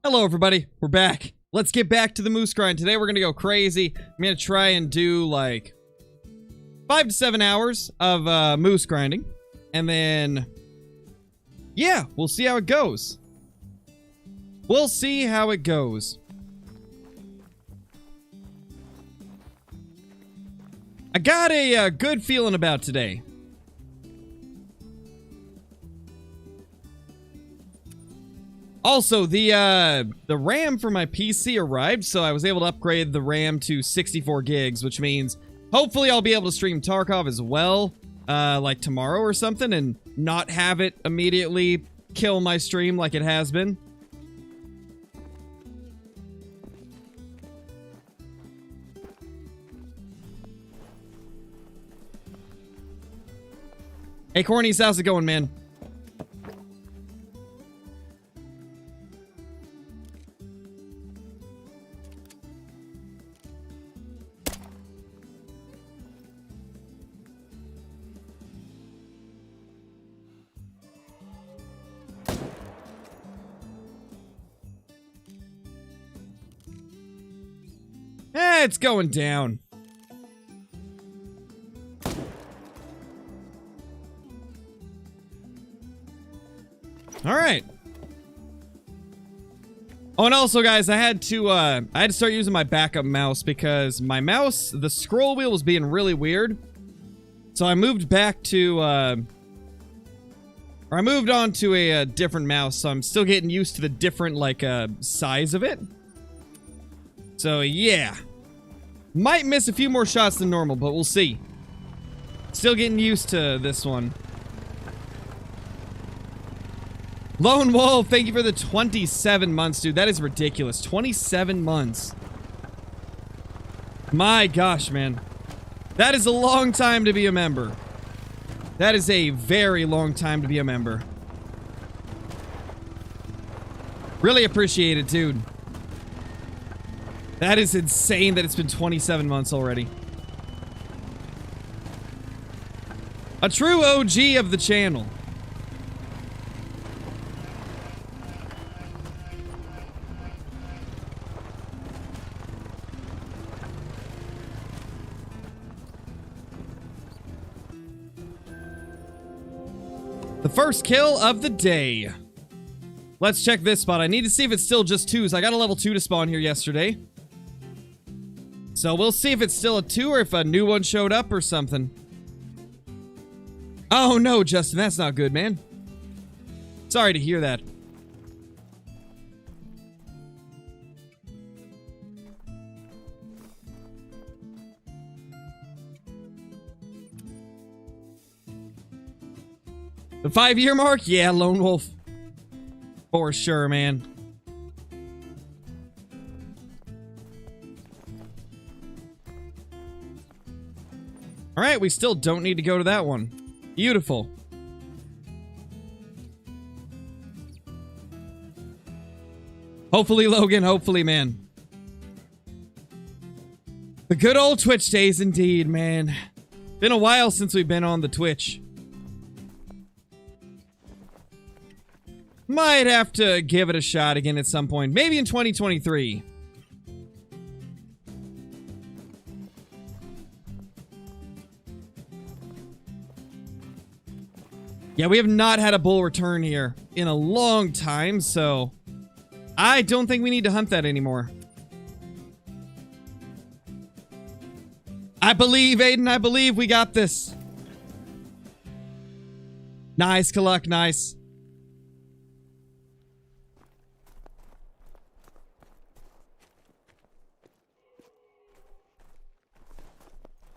Hello everybody, we're back. Let's get back to the moose grind. Today we're gonna go crazy. I'm gonna try and do like 5 to 7 hours of moose grinding. And then, yeah, we'll see how it goes. We'll see how it goes. I got a good feeling about today. Also, the RAM for my PC arrived, so I was able to upgrade the RAM to 64 gigs, which means hopefully I'll be able to stream Tarkov as well, like tomorrow or something, and not have it immediately kill my stream like it has been. Hey, Cornies, how's it going, man? It's going down. All right. Oh, and also, guys, I had to start using my backup mouse because my mouse, the scroll wheel was being really weird. So I moved back to, or I moved on to a different mouse, so I'm still getting used to the different, like, size of it. So, yeah. Might miss a few more shots than normal, but we'll see. Still getting used to this one. Lone Wolf, thank you for the 27 months, dude. That is ridiculous. 27 months. My gosh, man. That is a long time to be a member. That is a very long time to be a member. Really appreciate it, dude. That is insane that it's been 27 months already. A true OG of the channel. The first kill of the day. Let's check this spot. I need to see if it's still just 2s. I got a level 2 to spawn here yesterday. So we'll see if it's still a 2 or if a new one showed up or something. Oh no, Justin, that's not good, man. Sorry to hear that. The 5-year mark? Yeah, Lone Wolf. For sure, man. Alright, we still don't need to go to that one. Beautiful. Hopefully, Logan. Hopefully, man. The good old Twitch days, indeed, man. Been a while since we've been on the Twitch. Might have to give it a shot again at some point. Maybe in 2023. Yeah, we have not had a bull return here in a long time, so I don't think we need to hunt that anymore. I believe, Aiden, I believe we got this. Nice, Kaluk, nice.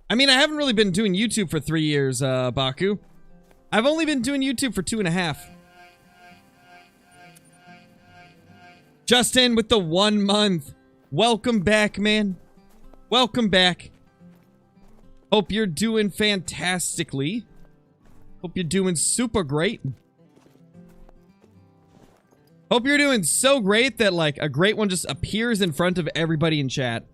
I mean, I haven't really been doing YouTube for 3 years, Baku. I've only been doing YouTube for 2.5. Justin with the 1 month. Welcome back, man. Welcome back. Hope you're doing fantastically. Hope you're doing super great. Hope you're doing so great that, like, a great one just appears in front of everybody in chat.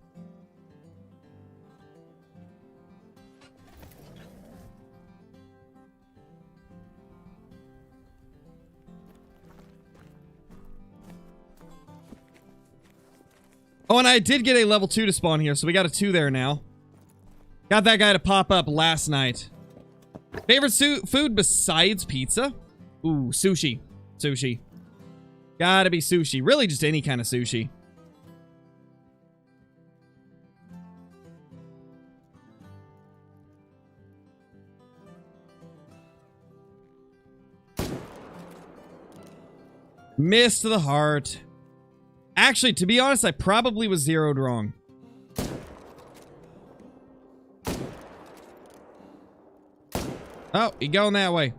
Oh, and I did get a level 2 to spawn here, so we got a 2 there now. Got that guy to pop up last night. Favorite food besides pizza? Ooh, sushi. Sushi. Gotta be sushi. Really just any kind of sushi. Missed the heart. Actually, to be honest, I probably was zeroed wrong. Oh, you going that way.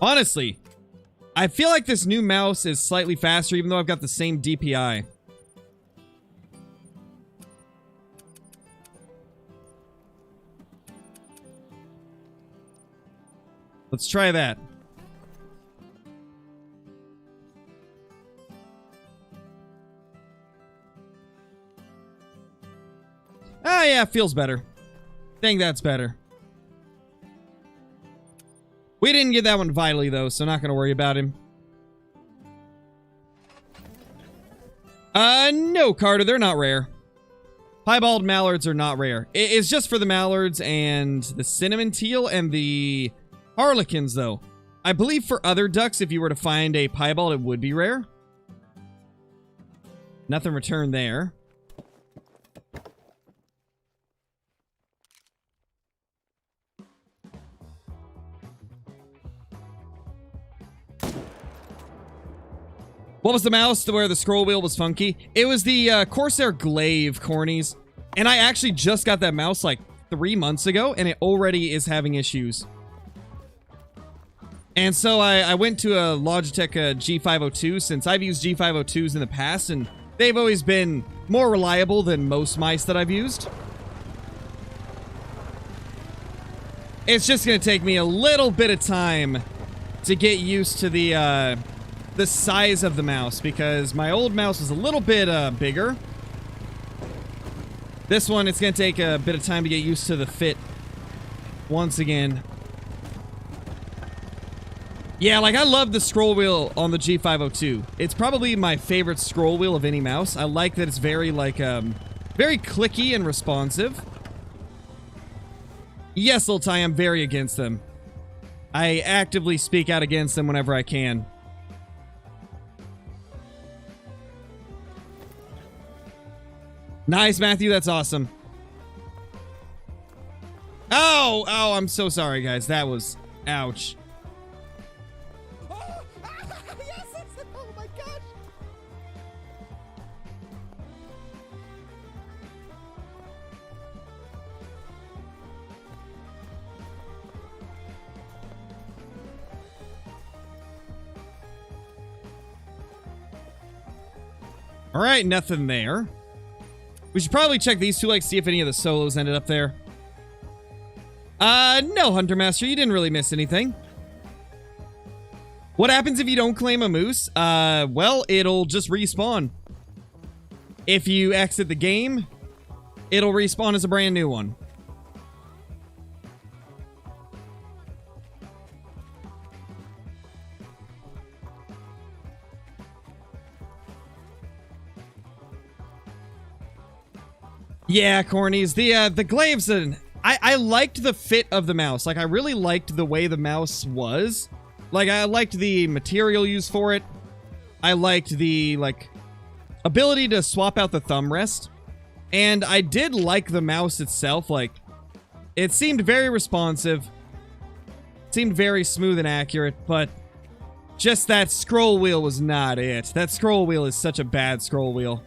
Honestly, I feel like this new mouse is slightly faster, even though I've got the same DPI. Let's try that. Ah, yeah, feels better. Think that's better. We didn't get that one vitally, though, so not gonna worry about him. No, Carter, they're not rare. Piebald mallards are not rare. It's just for the mallards and the cinnamon teal and the harlequins, though. I believe for other ducks, if you were to find a piebald, it would be rare. Nothing returned there. What was the mouse where the scroll wheel was funky? It was the Corsair Glaive, cornies. And I actually just got that mouse like 3 months ago, and it already is having issues. And so I went to a Logitech G502, since I've used G502s in the past, and they've always been more reliable than most mice that I've used. It's just going to take me a little bit of time to get used to the size of the mouse, because my old mouse was a little bit bigger. This one, it's going to take a bit of time to get used to the fit once again. Yeah, like, I love the scroll wheel on the G502. It's probably my favorite scroll wheel of any mouse. I like that it's very, like, very clicky and responsive. Yes, Lil Ty, I'm very against them. I actively speak out against them whenever I can. Nice, Matthew. That's awesome. Oh, I'm so sorry, guys. That was... ouch. Yes, oh my gosh. All right, nothing there. We should probably check these two, like, see if any of the solos ended up there. No, Hunter Master, you didn't really miss anything. What happens if you don't claim a moose? Well, it'll just respawn. If you exit the game, it'll respawn as a brand new one. Yeah, cornies. The glaives, I liked the fit of the mouse. Like, I really liked the way the mouse was. Like, I liked the material used for it. I liked the, like, ability to swap out the thumb rest. And I did like the mouse itself. Like, it seemed very responsive. Seemed very smooth and accurate, but just that scroll wheel was not it. That scroll wheel is such a bad scroll wheel.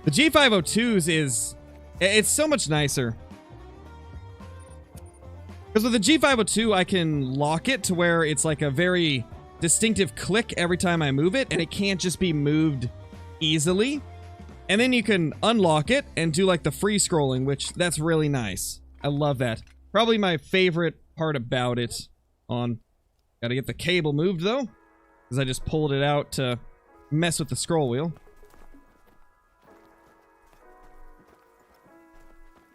The G502s is... it's so much nicer. Because with the G502, I can lock it to where it's like a very distinctive click every time I move it, and it can't just be moved easily. And then you can unlock it and do like the free scrolling, which that's really nice. I love that. Probably my favorite part about it. Gotta get the cable moved though, because I just pulled it out to mess with the scroll wheel.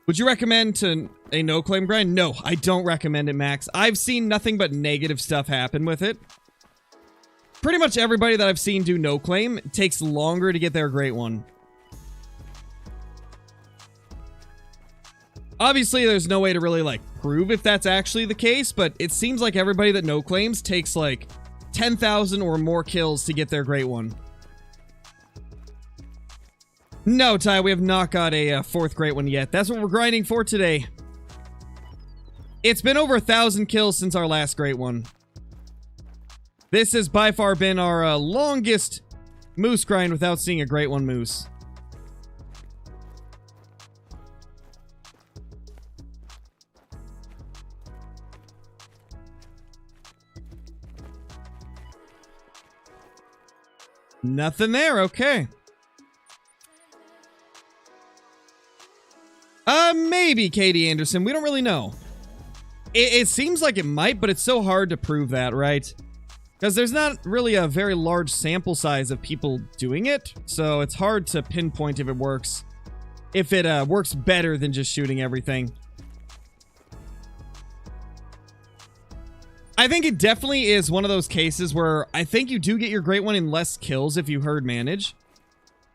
Would you recommend to a no-claim grind? No, I don't recommend it, Max. I've seen nothing but negative stuff happen with it. Pretty much everybody that I've seen do no claim takes longer to get their great one. Obviously, there's no way to really, like, prove if that's actually the case, but it seems like everybody that no claims takes, like, 10,000 or more kills to get their great one. No, Ty, we have not got a fourth great one yet. That's what we're grinding for today. It's been over 1,000 kills since our last great one. This has by far been our longest moose grind without seeing a great one moose. Nothing there, okay. Maybe Katie Anderson. We don't really know. It seems like it might, but it's so hard to prove that, right? Because there's not really a very large sample size of people doing it, so it's hard to pinpoint if it works. If it works better than just shooting everything. I think it definitely is one of those cases where I think you do get your great one in less kills if you herd manage.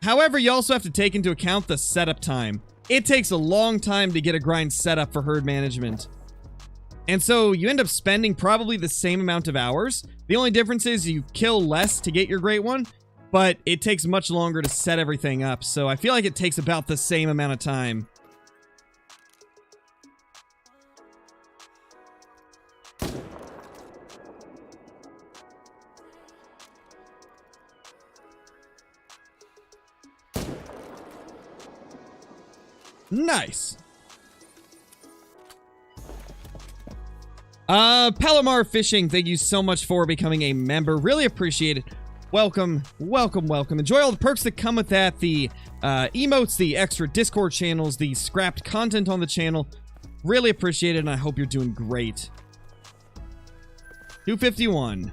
However, you also have to take into account the setup time. It takes a long time to get a grind set up for herd management. And so you end up spending probably the same amount of hours. The only difference is you kill less to get your great one, but it takes much longer to set everything up. So I feel like it takes about the same amount of time. Nice. Palomar Fishing, thank you so much for becoming a member. Really appreciate it. Welcome, welcome, welcome. Enjoy all the perks that come with that. The emotes, the extra Discord channels, the scrapped content on the channel. Really appreciate it, and I hope you're doing great. 251.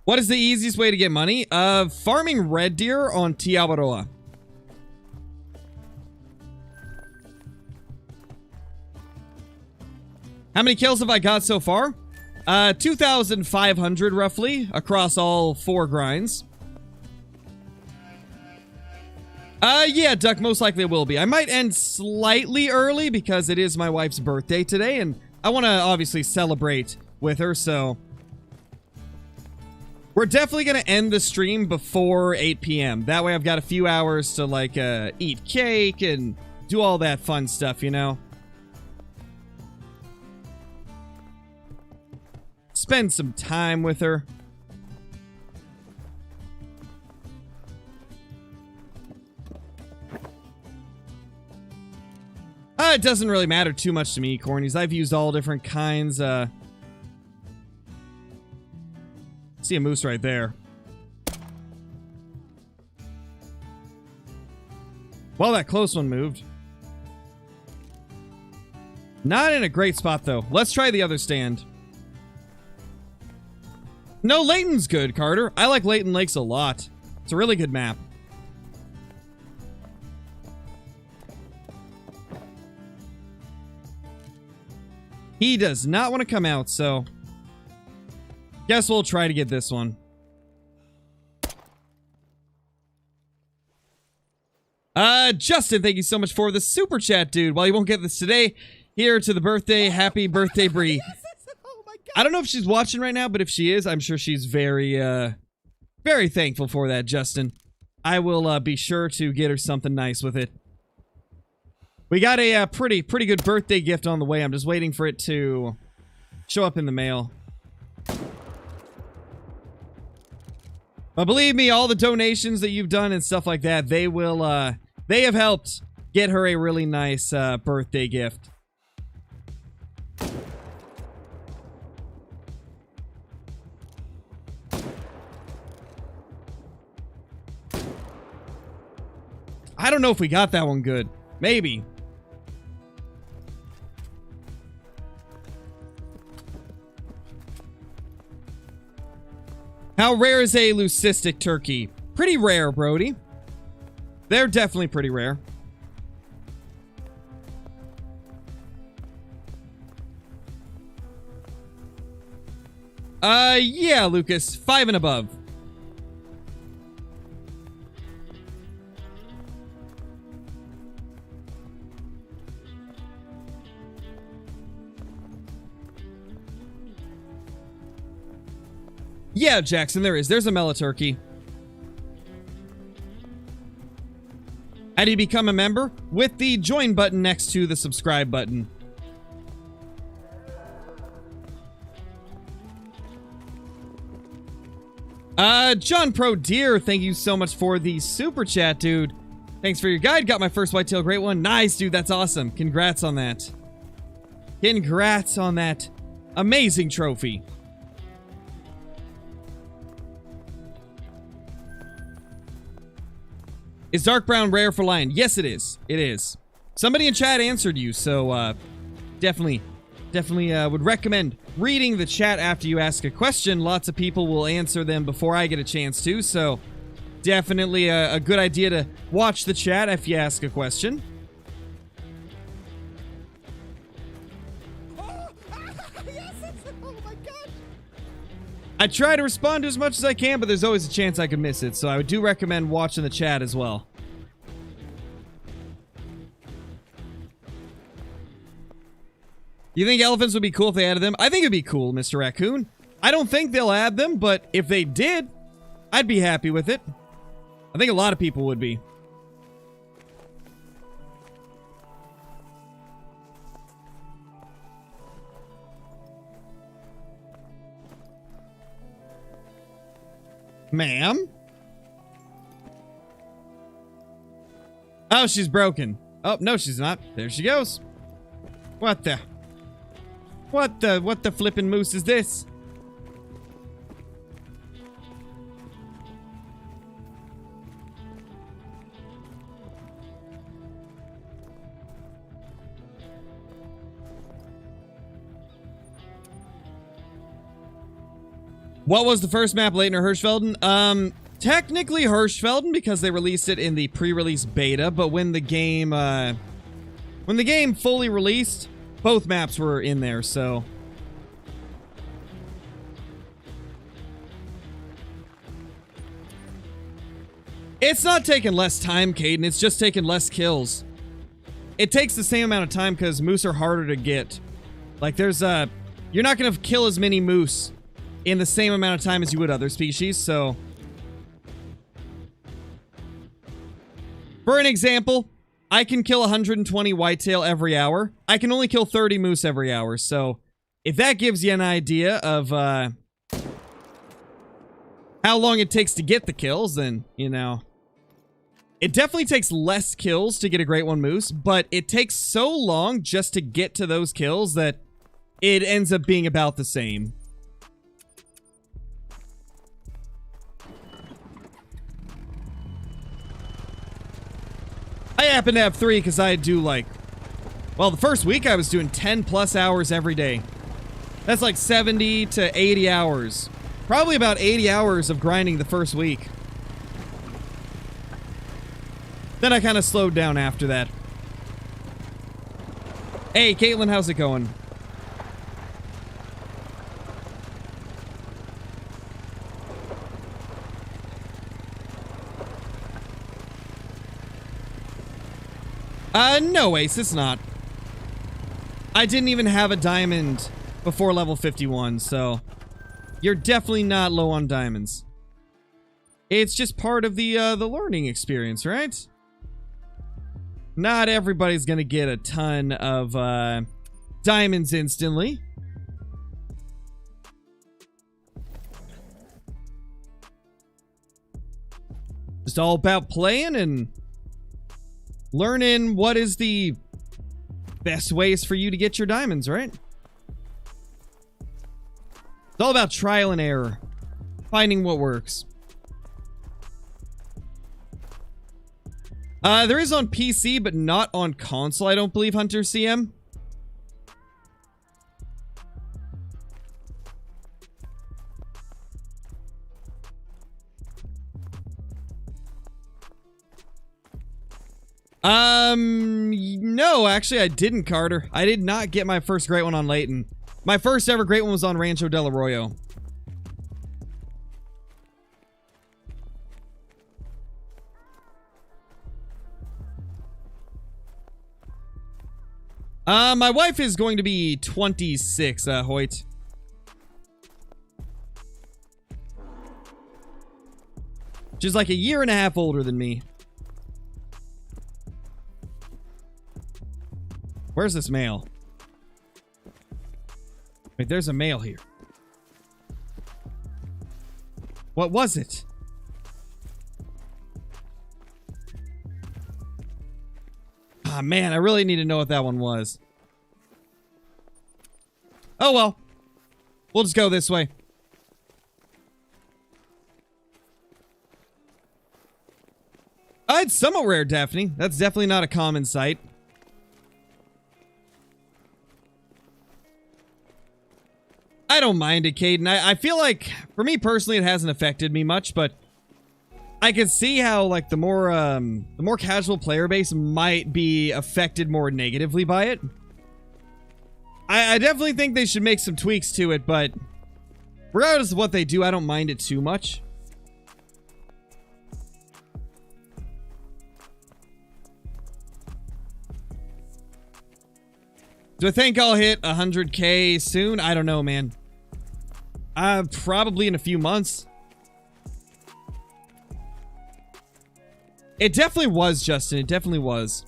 What is the easiest way to get money? Farming red deer on Tiabaroa. How many kills have I got so far? 2,500 roughly across all 4 grinds. Yeah, Duck, most likely it will be. I might end slightly early because it is my wife's birthday today, and I want to obviously celebrate with her, so... We're definitely going to end the stream before 8 p.m. That way I've got a few hours to, like, eat cake and do all that fun stuff, you know? Spend some time with her. It doesn't really matter too much to me, Cornies. I've used all different kinds, See a moose right there. Well, that close one moved. Not in a great spot, though. Let's try the other stand. No, Layton's good, Carter. I like Layton Lakes a lot. It's a really good map. He does not want to come out, so... Guess we'll try to get this one. Justin, thank you so much for the super chat, dude. While you won't get this today, here to the birthday. Happy birthday, Bree. Oh my God. I don't know if she's watching right now, but if she is, I'm sure she's very, very thankful for that, Justin. I will, be sure to get her something nice with it. We got a, pretty good birthday gift on the way. I'm just waiting for it to show up in the mail. But believe me, all the donations that you've done and stuff like that, they will, they have helped get her a really nice, birthday gift. I don't know if we got that one good. Maybe. How rare is a leucistic turkey? Pretty rare, Brody. They're definitely pretty rare. Yeah, Lucas. 5 and above. Yeah, Jackson, there is. There's a mellow turkey. How do you become a member? With the join button next to the subscribe button. John Pro Deer, thank you so much for the super chat, dude. Thanks for your guide. Got my first whitetail great one. Nice, dude. That's awesome. Congrats on that. Congrats on that amazing trophy. Is dark brown rare for lion? Yes, it is. It is. Somebody in chat answered you, so definitely would recommend reading the chat after you ask a question. Lots of people will answer them before I get a chance to, so definitely a good idea to watch the chat if you ask a question. Oh my god! I try to respond to as much as I can, but there's always a chance I could miss it, so I do recommend watching the chat as well. You think elephants would be cool if they added them? I think it'd be cool, Mr. Raccoon. I don't think they'll add them, but if they did, I'd be happy with it. I think a lot of people would be. Ma'am? Oh, she's broken. Oh, no, she's not. There she goes. What the flippin' moose is this? What was the first map, Leighton or Hirschfelden? Technically Hirschfelden because they released it in the pre-release beta, but when the game fully released, both maps were in there, so. It's not taking less time, Caden, it's just taking less kills. It takes the same amount of time because moose are harder to get. Like there's you're not gonna kill as many moose in the same amount of time as you would other species, so. For an example, I can kill 120 whitetail every hour. I can only kill 30 moose every hour, so if that gives you an idea of how long it takes to get the kills, then, you know. It definitely takes less kills to get a great one moose, but it takes so long just to get to those kills that it ends up being about the same. I happen to have 3 because I do like, well, the first week I was doing 10 plus hours every day. That's like 70 to 80 hours. Probably about 80 hours of grinding the first week. Then I kind of slowed down after that. Hey, Caitlin, how's it going? No, Ace, it's not. I didn't even have a diamond before level 51, so you're definitely not low on diamonds. It's just part of the learning experience, right? Not everybody's gonna get a ton of diamonds instantly. Just all about playing and learning what is the best ways for you to get your diamonds, right? It's all about trial and error. Finding what works. There is on PC, but not on console, I don't believe, Hunter CM. No, actually, I didn't, Carter. I did not get my first great one on Leighton. My first ever great one was on Rancho Del Arroyo. My wife is going to be 26, Hoyt. She's like a year and a half older than me. Where's this mail? Wait, there's a mail here. What was it? Ah, man, I really need to know what that one was. Oh, well. We'll just go this way. It's somewhat rare, Daphne. That's definitely not a common sight. I don't mind it, Caden. I feel like, for me personally, it hasn't affected me much, but I can see how, like, the more casual player base might be affected more negatively by it. I definitely think they should make some tweaks to it, but regardless of what they do, I don't mind it too much. Do I think I'll hit 100K soon? I don't know, man. Probably in a few months. It definitely was, Justin. It definitely was.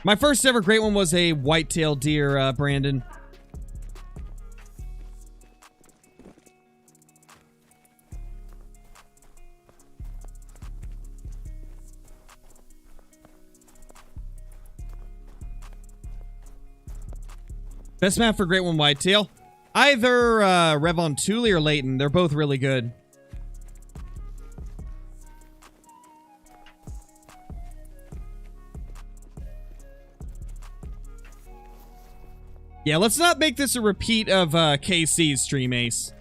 My first ever great one was a white-tailed deer, Brandon. Best map for Great One Whitetail? Either Revon Thule or Layton. They're both really good. Yeah, let's not make this a repeat of KC's stream, Ace.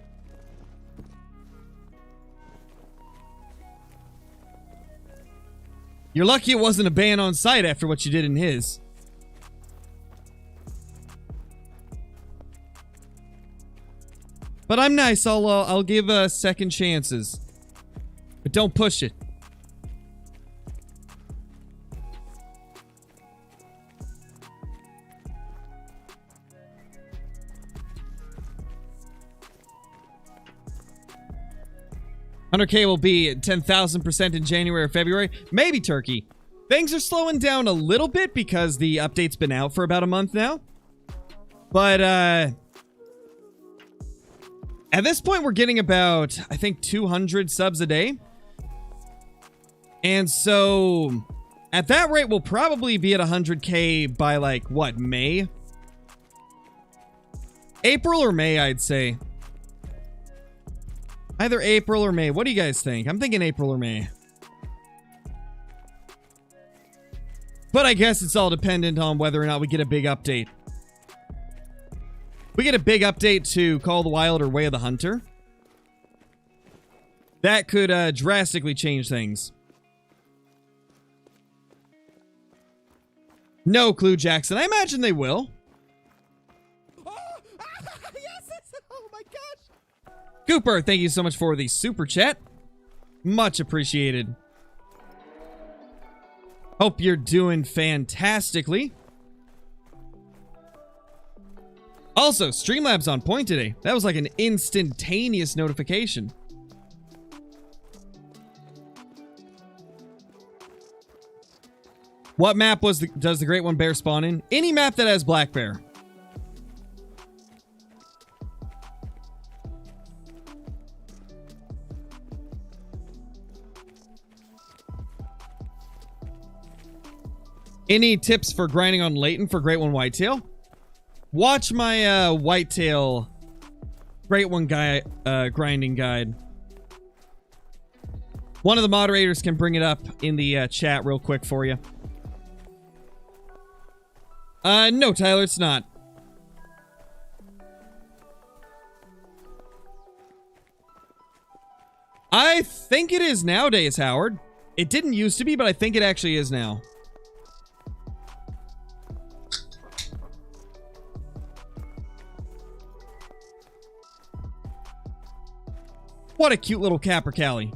You're lucky it wasn't a ban on site after what you did in his. But I'm nice. I'll give second chances, but don't push it. $100K will be 10,000% in January or February. Maybe Turkey. Things are slowing down a little bit because the update's been out for about a month now. But at this point, we're getting about, I think, 200 subs a day. And so, at that rate, we'll probably be at 100K by, like, what, May? April or May, I'd say. Either April or May. What do you guys think? I'm thinking April or May. But I guess it's all dependent on whether or not we get a big update. We get a big update to Call of the Wild or Way of the Hunter. That could drastically change things. No clue, Jackson. I imagine they will. Yes! Oh my gosh! Cooper, thank you so much for the super chat. Much appreciated. Hope you're doing fantastically. Also, Streamlabs on point today. That was like an instantaneous notification. What map does the Great One Bear spawn in? Any map that has black bear. Any tips for grinding on Layton for Great One Whitetail? Watch my whitetail Great One guy grinding guide. One of the moderators can bring it up in the chat real quick for you. No, Tyler, it's not. I think it is nowadays, Howard. It didn't used to be, but I think it actually is now. What a cute little capercaillie.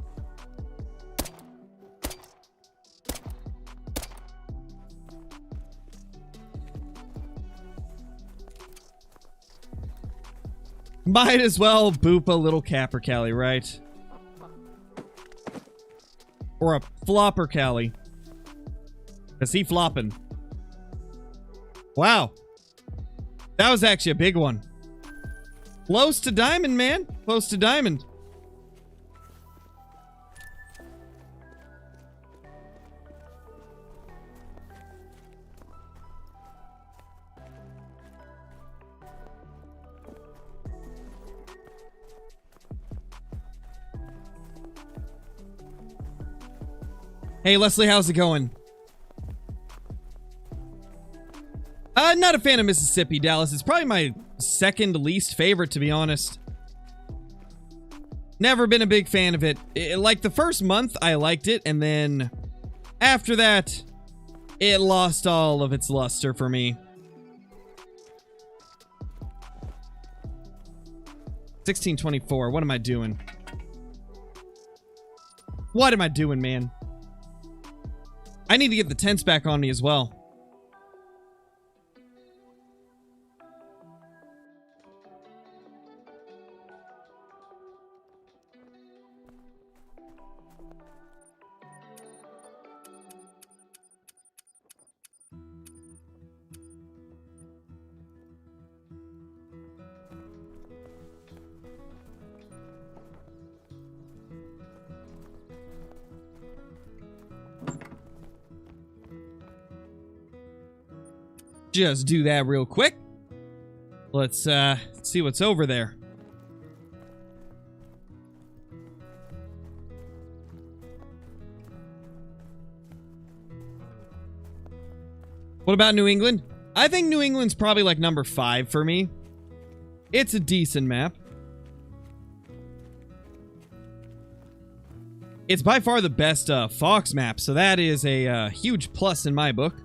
Might as well boop a little Capercaillie, right? Or a Flopper Callie. Because he flopping. Wow. That was actually a big one. Close to diamond, man. Close to diamond. Hey, Leslie, how's it going? Not a fan of Mississippi, Dallas. It's probably my second least favorite, to be honest. Never been a big fan of it. Like, the first month, I liked it, and then after that, it lost all of its luster for me. 1624. What am I doing? What am I doing, man? I need to get the tents back on me as well. Just do that real quick. Let's see what's over there. What about New England? I think New England's probably like number 5 for me. It's a decent map. It's by far the best Fox map, so that is a huge plus in my book.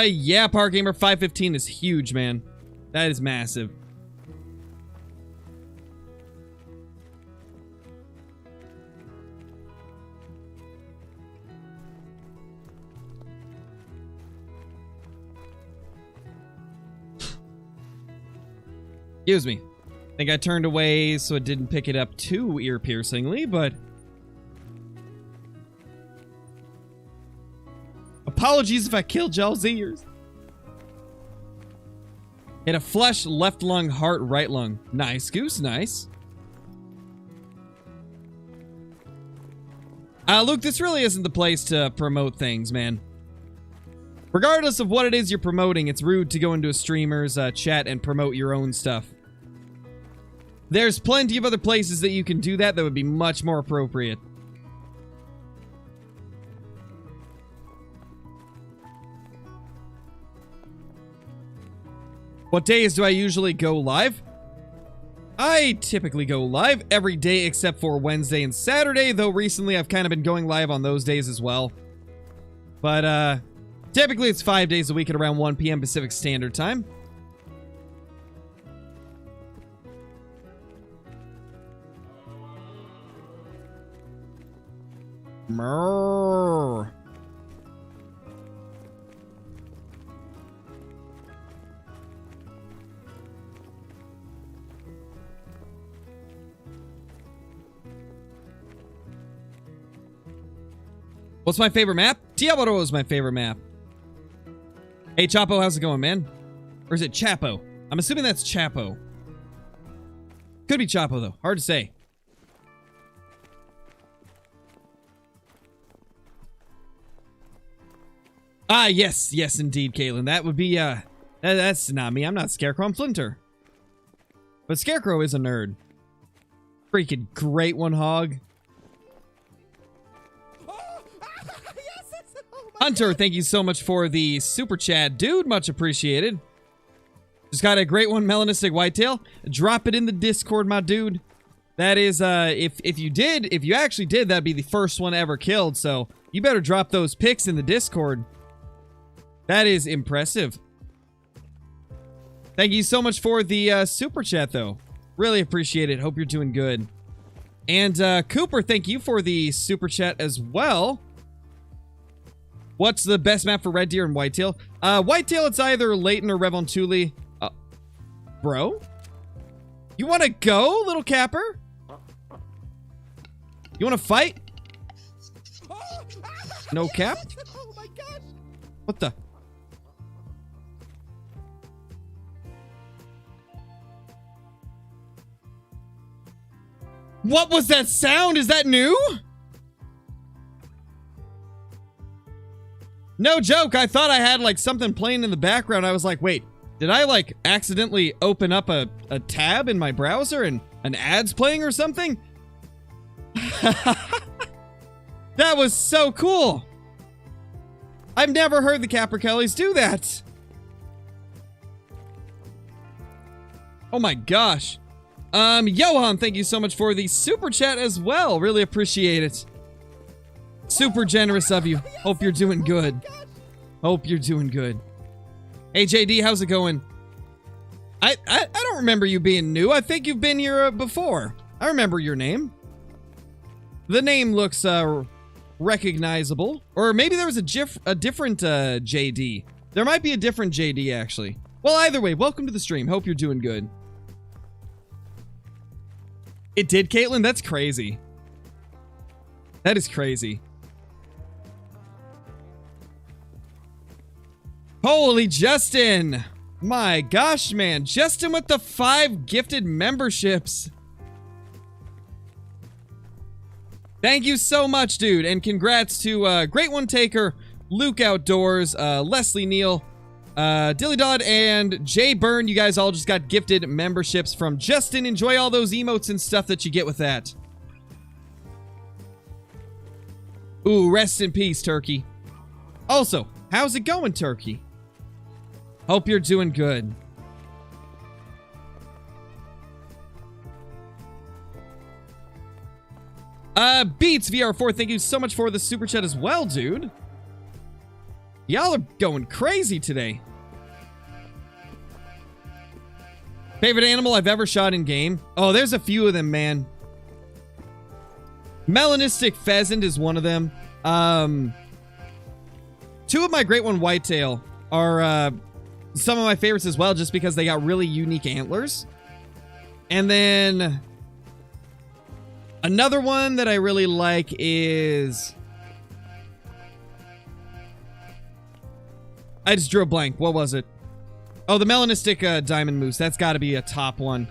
Yeah, Park Gamer 515 is huge, man. That is massive. Excuse me. I think I turned away so it didn't pick it up too ear-piercingly, but... Apologies if I killed y'all's ears. Hit a flush, left lung, heart, right lung. Nice, Goose, nice. Luke, this really isn't the place to promote things, man. Regardless of what it is you're promoting, it's rude to go into a streamer's chat and promote your own stuff. There's plenty of other places that you can do that that would be much more appropriate. What days do I usually go live? I typically go live every day except for Wednesday and Saturday, though recently I've kind of been going live on those days as well. But, typically it's 5 days a week at around 1 p.m. Pacific Standard Time. Mrrr. What's my favorite map? Diablo is my favorite map. Hey, Chapo, how's it going, man? Or is it Chapo? I'm assuming that's Chapo. Could be Chapo, though. Hard to say. Ah, yes. Yes, indeed, Caitlin. That would be, that's not me. I'm not Scarecrow. I'm Flinter. But Scarecrow is a nerd. Freaking great one, Hog. Hunter, thank you so much for the super chat, dude. Much appreciated. Just got a great one, Melanistic Whitetail. Drop it in the Discord, my dude. That is, if you actually did, that'd be the first one ever killed. So you better drop those pics in the Discord. That is impressive. Thank you so much for the super chat, though. Really appreciate it. Hope you're doing good. And Cooper, thank you for the super chat as well. What's the best map for red deer and whitetail? Whitetail, it's either Layton or Revontuli. Bro? You want to go, little capper? You want to fight? No cap? Oh my gosh! What the? What was that sound? Is that new? No joke. I thought I had like something playing in the background. I was like, wait, did I like accidentally open up a tab in my browser and an ad's playing or something? That was so cool. I've never heard the Caperkellies do that. Oh my gosh. Johan, thank you so much for the super chat as well. Really appreciate it. Super generous of you. Hope you're doing good. Hope you're doing good. Hey, JD, how's it going? I don't remember you being new. I think you've been here before. I remember your name. The name looks recognizable. Or maybe there was a different JD. There might be a different JD, actually. Well, either way, welcome to the stream. Hope you're doing good. It did, Caitlin? That's crazy. That is crazy. Holy Justin! My gosh, man. Justin with the 5 gifted memberships. Thank you so much, dude. And congrats to Great One Taker, Luke Outdoors, Leslie Neal, Dilly Dodd, and Jay Byrne. You guys all just got gifted memberships from Justin. Enjoy all those emotes and stuff that you get with that. Ooh, rest in peace, Turkey. Also, how's it going, Turkey? Hope you're doing good. Beats VR4, thank you so much for the super chat as well, dude. Y'all are going crazy today. Favorite animal I've ever shot in game? Oh, there's a few of them, man. Melanistic pheasant is one of them. 2 of my Great One Whitetail are some of my favorites as well, just because they got really unique antlers. And then another one that I really like is... I just drew a blank. What was it? Oh, the melanistic diamond moose. That's got to be a top one.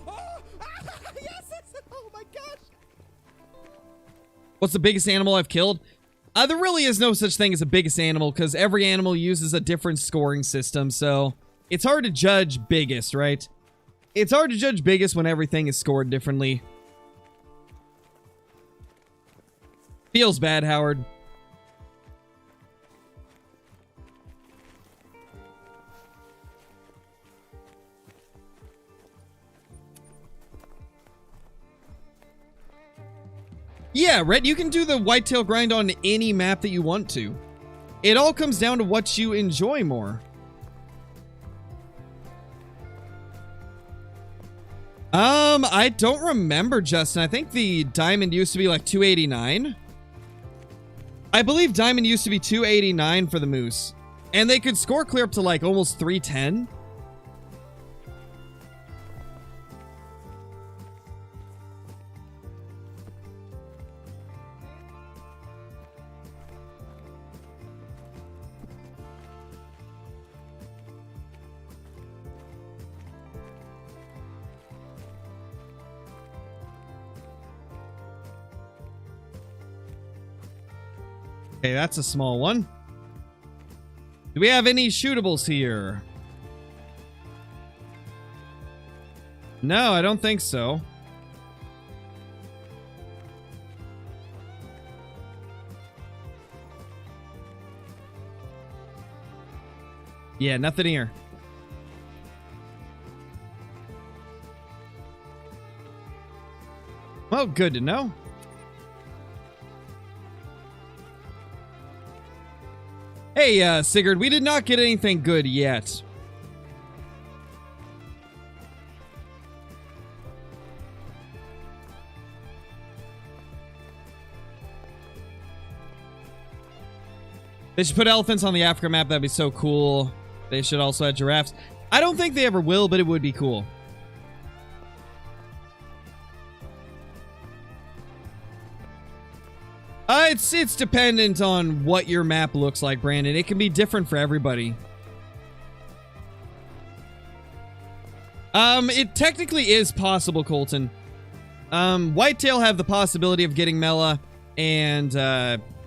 Oh my gosh! What's the biggest animal I've killed? There really is no such thing as a biggest animal, because every animal uses a different scoring system, so it's hard to judge biggest, right? It's hard to judge biggest when everything is scored differently. Feels bad, Howard. Yeah, Red, you can do the whitetail grind on any map that you want to. It all comes down to what you enjoy more. I don't remember, Justin. I think the diamond used to be like 289. I believe diamond used to be 289 for the moose. And they could score clear up to like almost 310. Okay, that's a small one. Do we have any shootables here? No, I don't think so. Yeah, nothing here. Well, good to know. Hey, Sigurd, we did not get anything good yet. They should put elephants on the Africa map. That'd be so cool. They should also add giraffes. I don't think they ever will, but it would be cool. It's dependent on what your map looks like, Brandon. It can be different for everybody. It technically is possible, Colton. Whitetail have the possibility of getting Mela, and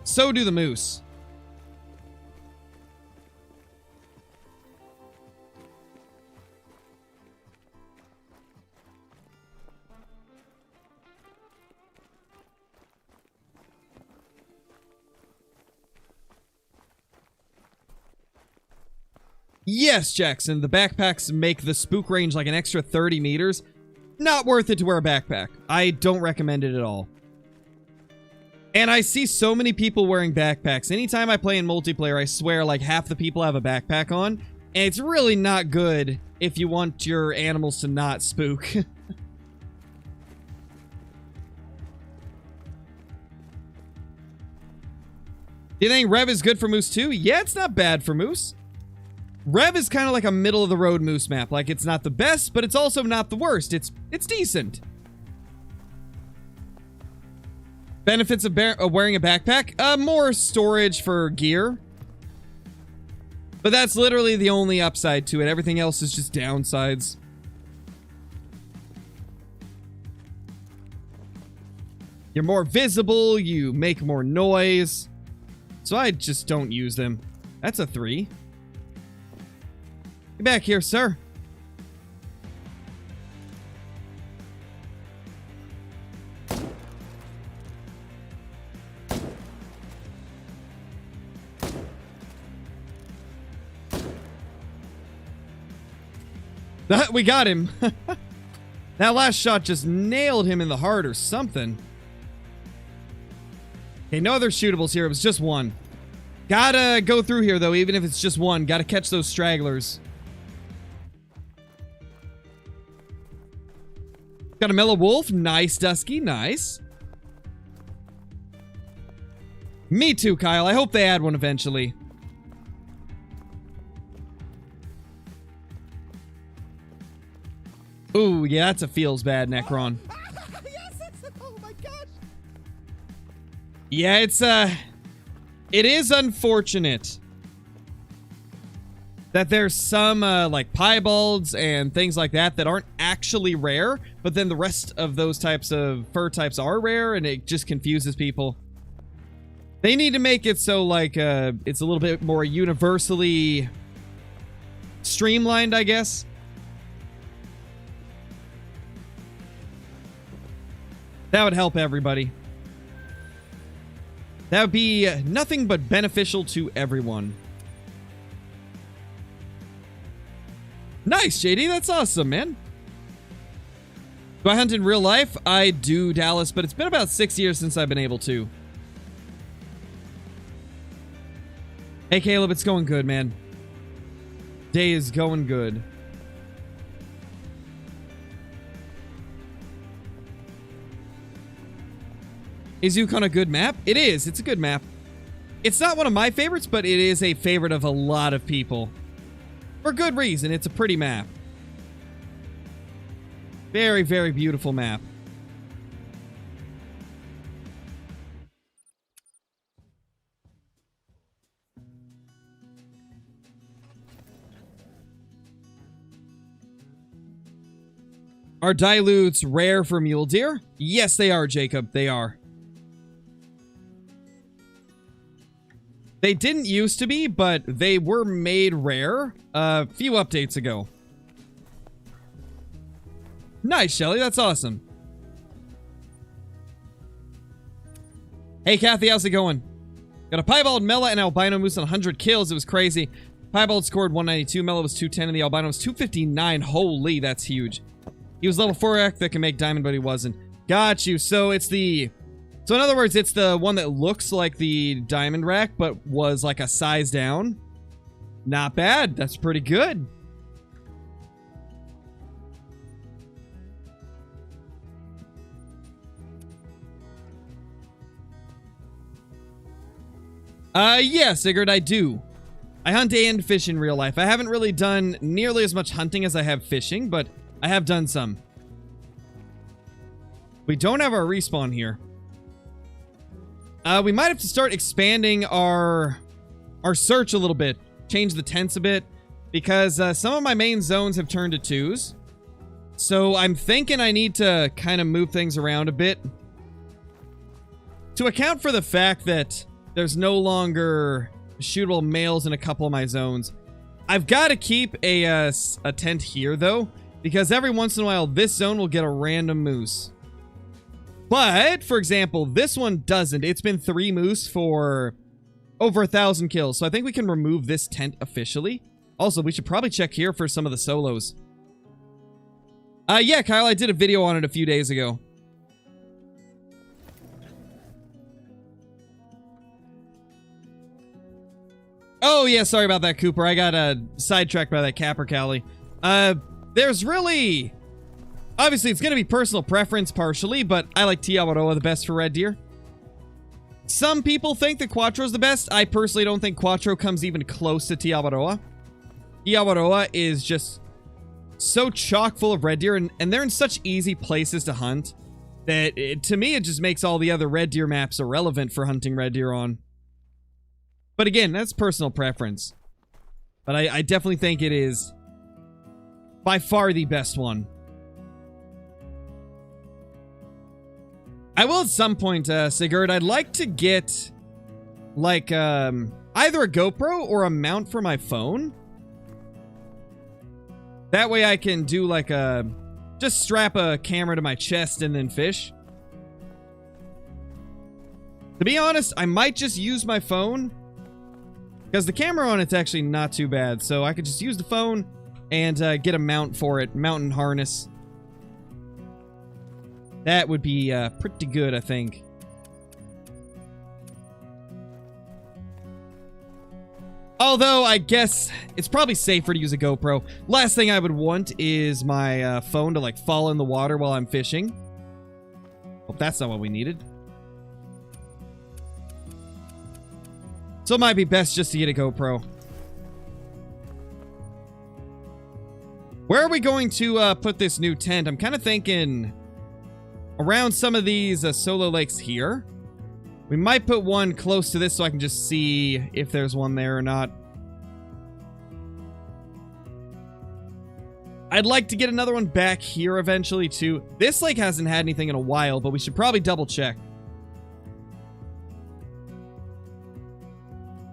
so do the moose. Yes, Jackson, the backpacks make the spook range like an extra 30 meters. Not worth it to wear a backpack. I don't recommend it at all. And I see so many people wearing backpacks. Anytime I play in multiplayer, I swear like half the people have a backpack on. And it's really not good if you want your animals to not spook. Do you think Rev is good for moose too? Yeah, it's not bad for moose. Rev is kind of like a middle-of-the-road moose map. Like, it's not the best, but it's also not the worst. It's decent. Benefits of wearing a backpack? More storage for gear. But that's literally the only upside to it. Everything else is just downsides. You're more visible. You make more noise. So I just don't use them. That's a 3. Get back here, sir. We got him. That last shot just nailed him in the heart or something. Okay, no other shootables here. It was just one. Gotta go through here, though, even if it's just one. Gotta catch those stragglers. Got a mellow wolf. Nice, Dusky. Nice. Me too, Kyle. I hope they add one eventually. Ooh, yeah, that's a feels bad, Necron. Yes, oh my gosh. Yeah, it is unfortunate that there's some, like, piebalds and things like that that aren't actually rare, but then the rest of those types of fur types are rare, and it just confuses people. They need to make it so, like, it's a little bit more universally streamlined, I guess. That would help everybody. That would be nothing but beneficial to everyone. Nice, JD. That's awesome, man. Do I hunt in real life? I do, Dallas, but it's been about 6 years since I've been able to. Hey, Caleb, it's going good, man. Day is going good. Is Yukon a good map? It is. It's a good map. It's not one of my favorites, but it is a favorite of a lot of people. For good reason. It's a pretty map. Very, very beautiful map. Are dilutes rare for mule deer? Yes, they are, Jacob. They are. They didn't used to be, but they were made rare a few updates ago. Nice, Shelly. That's awesome. Hey, Kathy. How's it going? Got a piebald, Mela, and albino moose on 100 kills. It was crazy. Piebald scored 192. Mela was 210, and the albino was 259. Holy, that's huge. He was level 4 act that can make diamond, but he wasn't. Got you. So it's the... So in other words, it's the one that looks like the diamond rack, but was like a size down. Not bad. That's pretty good. Yeah, Sigurd, I do. I hunt and fish in real life. I haven't really done nearly as much hunting as I have fishing, but I have done some. We don't have our respawn here. We might have to start expanding our search a little bit. Change the tents a bit. Because some of my main zones have turned to 2s. So I'm thinking I need to kind of move things around a bit. To account for the fact that there's no longer shootable males in a couple of my zones. I've got to keep a tent here, though. Because every once in a while, this zone will get a random moose. But, for example, this one doesn't. It's been 3 moose for over 1,000 kills. So I think we can remove this tent officially. Also, we should probably check here for some of the solos. Yeah, Kyle, I did a video on it a few days ago. Oh, yeah, sorry about that, Cooper. I got sidetracked by that Capercaillie. There's really... Obviously, it's going to be personal preference partially, but I like Tiawaroa the best for red deer. Some people think that Quattro's the best. I personally don't think Quattro comes even close to Tiawaroa. Tiawaroa is just so chock full of red deer, and they're in such easy places to hunt that, to me, it just makes all the other red deer maps irrelevant for hunting red deer on. But again, that's personal preference. But I definitely think it is by far the best one. I will at some point, Sigurd, I'd like to get, like, either a GoPro or a mount for my phone. That way I can do, like, just strap a camera to my chest and then fish. To be honest, I might just use my phone. Because the camera on it's actually not too bad. So I could just use the phone and get a mount for it. Mountain harness. That would be pretty good, I think. Although, I guess it's probably safer to use a GoPro. Last thing I would want is my phone to, like, fall in the water while I'm fishing. Hope that's not what we needed. So it might be best just to get a GoPro. Where are we going to put this new tent? I'm kind of thinking around some of these solo lakes here. We might put one close to this so I can just see if there's one there or not. I'd like to get another one back here eventually too. This lake hasn't had anything in a while, but we should probably double check.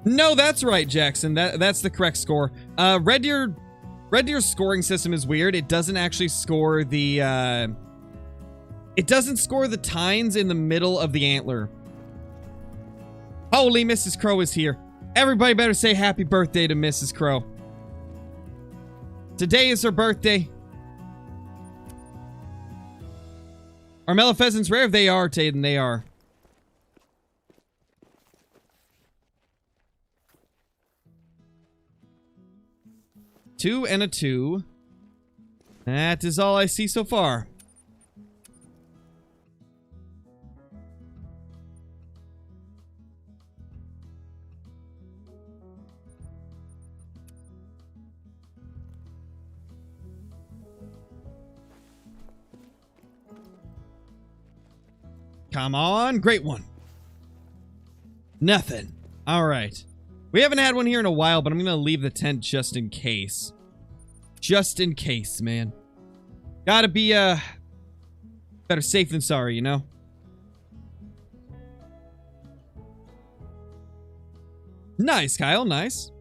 No, that's right, Jackson. That's the correct score. Red Deer's scoring system is weird. It doesn't actually score the it doesn't score the tines in the middle of the antler. Holy, Mrs. Crow is here. Everybody better say happy birthday to Mrs. Crow. Today is her birthday. Are mellow pheasants rare? They are, Taden, they are. Two and a 2. That is all I see so far. Come on, great one. Nothing. All right. We haven't had one here in a while, but I'm going to leave the tent just in case. Just in case, man. Gotta be, better safe than sorry, you know? Nice, Kyle, nice.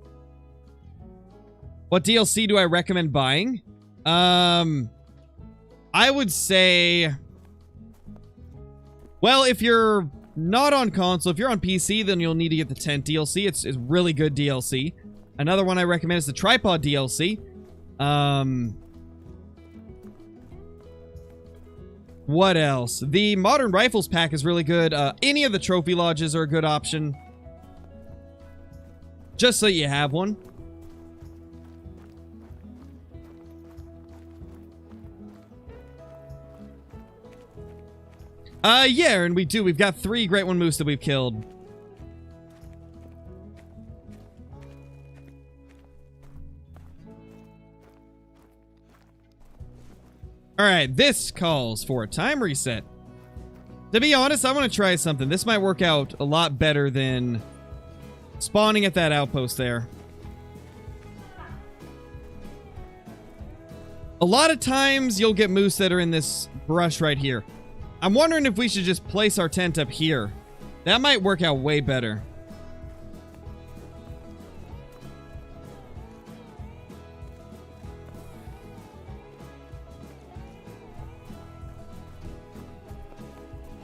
What DLC do I recommend buying? I would say... Well, if you're not on console, if you're on PC, then you'll need to get the tent DLC. It's really good DLC. Another one I recommend is the tripod DLC. What else? The Modern Rifles pack is really good. Any of the trophy lodges are a good option. Just so you have one. Yeah, and we do. We've got 3 Great One Moose that we've killed. Alright, this calls for a time reset. To be honest, I want to try something. This might work out a lot better than spawning at that outpost there. A lot of times you'll get moose that are in this brush right here. I'm wondering if we should just place our tent up here. That might work out way better.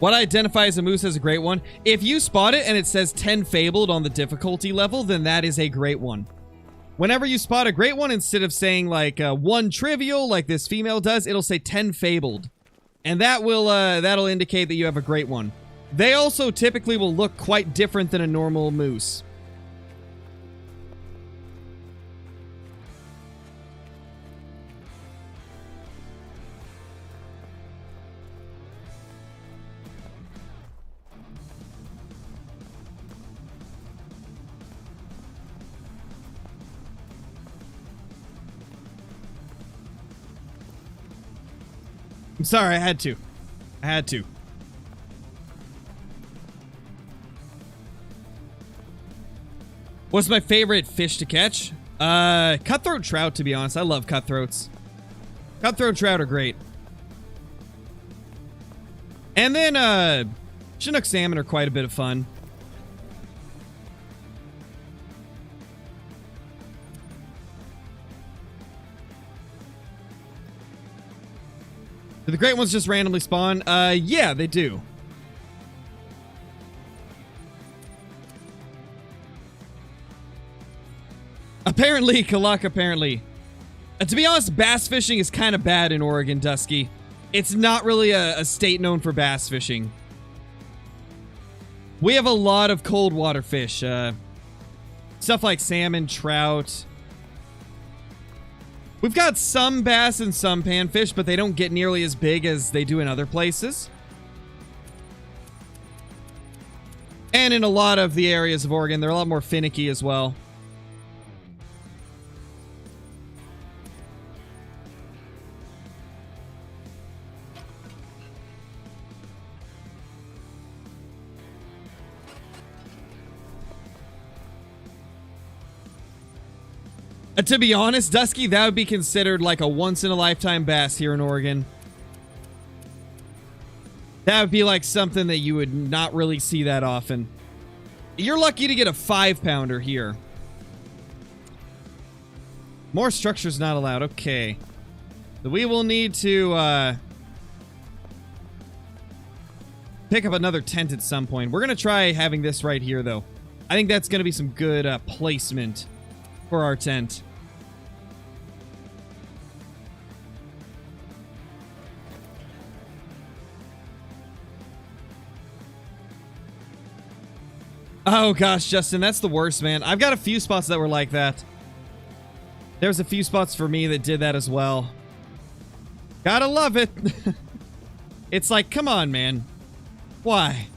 What I identify as a moose as a great one? If you spot it and it says 10 fabled on the difficulty level, then that is a great one. Whenever you spot a great one, instead of saying like 1 trivial like this female does, it'll say 10 fabled. And that will that'll indicate that you have a great one. They also typically will look quite different than a normal moose. I'm sorry, I had to. What's my favorite fish to catch? Cutthroat trout, to be honest. I love cutthroats. Cutthroat trout are great. And then, Chinook salmon are quite a bit of fun. Do the great ones just randomly spawn? Yeah, they do. Apparently, Kalak, apparently. To be honest, bass fishing is kind of bad in Oregon, Dusky. It's not really a state known for bass fishing. We have a lot of cold water fish. Stuff like salmon, trout. We've got some bass and some panfish, but they don't get nearly as big as they do in other places. And in a lot of the areas of Oregon, they're a lot more finicky as well. To be honest, Dusky, that would be considered like a once-in-a-lifetime bass here in Oregon. That would be like something that you would not really see that often. You're lucky to get a 5-pounder here. More structures not allowed. Okay. So we will need to pick up another tent at some point. We're going to try having this right here, though. I think that's going to be some good placement for our tent. Oh gosh, Justin, that's the worst, man. I've got a few spots that were like that. There's a few spots for me that did that as well. Gotta love it. It's like, come on, man. Why?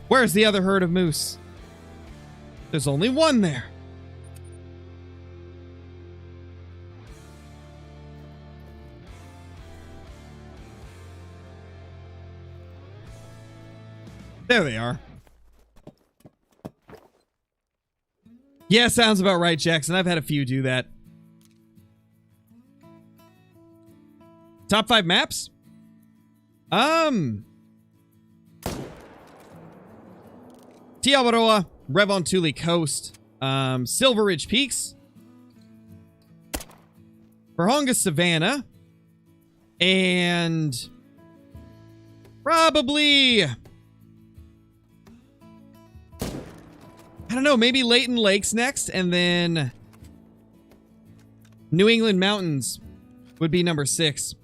Where's the other herd of moose? There's only one there. There they are. Yeah, sounds about right, Jackson. I've had a few do that. Top 5 maps? Tiawaroa, Revontuli Coast, Silver Ridge Peaks, Perhonga Savannah, and probably, I don't know, maybe Layton Lakes next, and then New England Mountains would be number 6.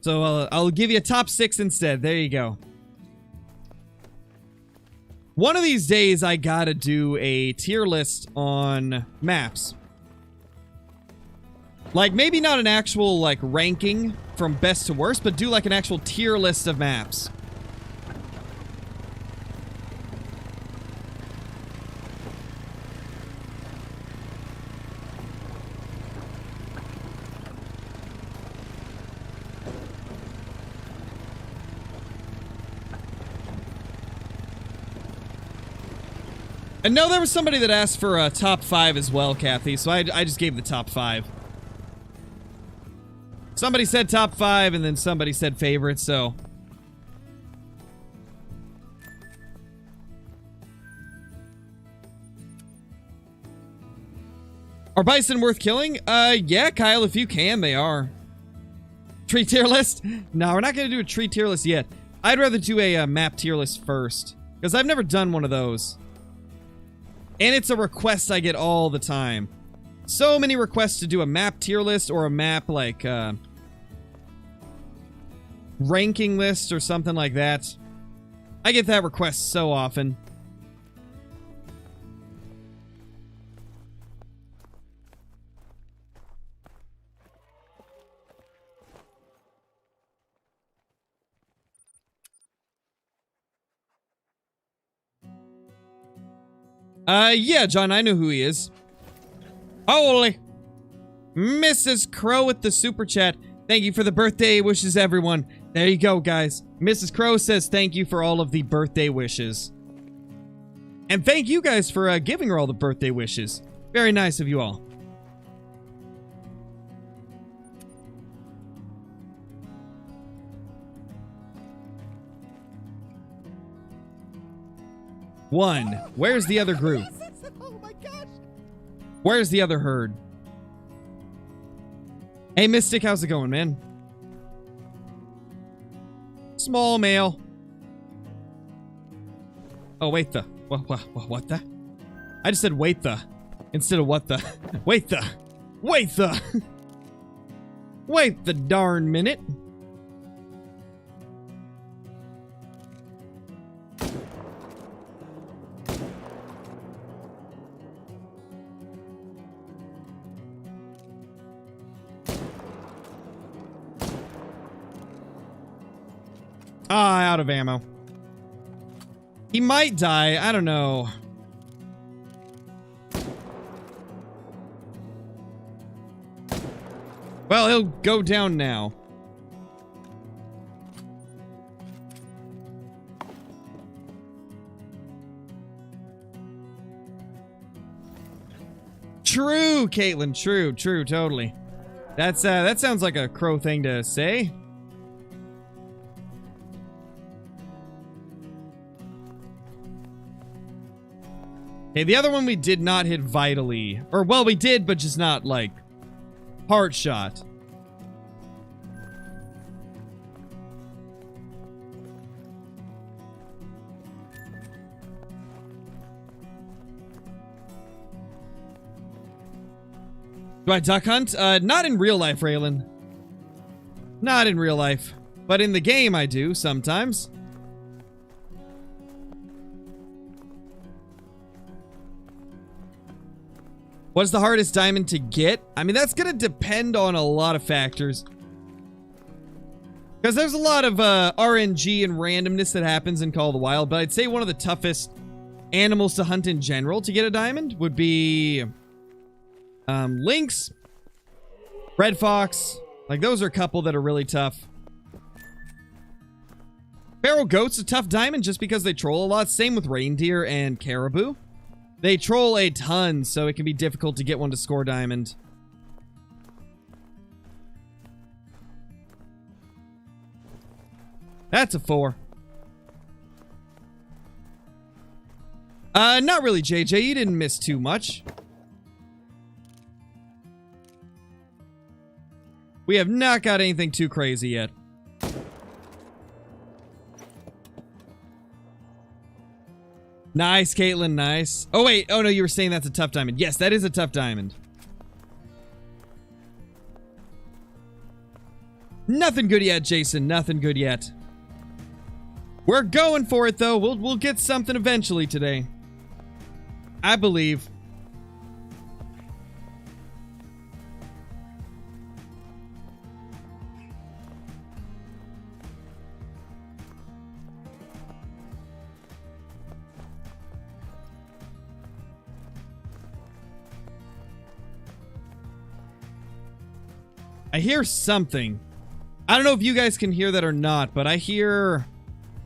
So I'll give you a top 6 instead. There you go. One of these days, I gotta do a tier list on maps. Like, maybe not an actual, like, ranking from best to worst, but do, like, an actual tier list of maps. And no, there was somebody that asked for a top 5 as well, Kathy, so I just gave the top 5. Somebody said top 5, and then somebody said favorite, so... Are bison worth killing? Yeah, Kyle, if you can, they are. Tree tier list? No, we're not going to do a tree tier list yet. I'd rather do a map tier list first, because I've never done one of those. And it's a request I get all the time. So many requests to do a map tier list or a map, like, ranking list or something like that. I get that request so often. Yeah, John, I know who he is. Holy. Mrs. Crow with the super chat. Thank you for the birthday wishes, everyone. There you go, guys. Mrs. Crow says thank you for all of the birthday wishes. And thank you guys for giving her all the birthday wishes. Very nice of you all. One. Where's the other group? Oh my gosh. Where's the other herd? Hey, Mystic, how's it going, man? Small male. Oh, wait the... What the? I just said wait the. Instead of what the. Wait the. Wait the. Wait the darn minute. Ah, out of ammo. He might die. I don't know. Well, he'll go down now. True, Caitlin. True, totally. That sounds like a Crow thing to say. Okay, the other one we did not hit vitally. Or, well, we did, but just not, like, heart shot. Do I duck hunt? Not in real life, Raylan. Not in real life. But in the game, I do, sometimes. What's the hardest diamond to get? I mean, that's going to depend on a lot of factors. Because there's a lot of RNG and randomness that happens in Call of the Wild, but I'd say one of the toughest animals to hunt in general to get a diamond would be lynx, red fox. Like, those are a couple that are really tough. Feral goat's a tough diamond just because they troll a lot. Same with reindeer and caribou. They troll a ton, so it can be difficult to get one to score diamond. That's a 4. Not really, JJ. You didn't miss too much. We have not got anything too crazy yet. Nice, Caitlin, nice. Oh, wait. Oh, no, you were saying that's a tough diamond. Yes, that is a tough diamond. Nothing good yet, Jason. Nothing good yet. We're going for it, though. We'll get something eventually today. I believe. I hear something. I don't know if you guys can hear that or not, but I hear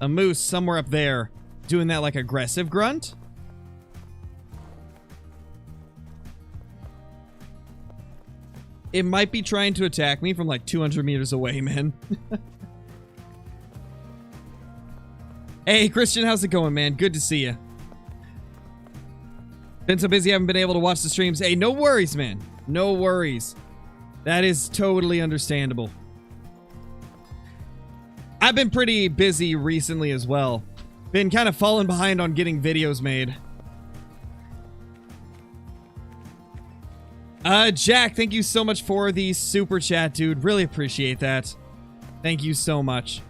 a moose somewhere up there doing that like aggressive grunt. It might be trying to attack me from like 200 meters away, man. Hey, Christian, how's it going, man? Good to see you. Been so busy, haven't been able to watch the streams. Hey, no worries, man. No worries. That is totally understandable. I've been pretty busy recently as well. Been kind of falling behind on getting videos made. Jack, thank you so much for the super chat, dude. Really appreciate that. Thank you so much.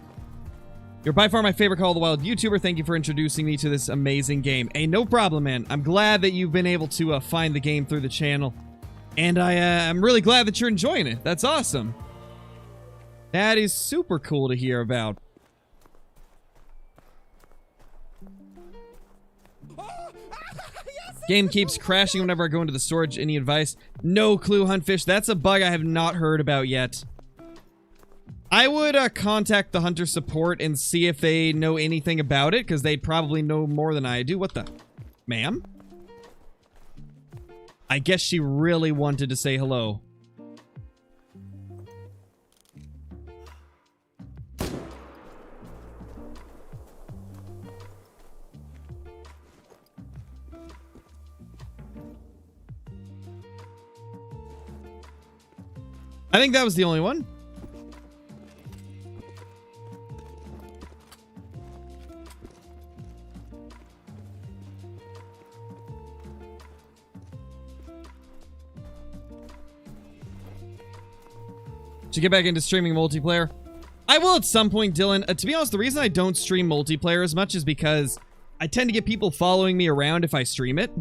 You're by far my favorite Call of the Wild YouTuber. Thank you for introducing me to this amazing game. Hey, no problem, man. I'm glad that you've been able to find the game through the channel. And I'm really glad that you're enjoying it. That's awesome. That is super cool to hear about. Game keeps crashing whenever I go into the storage. Any advice? No clue, Huntfish. That's a bug I have not heard about yet. I would contact the Hunter support and see if they know anything about it, because they'd probably know more than I do. What the? Ma'am? I guess she really wanted to say hello. I think that was the only one. To get back into streaming multiplayer, I will at some point, Dylan. To be honest, the reason I don't stream multiplayer as much is because I tend to get people following me around if I stream it.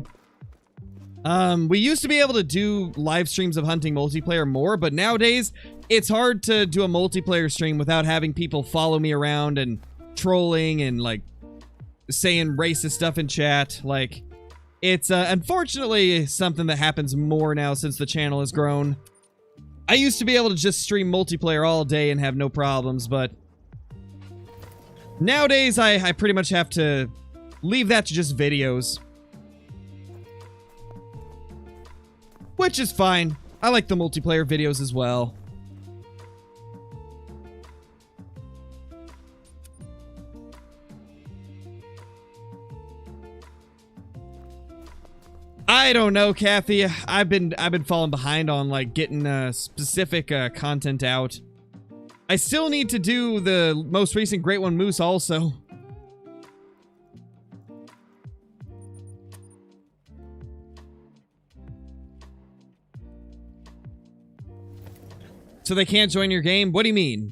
We used to be able to do live streams of hunting multiplayer more, but nowadays it's hard to do a multiplayer stream without having people follow me around and trolling and like saying racist stuff in chat. Like, it's unfortunately something that happens more now since the channel has grown. I used to be able to just stream multiplayer all day and have no problems, but nowadays I pretty much have to leave that to just videos. Which is fine. I like the multiplayer videos as well. I don't know, Kathy. I've been falling behind on like getting specific content out. I still need to do the most recent Great One Moose also. So they can't join your game? What do you mean?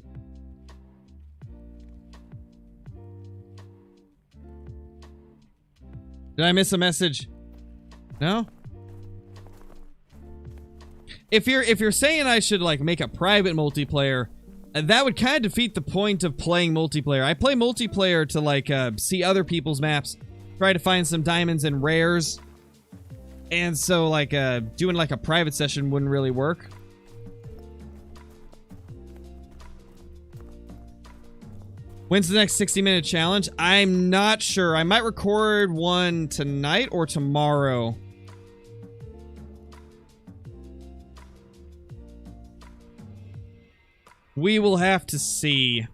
Did I miss a message? No? If you're saying I should like make a private multiplayer, that would kind of defeat the point of playing multiplayer. I play multiplayer to like see other people's maps, try to find some diamonds and rares. And so like doing like a private session wouldn't really work. When's the next 60-minute challenge? I'm not sure. I might record one tonight or tomorrow. We will have to see.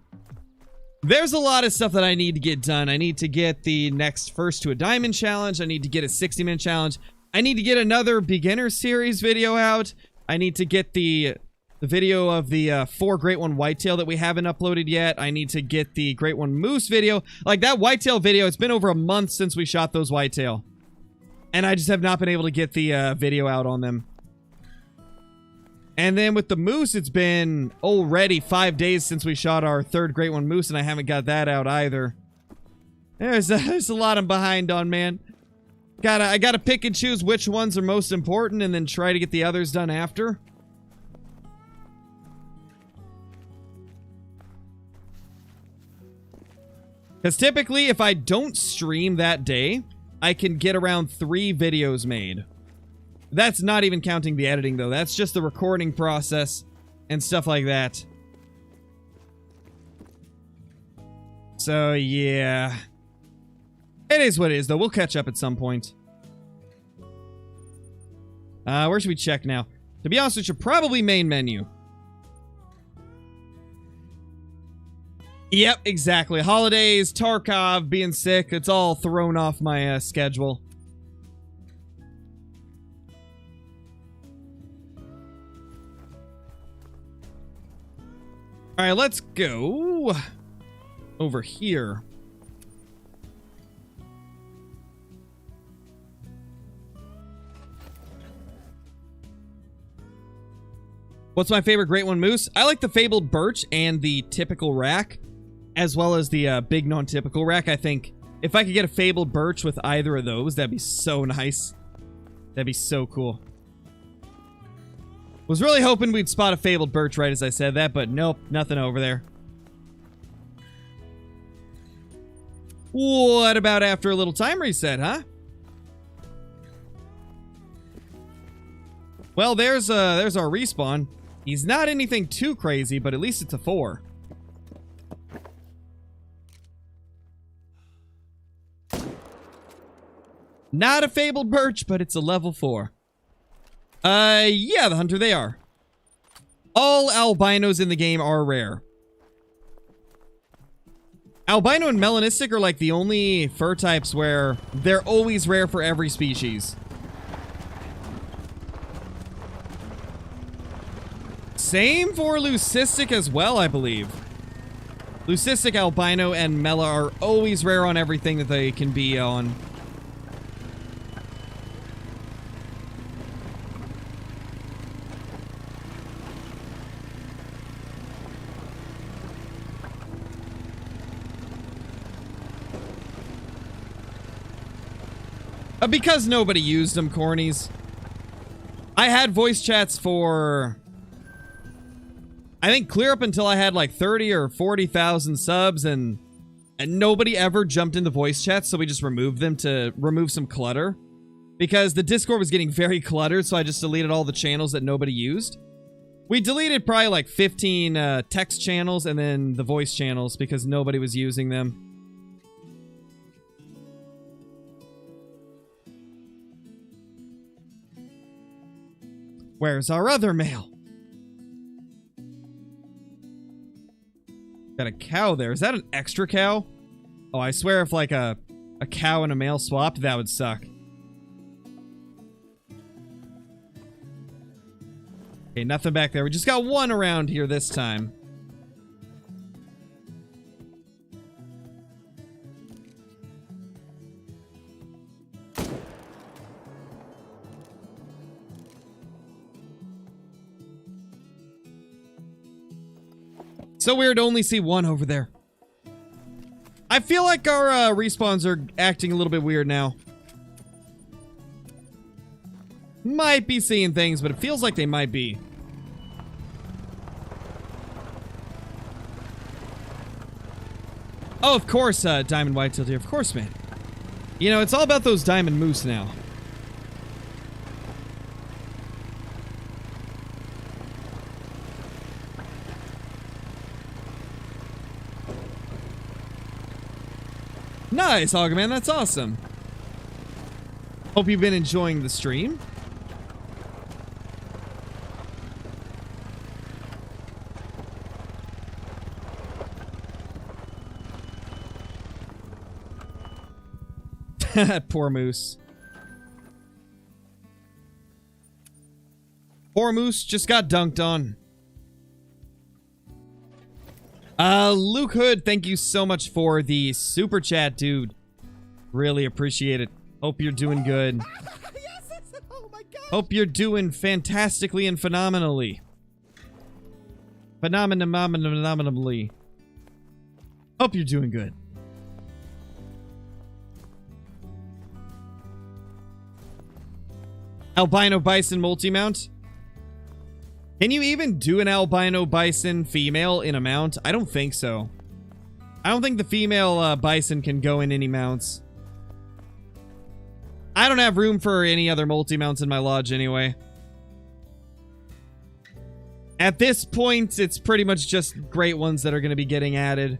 There's a lot of stuff that I need to get done. I need to get the next First to a Diamond challenge. I need to get a 60-minute challenge. I need to get another beginner series video out. I need to get the video of the 4 Great One Whitetail that we haven't uploaded yet. I need to get the Great One Moose video. Like, that whitetail video, it's been over a month since we shot those whitetail. And I just have not been able to get the video out on them. And then with the moose, it's been already 5 days since we shot our 3rd Great One Moose, and I haven't got that out either. There's a lot I'm behind on, man. I gotta pick and choose which ones are most important and then try to get the others done after. Because typically, if I don't stream that day, I can get around 3 videos made. That's not even counting the editing, though. That's just the recording process and stuff like that. So, yeah. It is what it is, though. We'll catch up at some point. Where should we check now? To be honest with you, probably main menu. Yep, exactly. Holidays, Tarkov, being sick, it's all thrown off my schedule. Alright, let's go over here. What's my favorite Great One Moose? I like the Fabled Birch and the typical rack, as well as the big non-typical rack. I think if I could get a Fabled Birch with either of those, that'd be so nice. That'd be so cool. Was really hoping we'd spot a Fabled Birch right as I said that, but nope, nothing over there. What about after a little time reset, huh? Well, there's our respawn. He's not anything too crazy, but at least it's a 4. Not a Fabled Birch, but it's a level 4. Yeah, the Hunter, they are. All albinos in the game are rare. Albino and melanistic are like the only fur types where they're always rare for every species. Same for leucistic as well, I believe. Leucistic, albino, and mela are always rare on everything that they can be on. Because nobody used them, cornies. I had voice chats for... I think clear up until I had like 30 or 40,000 subs, and nobody ever jumped in the voice chat, so we just removed them to remove some clutter. Because the Discord was getting very cluttered, so I just deleted all the channels that nobody used. We deleted probably like 15 text channels and then the voice channels because nobody was using them. Where's our other male? Got a cow there. Is that an extra cow? Oh, I swear if like a cow and a male swapped, that would suck. Okay, nothing back there. We just got one around here this time. So weird to only see one over there. I feel like our respawns are acting a little bit weird now. Might be seeing things, but it feels like they might be. Oh, of course, Diamond Whitetail Deer. Of course, man. You know, it's all about those diamond moose now. Nice, Hogman. That's awesome. Hope you've been enjoying the stream. Poor moose. Poor moose just got dunked on. Luke Hood, thank you so much for the super chat, dude. Really appreciate it. Hope you're doing good. Yes, oh my God. Hope you're doing fantastically and phenomenally. Phenomenally. Hope you're doing good. Albino bison multi-mount. Can you even do an albino bison female in a mount? I don't think so. I don't think the female bison can go in any mounts. I don't have room for any other multi-mounts in my lodge anyway. At this point, it's pretty much just great ones that are going to be getting added.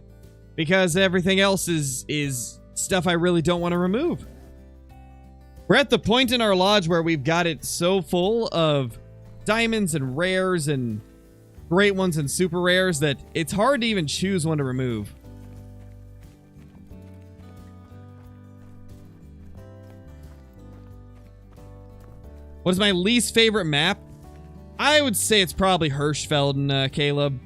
Because everything else is stuff I really don't want to remove. We're at the point in our lodge where we've got it so full of diamonds and rares and great ones and super rares that it's hard to even choose one to remove. What is my least favorite map? I would say it's probably Hirschfelden, Caleb.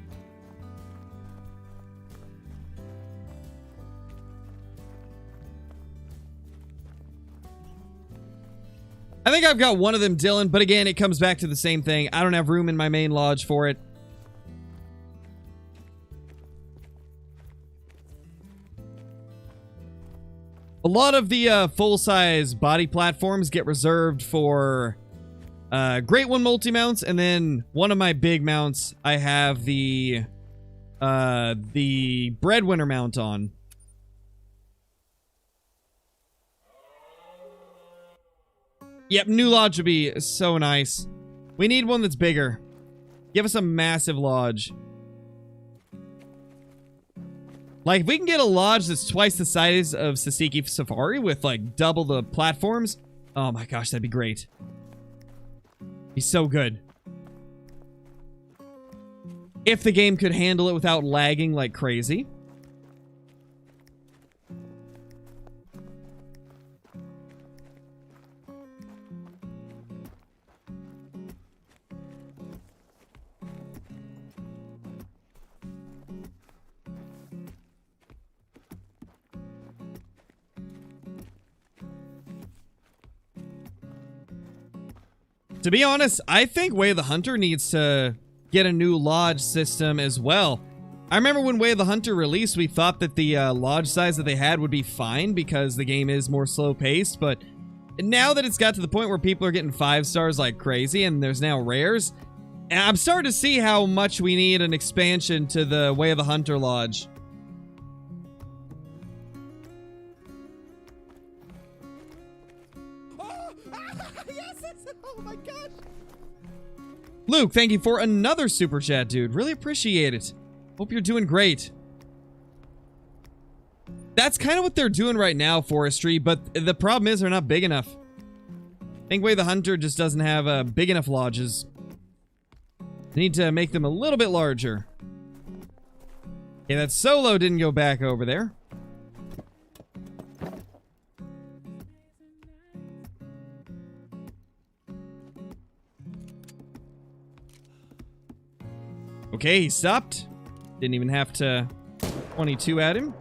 I think I've got one of them, Dylan, but again, it comes back to the same thing. I don't have room in my main lodge for it. A lot of the full-size body platforms get reserved for Great One multi-mounts, and then one of my big mounts, I have the Breadwinner mount on. Yep, new lodge would be so nice. We need one that's bigger. Give us a massive lodge. Like, if we can get a lodge that's twice the size of Sasiki Safari with, like, double the platforms, oh my gosh, that'd be great. Be so good. If the game could handle it without lagging like crazy. To be honest, I think Way of the Hunter needs to get a new lodge system as well. I remember when Way of the Hunter released, we thought that the lodge size that they had would be fine because the game is more slow-paced, but now that it's got to the point where people are getting 5 stars like crazy and there's now rares, I'm starting to see how much we need an expansion to the Way of the Hunter lodge. Oh my gosh! Luke, thank you for another super chat, dude. Really appreciate it. Hope you're doing great. That's kind of what they're doing right now, Forestry, but the problem is they're not big enough. I think Way of the Hunter just doesn't have big enough lodges. They need to make them a little bit larger. Okay, that solo didn't go back over there. Okay, he stopped. Didn't even have to 22 at him.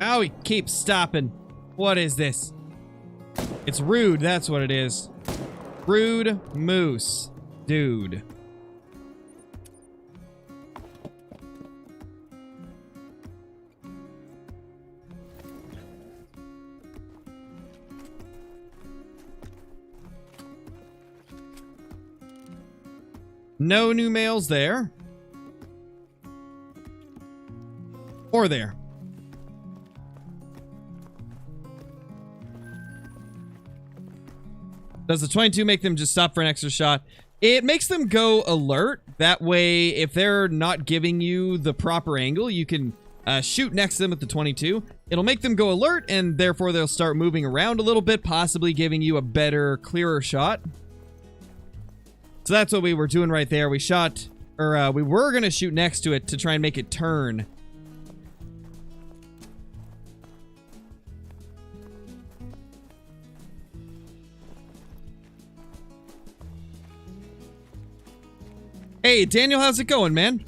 Oh, he keeps stopping. What is this? It's rude, that's what it is. Rude moose. Dude. No new males there. Or there. Does the 22 make them just stop for an extra shot? It makes them go alert. That way, if they're not giving you the proper angle, you can shoot next to them with the 22. It'll make them go alert, and therefore they'll start moving around a little bit, possibly giving you a better, clearer shot. So that's what we were doing right there. We shot, or we were going to shoot next to it to try and make it turn. Hey, Daniel, how's it going, man?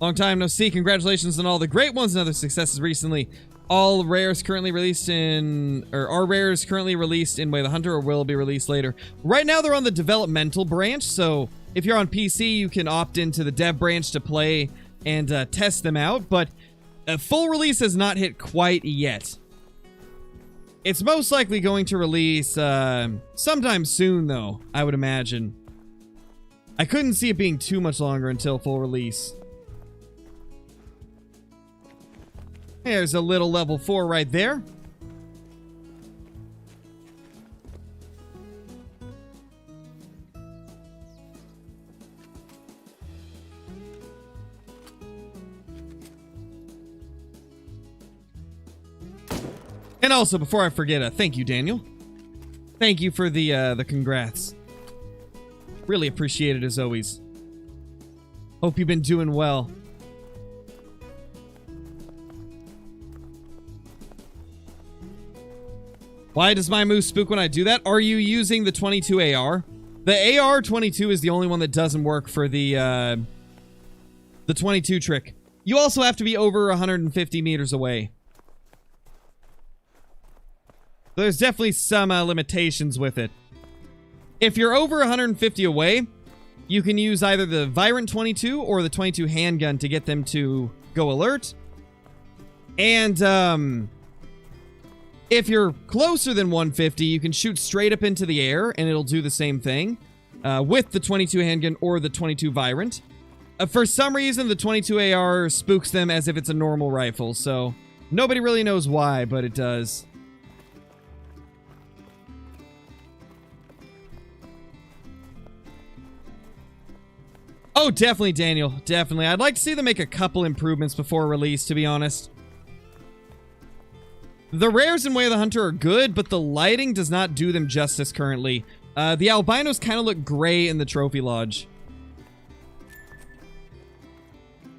Long time no see. Congratulations on all the great ones and other successes recently. All rares currently released in, or are rares currently released in Way of the Hunter or will be released later? Right now they're on the developmental branch, so if you're on PC, you can opt into the dev branch to play and test them out, but a full release has not hit quite yet. It's most likely going to release sometime soon, though, I would imagine. I couldn't see it being too much longer until full release. There's a little level 4 right there. And also, before I forget, thank you, Daniel. Thank you for the congrats. Really appreciate it as always. Hope you've been doing well. Why does my moose spook when I do that? Are you using the 22 AR? The AR 22 is the only one that doesn't work for the 22 trick. You also have to be over 150 meters away. There's definitely some limitations with it. If you're over 150 away, you can use either the Virant 22 or the 22 handgun to get them to go alert. And if you're closer than 150, you can shoot straight up into the air and it'll do the same thing with the 22 handgun or the 22 Virant. For some reason, the 22 AR spooks them as if it's a normal rifle, so nobody really knows why, but it does. Oh, definitely, Daniel. Definitely. I'd like to see them make a couple improvements before release, to be honest. The rares in Way of the Hunter are good, but the lighting does not do them justice currently. The albinos kind of look gray in the Trophy Lodge.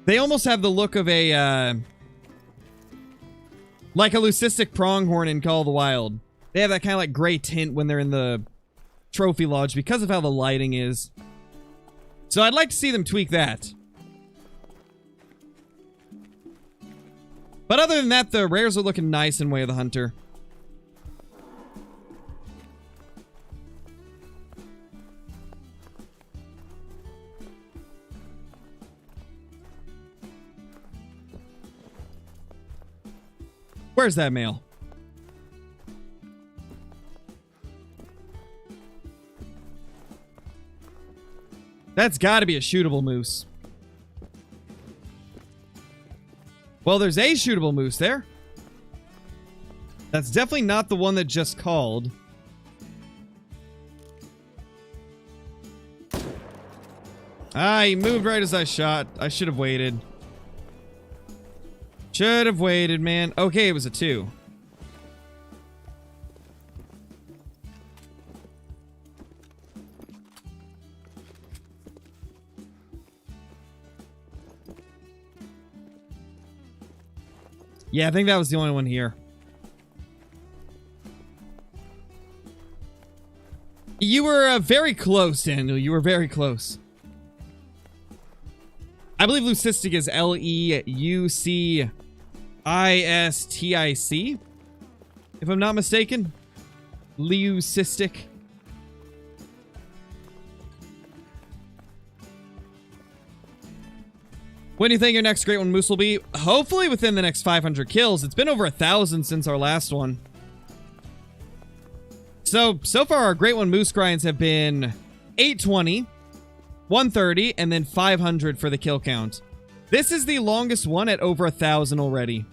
They almost have the look of a, like a leucistic pronghorn in Call of the Wild. They have that kind of like gray tint when they're in the Trophy Lodge because of how the lighting is. So I'd like to see them tweak that. But other than that, the rares are looking nice in Way of the Hunter. Where's that male? That's got to be a shootable moose. Well, there's a shootable moose there. That's definitely not the one that just called. Ah, he moved right as I shot. I should have waited. Should have waited, man. Okay, it was a 2. Yeah, I think that was the only one here. You were very close, Daniel. You were very close. I believe leucistic is Leucistic, if I'm not mistaken. Leucistic. When do you think your next Great One Moose will be? Hopefully within the next 500 kills. It's been over 1,000 since our last one. So far our Great One Moose grinds have been 820, 130, and then 500 for the kill count. This is the longest one at over 1,000 already.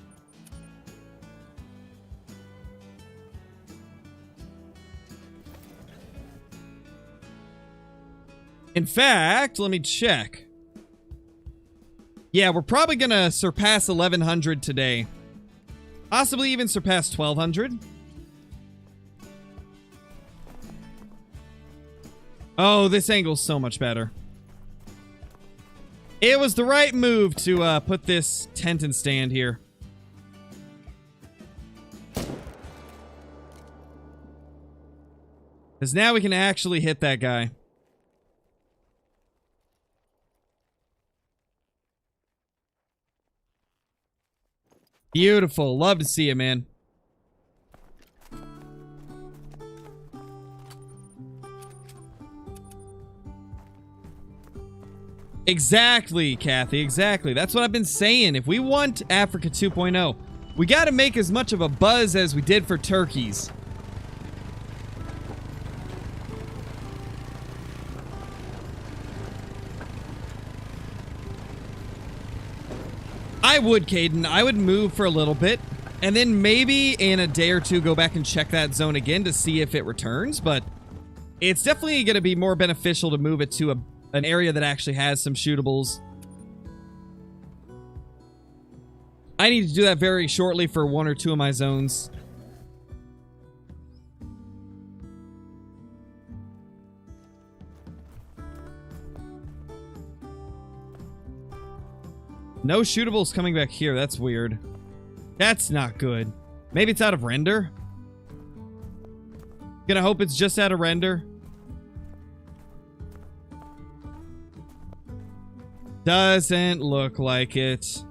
In fact, let me check. Yeah, we're probably gonna surpass 1,100 today. Possibly even surpass 1,200. Oh, this angle's so much better. It was the right move to put this tent and stand here. Because now we can actually hit that guy. Beautiful. Love to see it, man. Exactly, Kathy. Exactly. That's what I've been saying. If we want Africa 2.0, we got to make as much of a buzz as we did for turkeys. I would, Caden. I would move for a little bit, and then maybe in a day or two go back and check that zone again to see if it returns, but it's definitely going to be more beneficial to move it to an area that actually has some shootables. I need to do that very shortly for 1 or 2 of my zones. No shootables coming back here. That's weird. That's not good. Maybe it's out of render? Gonna hope it's just out of render. Doesn't look like it.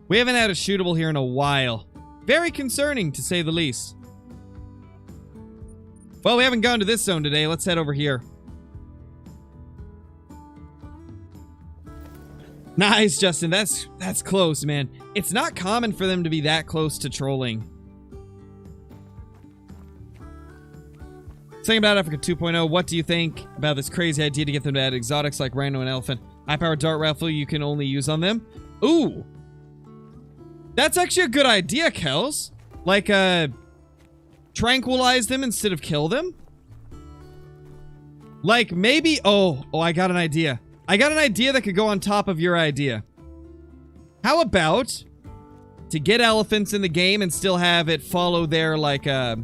We haven't had a shootable here in a while. Very concerning, to say the least. Well, we haven't gone to this zone today. Let's head over here. Nice, Justin. That's close, man. It's not common for them to be that close to trolling. Saying about Africa 2.0, what do you think about this crazy idea to get them to add exotics like rhino and elephant? High-powered dart rifle you can only use on them? Ooh! That's actually a good idea, Kels. Like, tranquilize them instead of kill them? Like, maybe... Oh, I got an idea. I got an idea that could go on top of your idea. How about to get elephants in the game and still have it follow their, like, I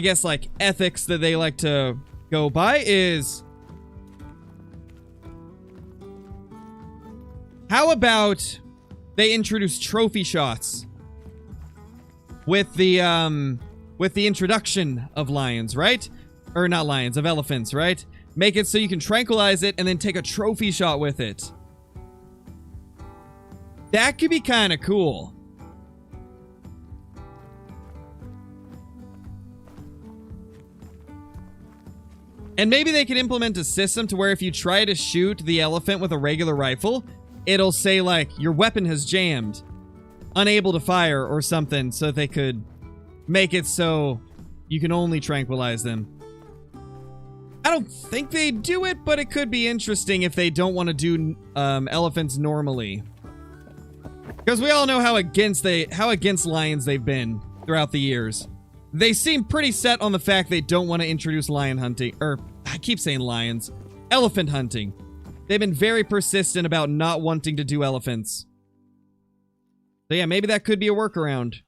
guess, like, ethics that they like to go by is... How about they introduce trophy shots with the introduction of lions, right? Or not lions, of elephants, right? Make it so you can tranquilize it and then take a trophy shot with it. That could be kind of cool. And maybe they could implement a system to where if you try to shoot the elephant with a regular rifle, it'll say, like, your weapon has jammed. Unable to fire or something, so that they could make it so you can only tranquilize them. I don't think they do it, but it could be interesting if they don't want to do elephants normally. Because we all know how against lions they've been throughout the years. They seem pretty set on the fact they don't want to introduce lion hunting. Or, I keep saying lions. Elephant hunting. They've been very persistent about not wanting to do elephants. So yeah, maybe that could be a workaround.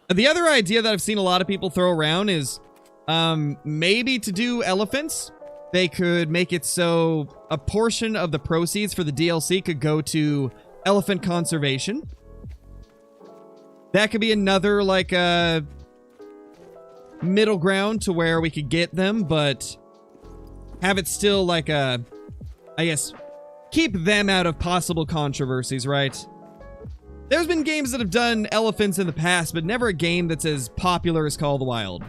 The other idea that I've seen a lot of people throw around is maybe to do elephants, they could make it so a portion of the proceeds for the DLC could go to elephant conservation. That could be another, like, middle ground to where we could get them, but have it still, like, I guess, keep them out of possible controversies, right? There's been games that have done elephants in the past, but never a game that's as popular as Call of the Wild.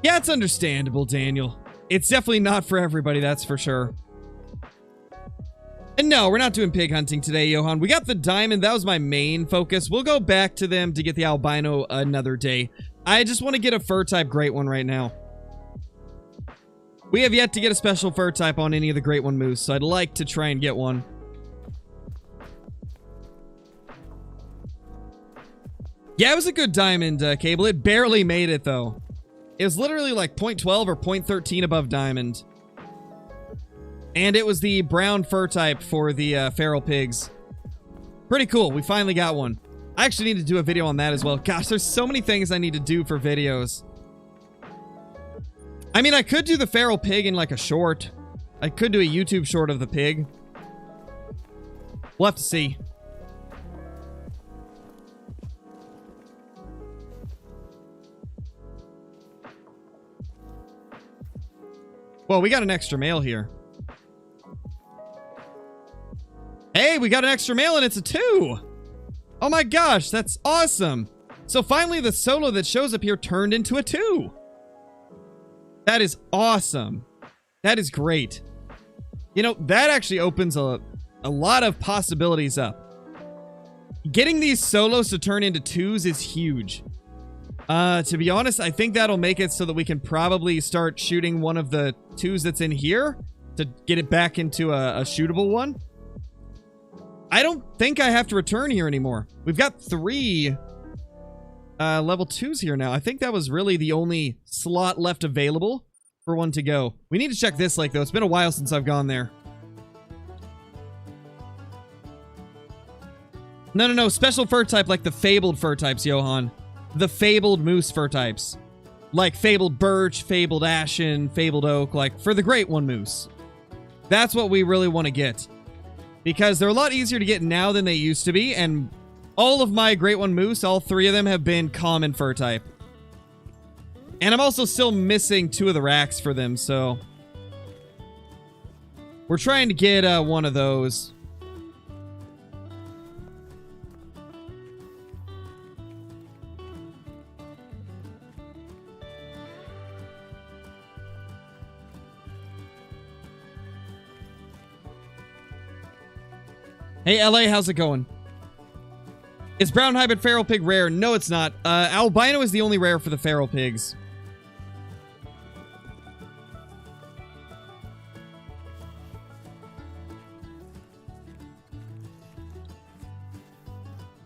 Yeah, it's understandable, Daniel. It's definitely not for everybody, that's for sure. And no, we're not doing pig hunting today, Johan. We got the diamond. That was my main focus. We'll go back to them to get the albino another day. I just want to get a fur type great one right now. We have yet to get a special fur type on any of the great one moose, so I'd like to try and get one. Yeah, it was a good diamond cable. It barely made it, though. It was literally like 0.12 or 0.13 above diamond. And it was the brown fur type for the feral pigs. Pretty cool. We finally got one. I actually need to do a video on that as well. Gosh, there's so many things I need to do for videos. I mean, I could do the feral pig in like a short. I could do a YouTube short of the pig. We'll have to see. Well, we got an extra male here. Hey, we got an extra male and it's a 2. Oh my gosh, that's awesome. So finally the solo that shows up here turned into a 2. That is awesome. That is great. You know, that actually opens a lot of possibilities up. Getting these solos to turn into 2s is huge. To be honest, I think that'll make it so that we can probably start shooting one of the 2s that's in here to get it back into a shootable one. I don't think I have to return here anymore. We've got 3 level 2s here now. I think that was really the only slot left available for one to go. We need to check this lake, though. It's been a while since I've gone there. No. Special fur type like the fabled fur types, Johan. the fabled moose fur types. Like fabled birch, fabled ashen, fabled oak, like for the great one moose. That's what we really want to get. Because they're a lot easier to get now than they used to be, and all of my great one moose, all 3 of them have been common fur type. And I'm also still missing 2 of the racks for them, so we're trying to get one of those. Hey, LA, how's it going? Is brown hybrid feral pig rare? No, it's not. Albino is the only rare for the feral pigs.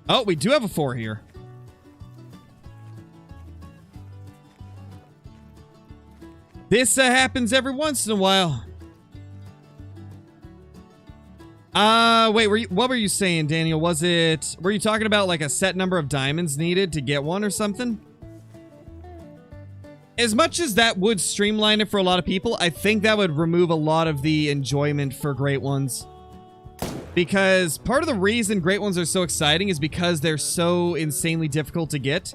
Oh, we do have a 4 here. This happens every once in a while. Wait, what were you saying, Daniel? Were you talking about like a set number of diamonds needed to get one or something? As much as that would streamline it for a lot of people, I think that would remove a lot of the enjoyment for great ones. Because part of the reason great ones are so exciting is because they're so insanely difficult to get.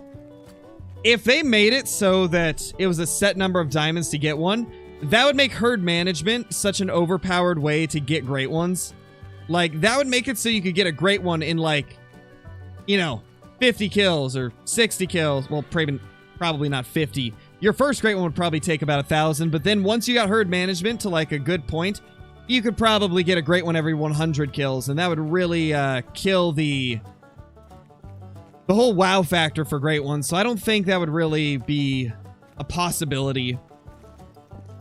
If they made it so that it was a set number of diamonds to get one, that would make herd management such an overpowered way to get great ones. Like, that would make it so you could get a great one in, like, you know, 50 kills or 60 kills. Well, probably not 50. Your first great one would probably take about 1,000, but then once you got herd management to, like, a good point, you could probably get a great one every 100 kills, and that would really kill the whole wow factor for great ones. So I don't think that would really be a possibility.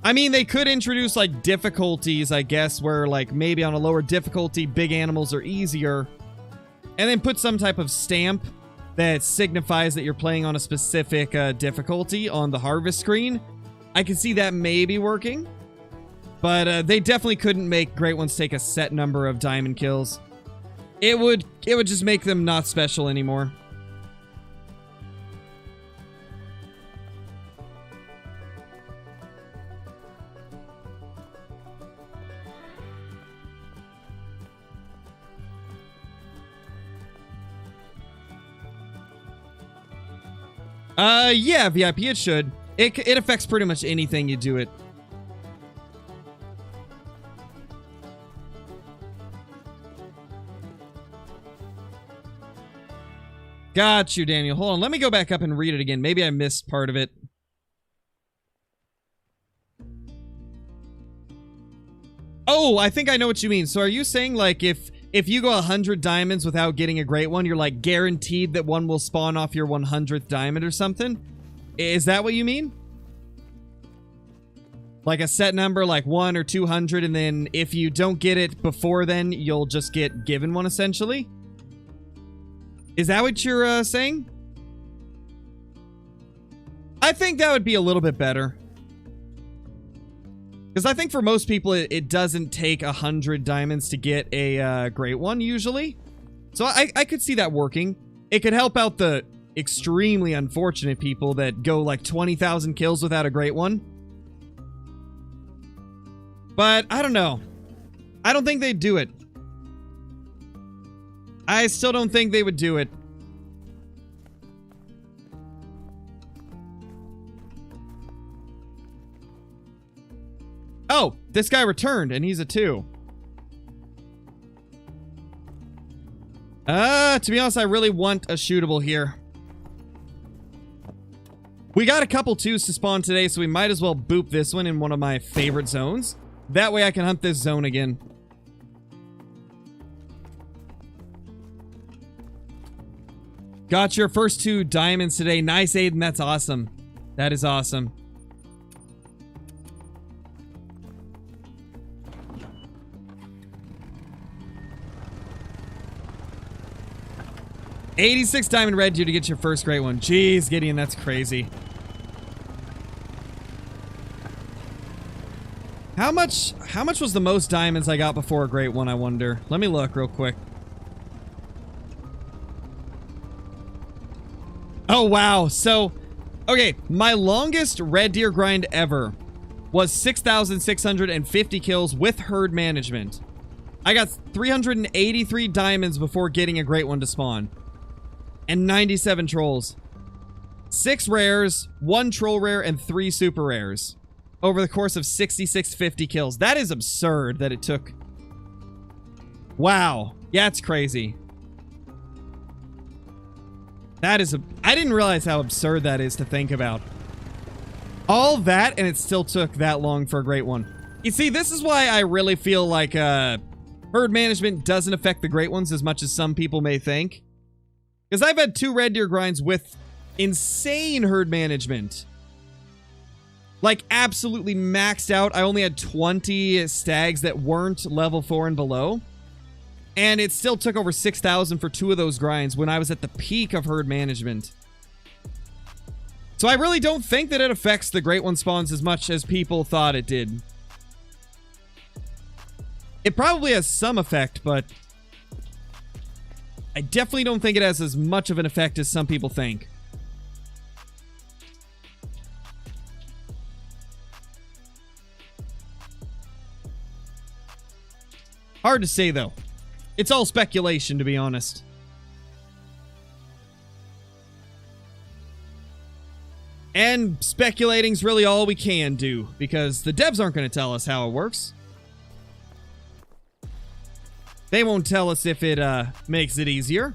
I mean, they could introduce, like, difficulties, I guess, where, like, maybe on a lower difficulty, big animals are easier. And then put some type of stamp that signifies that you're playing on a specific difficulty on the harvest screen. I can see that maybe working. But they definitely couldn't make great ones take a set number of diamond kills. It would just make them not special anymore. Yeah, VIP, it should. It affects pretty much anything you do it. Got you, Daniel. Hold on, let me go back up and read it again. Maybe I missed part of it. Oh, I think I know what you mean. So are you saying, like, if you go 100 diamonds without getting a great one, you're, like, guaranteed that one will spawn off your 100th diamond or something? Is that what you mean? Like a set number, like 1 or 200, and then if you don't get it before then, you'll just get given one, essentially? Is that what you're saying? I think that would be a little bit better. Because I think for most people, it doesn't take 100 diamonds to get a great one, usually. So I could see that working. It could help out the extremely unfortunate people that go like 20,000 kills without a great one. But I don't know. I don't think they'd do it. I still don't think they would do it. Oh, this guy returned, and he's a 2. To be honest, I really want a shootable here. We got a couple 2s to spawn today, so we might as well boop this one in one of my favorite zones. That way I can hunt this zone again. Got your first 2 diamonds today. Nice, Aiden. That's awesome. That is awesome. $86 diamond red due to get your first great one. Jeez, Gideon, that's crazy. How much was the most diamonds I got before a great one, I wonder? Let me look real quick. Oh, wow. So, okay, my longest red deer grind ever was 6,650 kills with herd management. I got 383 diamonds before getting a great one to spawn. And 97 trolls. 6 rares, 1 troll rare, and 3 super rares. Over the course of 6,650 kills. That is absurd that it took. Wow. Yeah, it's crazy. That is I didn't realize how absurd that is to think about. All that, and it still took that long for a great one. You see, this is why I really feel like herd management doesn't affect the great ones as much as some people may think. Because I've had 2 red deer grinds with insane herd management. Like, absolutely maxed out. I only had 20 stags that weren't level 4 and below. And it still took over 6,000 for 2 of those grinds when I was at the peak of herd management. So I really don't think that it affects the great one spawns as much as people thought it did. It probably has some effect, but I definitely don't think it has as much of an effect as some people think. Hard to say, though. It's all speculation, to be honest. And speculating's really all we can do, because the devs aren't going to tell us how it works. They won't tell us if it makes it easier,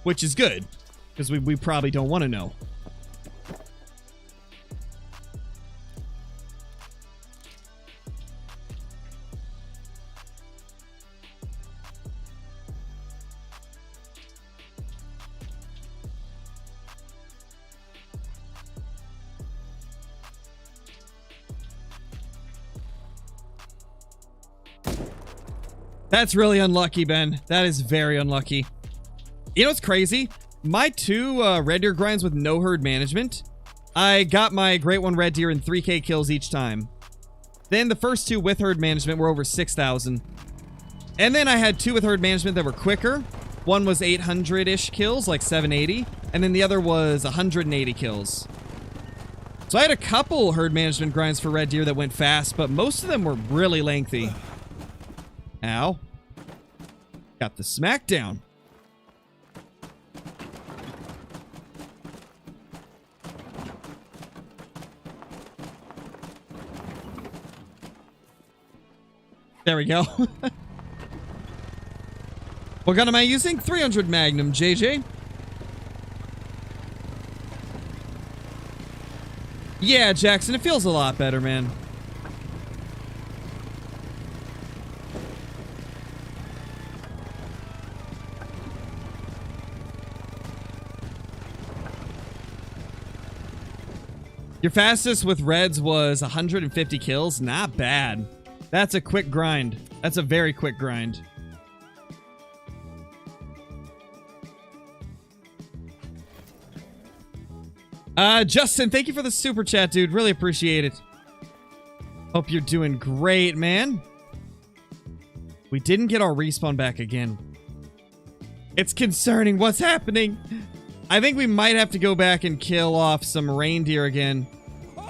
which is good, because we probably don't want to know. That's really unlucky, Ben. That is very unlucky. You know what's crazy? My 2 red deer grinds with no herd management, I got my great one red deer in 3k kills each time. Then the first 2 with herd management were over 6,000. And then I had 2 with herd management that were quicker. One was 800-ish kills, like 780. And then the other was 180 kills. So I had a couple herd management grinds for red deer that went fast, but most of them were really lengthy. Ow. Got the smackdown. There we go. What gun am I using? 300 Magnum, JJ. Yeah, Jackson, it feels a lot better, man. Your fastest with reds was 150 kills? Not bad. That's a quick grind. That's a very quick grind. Justin, thank you for the super chat, dude. Really appreciate it. Hope you're doing great, man. We didn't get our respawn back again. It's concerning. What's happening? I think we might have to go back and kill off some reindeer again.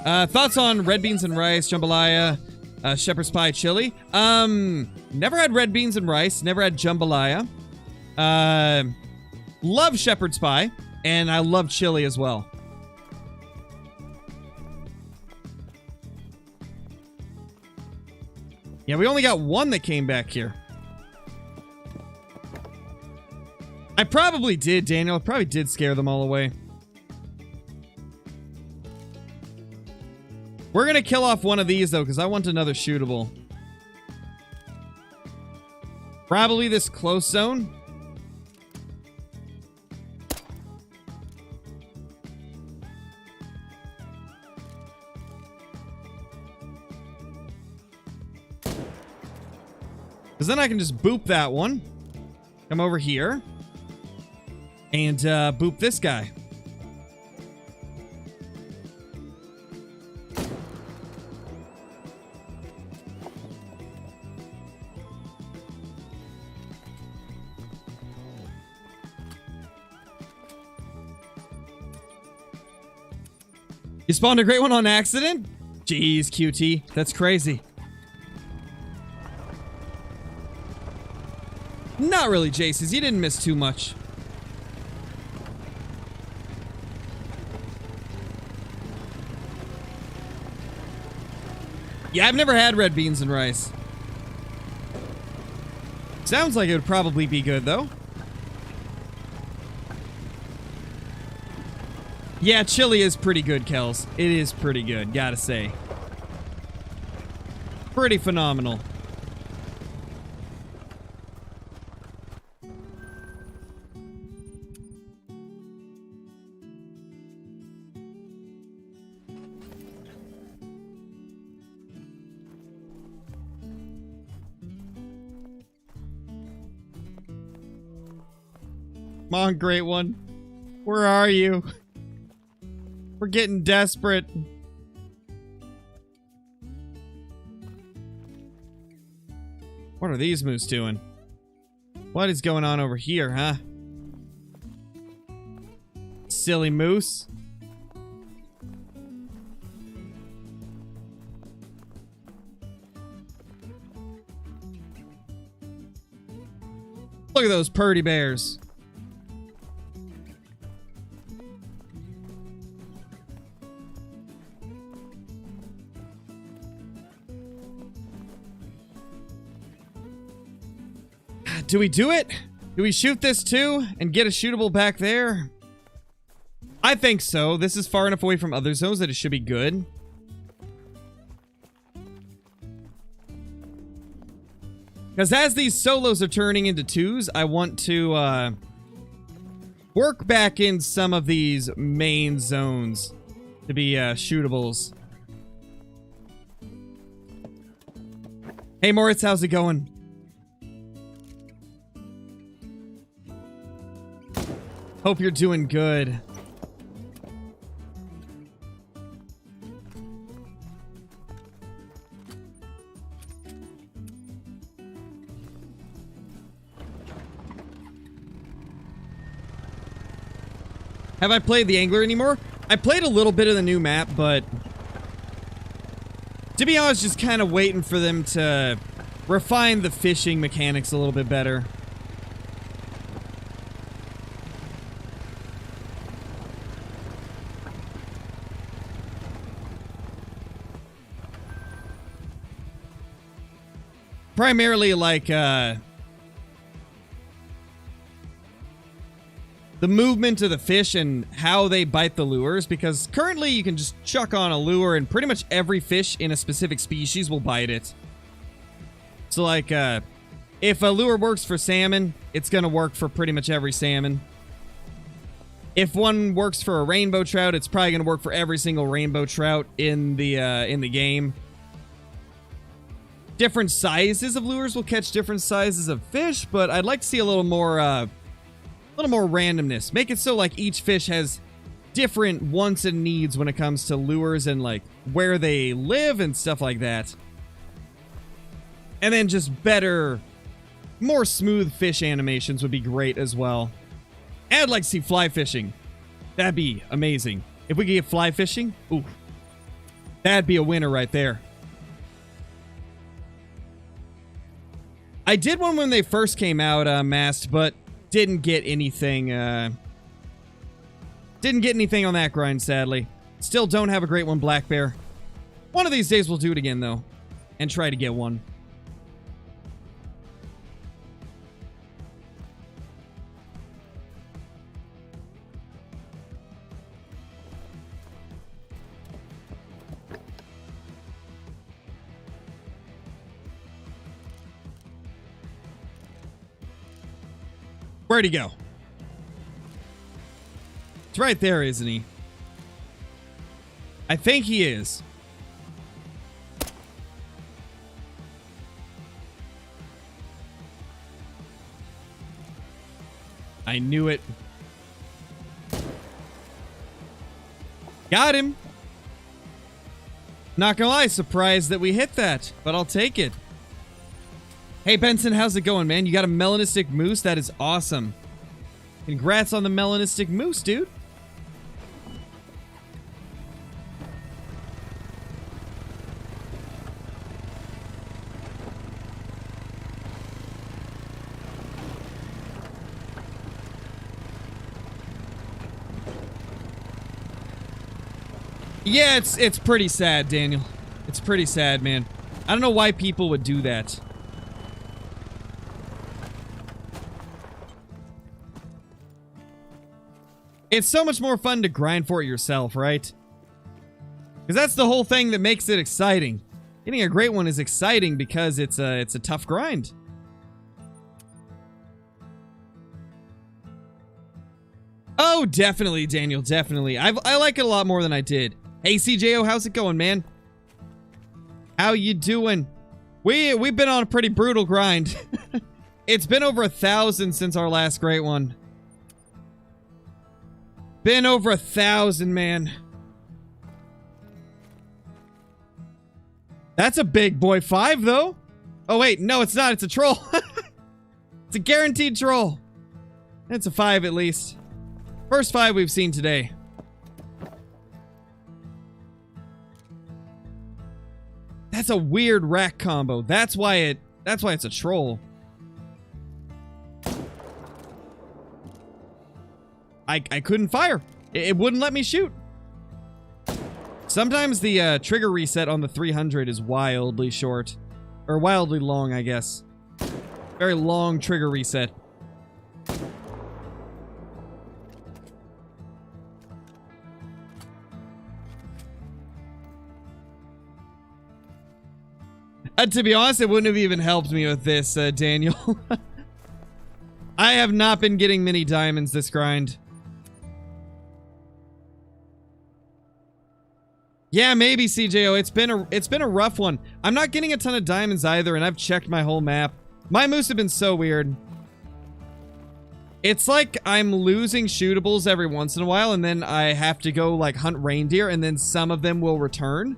Thoughts on red beans and rice, jambalaya, shepherd's pie, chili? Never had red beans and rice. Never had jambalaya. Love shepherd's pie. And I love chili as well. Yeah, we only got one that came back here. I probably did, Daniel. I probably did scare them all away. We're going to kill off one of these, though, because I want another shootable. Probably this close zone. Because then I can just boop that one. Come over here. And boop this guy. You spawned a great one on accident? Jeez, QT. That's crazy. Not really, Jaces. You didn't miss too much. Yeah, I've never had red beans and rice. Sounds like it would probably be good, though. Yeah, chili is pretty good, Kels. It is pretty good, gotta say. Pretty phenomenal. Come on, great one. Where are you? We're getting desperate. What are these moose doing? What is going on over here, huh? Silly moose. Look at those purdy bears. Do we do it? Do we shoot this too and get a shootable back there? I think so. This is far enough away from other zones that it should be good. Because as these solos are turning into twos, I want to work back in some of these main zones to be shootables. Hey Moritz, how's it going? Hope you're doing good. Have I played the Angler anymore? I played a little bit of the new map, but to be honest, just kind of waiting for them to refine the fishing mechanics a little bit better. Primarily, like, the movement of the fish and how they bite the lures, because currently you can just chuck on a lure and pretty much every fish in a specific species will bite it. So, like, if a lure works for salmon, it's gonna work for pretty much every salmon. If one works for a rainbow trout, it's probably gonna work for every single rainbow trout in the game. Different sizes of lures will catch different sizes of fish, but I'd like to see a little more randomness. Make it so like each fish has different wants and needs when it comes to lures and like where they live and stuff like that. And then just better, more smooth fish animations would be great as well. And I'd like to see fly fishing. That'd be amazing. If we could get fly fishing, ooh, that'd be a winner right there. I did one when they first came out, masked, but didn't get anything, on that grind, sadly. Still don't have a great one, Black Bear. One of these days we'll do it again, though, and try to get one. Where'd he go? It's right there, isn't he? I think he is. I knew it. Got him. Not gonna lie, surprised that we hit that, but I'll take it. Hey Benson, how's it going, man? You got a melanistic moose? That is awesome. Congrats on the melanistic moose, dude. Yeah, it's pretty sad, Daniel. It's pretty sad, man. I don't know why people would do that. It's so much more fun to grind for it yourself, right? Because that's the whole thing that makes it exciting. Getting a great one is exciting because it's a tough grind. Oh, definitely, Daniel, definitely. I like it a lot more than I did. Hey, CJO, how's it going, man? How you doing? We've been on a pretty brutal grind. It's been over 1,000 since our last great one. Been over 1,000, man. That's a big boy 5, though. Oh, wait. No, it's not. It's a troll. It's a guaranteed troll. It's a 5, at least. First 5 we've seen today. That's a weird rack combo. That's why it's a troll. I couldn't fire. It wouldn't let me shoot. Sometimes the trigger reset on the 300 is wildly short. Or wildly long, I guess. Very long trigger reset. To be honest, it wouldn't have even helped me with this, Daniel. I have not been getting many diamonds this grind. Yeah, maybe, CJO. It's been a rough one. I'm not getting a ton of diamonds either, and I've checked my whole map. My moves have been so weird. It's like I'm losing shootables every once in a while, and then I have to go, like, hunt reindeer, and then some of them will return.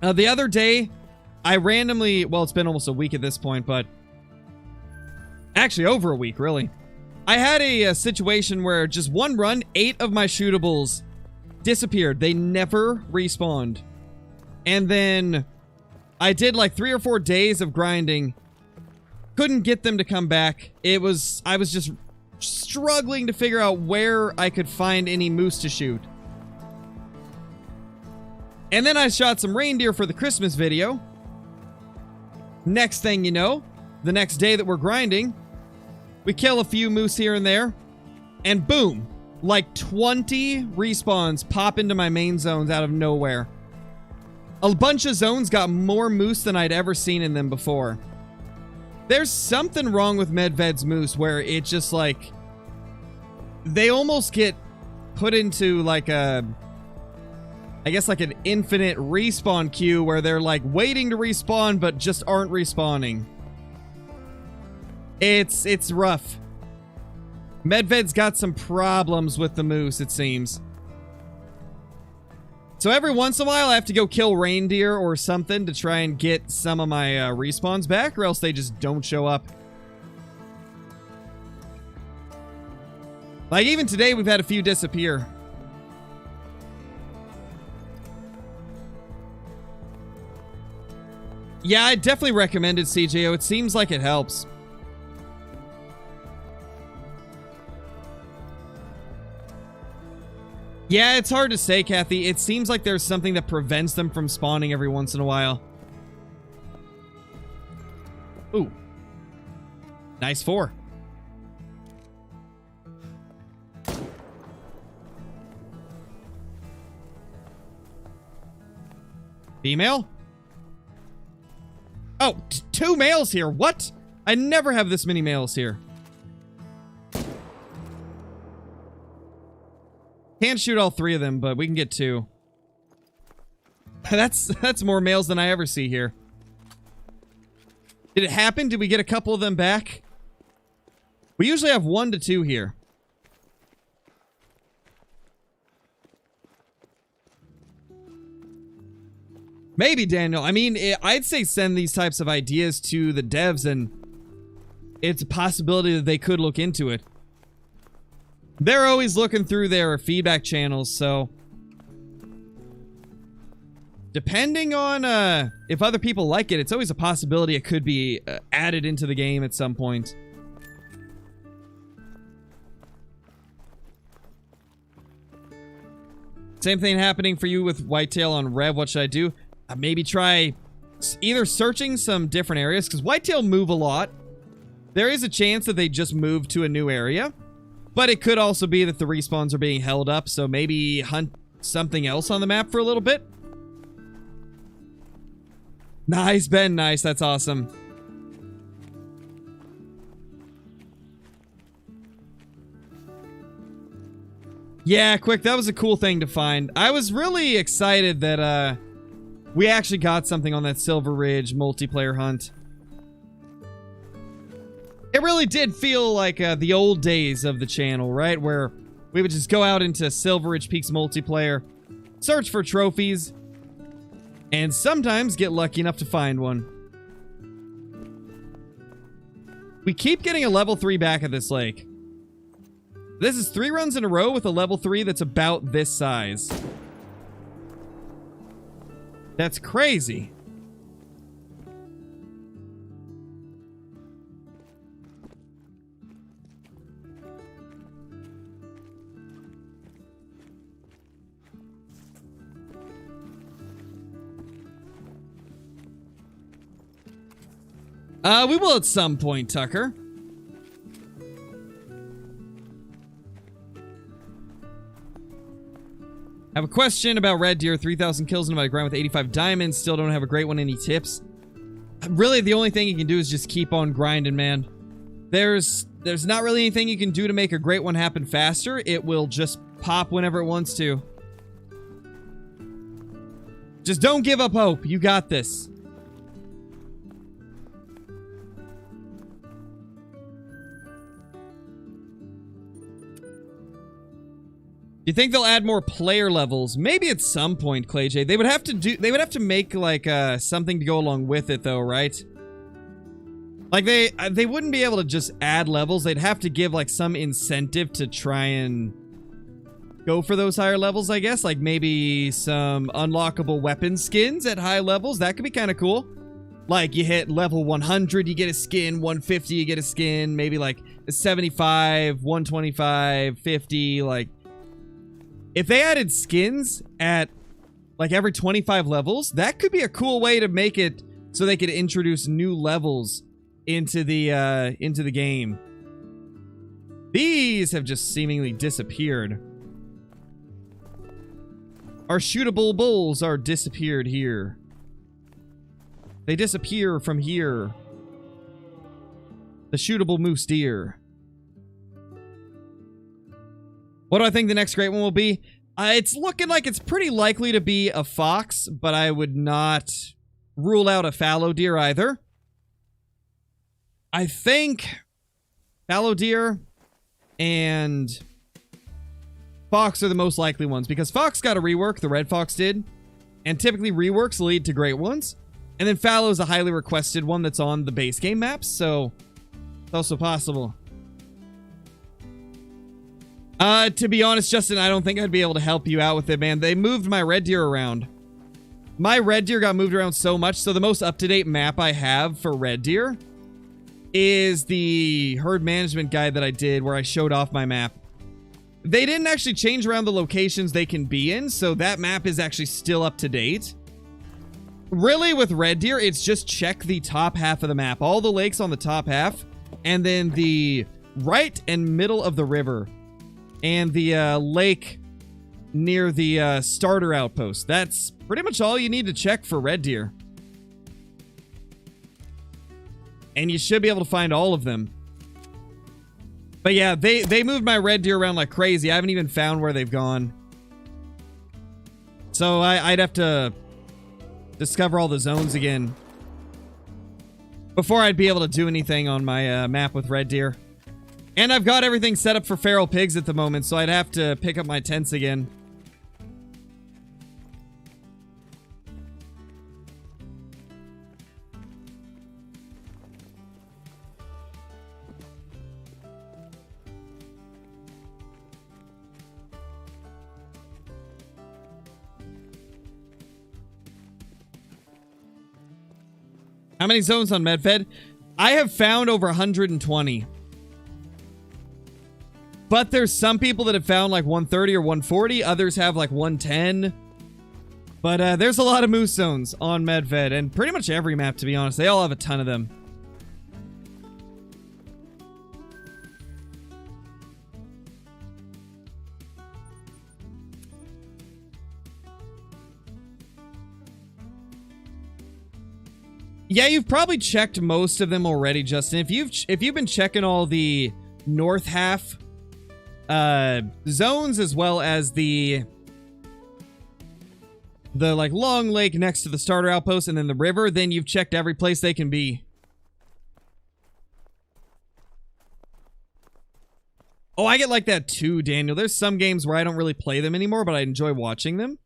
The other day, I randomly... Well, it's been almost a week at this point, but... Actually, over a week, really. I had a situation where just one run, 8 of my shootables disappeared. They never respawned. And then I did like 3 or 4 days of grinding. Couldn't get them to come back. I was just struggling to figure out where I could find any moose to shoot. And then I shot some reindeer for the Christmas video. Next thing you know, the next day that we're grinding, we kill a few moose here and there, and boom, like 20 respawns pop into my main zones out of nowhere. A bunch of zones got more moose than I'd ever seen in them before. There's something wrong with Medved's moose where it just like... They almost get put into like a... I guess like an infinite respawn queue where they're like waiting to respawn but just aren't respawning. It's rough. Medved's got some problems with the moose, it seems. So every once in a while I have to go kill reindeer or something to try and get some of my respawns back, or else they just don't show up. Like even today we've had a few disappear. Yeah, I definitely recommend it, CJO. It seems like it helps. Yeah, it's hard to say, Kathy. It seems like there's something that prevents them from spawning every once in a while. Ooh. Nice 4. Female? Oh, 2 males here. What? I never have this many males here. Can't shoot all 3 of them, but we can get 2. That's more males than I ever see here. Did it happen? Did we get a couple of them back? We usually have 1 to 2 here. Maybe, Daniel. I mean, I'd say send these types of ideas to the devs, and it's a possibility that they could look into it. They're always looking through their feedback channels, so... Depending on if other people like it, it's always a possibility it could be added into the game at some point. Same thing happening for you with whitetail on Rev. What should I do? Maybe try either searching some different areas, because whitetail move a lot. There is a chance that they just move to a new area, but it could also be that the respawns are being held up, so maybe hunt something else on the map for a little bit. Nice, Ben. Nice. That's awesome. Yeah, Quick, that was a cool thing to find. I was really excited that we actually got something on that Silver Ridge multiplayer hunt. It really did feel like the old days of the channel, right? Where we would just go out into Silver Ridge Peaks multiplayer, search for trophies, and sometimes get lucky enough to find one. We keep getting a level 3 back at this lake. This is 3 runs in a row with a level 3 that's about this size. That's crazy. We will at some point, Tucker. I have a question about Red Deer. 3,000 kills into my grind with 85 diamonds. Still don't have a great one. Any tips? Really, the only thing you can do is just keep on grinding, man. There's not really anything you can do to make a great one happen faster. It will just pop whenever it wants to. Just don't give up hope. You got this. You think they'll add more player levels? Maybe at some point, Clay J. They would have to make like something to go along with it though, right? Like they wouldn't be able to just add levels. They'd have to give like some incentive to try and go for those higher levels, I guess. Like maybe some unlockable weapon skins at high levels. That could be kind of cool. Like you hit level 100, you get a skin, 150, you get a skin, maybe like a 75, 125, 50, like if they added skins at like every 25 levels, that could be a cool way to make it so they could introduce new levels into the game. These have just seemingly disappeared. Our shootable bulls are disappeared here. They disappear from here. The shootable moose deer. What do I think the next great one will be? It's looking like it's pretty likely to be a fox, but I would not rule out a fallow deer either. I think fallow deer and fox are the most likely ones, because fox got a rework, the red fox did, and typically reworks lead to great ones. And then fallow is a highly requested one that's on the base game maps, so it's also possible. To be honest, Justin, I don't think I'd be able to help you out with it, man. They moved my red deer around. My red deer got moved around so much, so the most up-to-date map I have for red deer is the herd management guide that I did where I showed off my map. They didn't actually change around the locations they can be in, so that map is actually still up to date. Really, with red deer, it's just check the top half of the map. All the lakes on the top half, and then the right and middle of the river. And the lake near the starter outpost. That's pretty much all you need to check for red deer. And you should be able to find all of them. But yeah, they moved my red deer around like crazy. I haven't even found where they've gone. So I'd have to discover all the zones again before I'd be able to do anything on my map with red deer. And I've got everything set up for feral pigs at the moment, so I'd have to pick up my tents again. How many zones on Medfed? I have found over 120. But there's some people that have found like 130 or 140. Others have like 110. But there's a lot of moose zones on Medved, and pretty much every map, to be honest. They all have a ton of them. Yeah, you've probably checked most of them already, Justin. If you've been checking all the north half zones, as well as the like long lake next to the starter outpost and then the river, then you've checked every place they can be. Oh, I get like that too, Daniel. There's some games where I don't really play them anymore, but I enjoy watching them.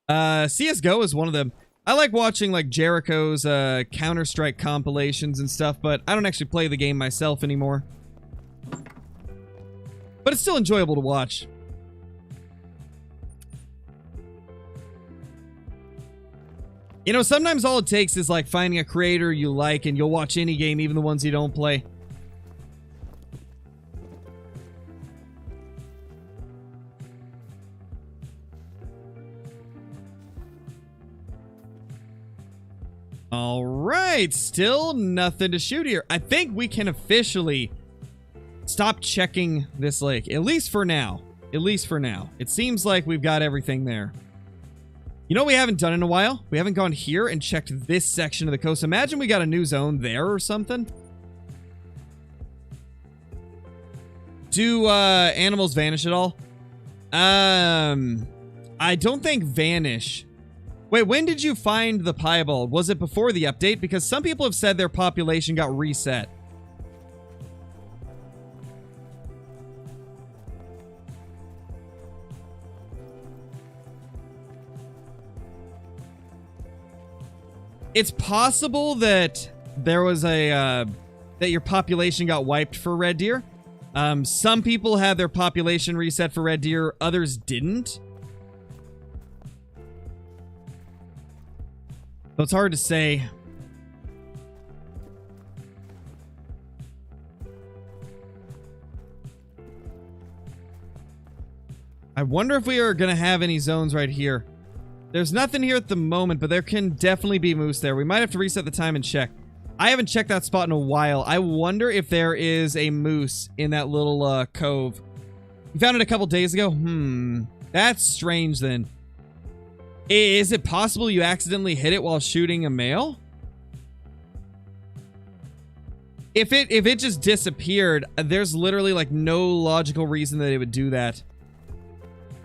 CSGO is one of them. I like watching like Jericho's Counter-Strike compilations and stuff, but I don't actually play the game myself anymore. But it's still enjoyable to watch. You know, sometimes all it takes is like finding a creator you like and you'll watch any game, even the ones you don't play. All right, still nothing to shoot here. I think we can officially stop checking this lake, at least for now. At least for now. It seems like we've got everything there. You know what we haven't done in a while? We haven't gone here and checked this section of the coast. Imagine we got a new zone there or something. Do animals vanish at all? I don't think vanish. Wait, when did you find the piebald? Was it before the update? Because some people have said their population got reset. It's possible that there was a, that your population got wiped for red deer. Some people had their population reset for red deer, others didn't. So it's hard to say. I wonder if we are going to have any zones right here. There's nothing here at the moment, but there can definitely be moose there. We might have to reset the time and check. I haven't checked that spot in a while. I wonder if there is a moose in that little cove. You found it a couple days ago? That's strange then. Is it possible you accidentally hit it while shooting a male? If it just disappeared, there's literally like no logical reason that it would do that.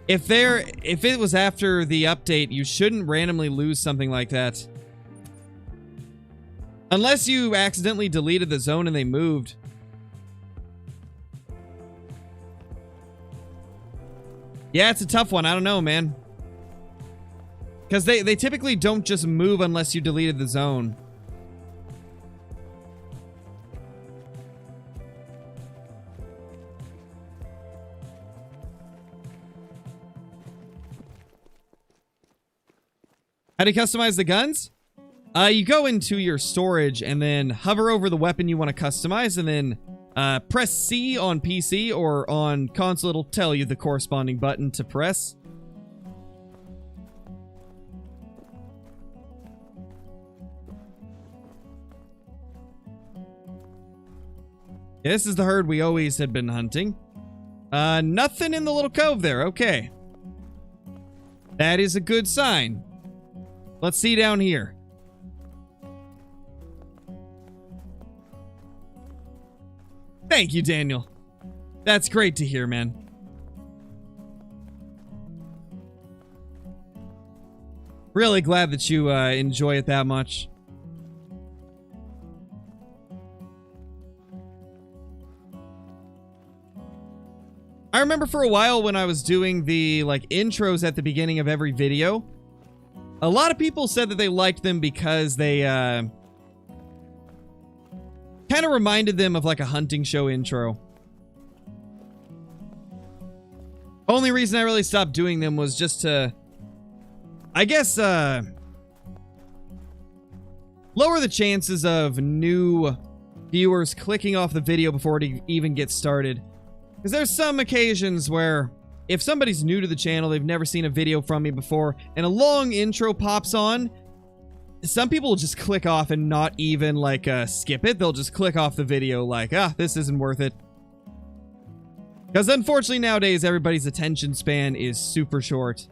If it was after the update, you shouldn't randomly lose something like that. Unless you accidentally deleted the zone and they moved. Yeah, it's a tough one. I don't know, man. Because they typically don't just move unless you deleted the zone. How do you customize the guns? You go into your storage and then hover over the weapon you want to customize and then press C on PC or on console. It'll tell you the corresponding button to press. This is the herd we always had been hunting. Nothing in the little cove there. Okay. That is a good sign. Let's see down here. Thank you, Daniel. That's great to hear, man. Really glad that you enjoy it that much. I remember for a while when I was doing the like intros at the beginning of every video, a lot of people said that they liked them because they kind of reminded them of like a hunting show intro. Only reason I really stopped doing them was just to, I guess, lower the chances of new viewers clicking off the video before it even gets started. Because there's some occasions where if somebody's new to the channel, they've never seen a video from me before, and a long intro pops on, some people will just click off and not even, like, skip it. They'll just click off the video like, this isn't worth it. Because unfortunately nowadays, everybody's attention span is super short.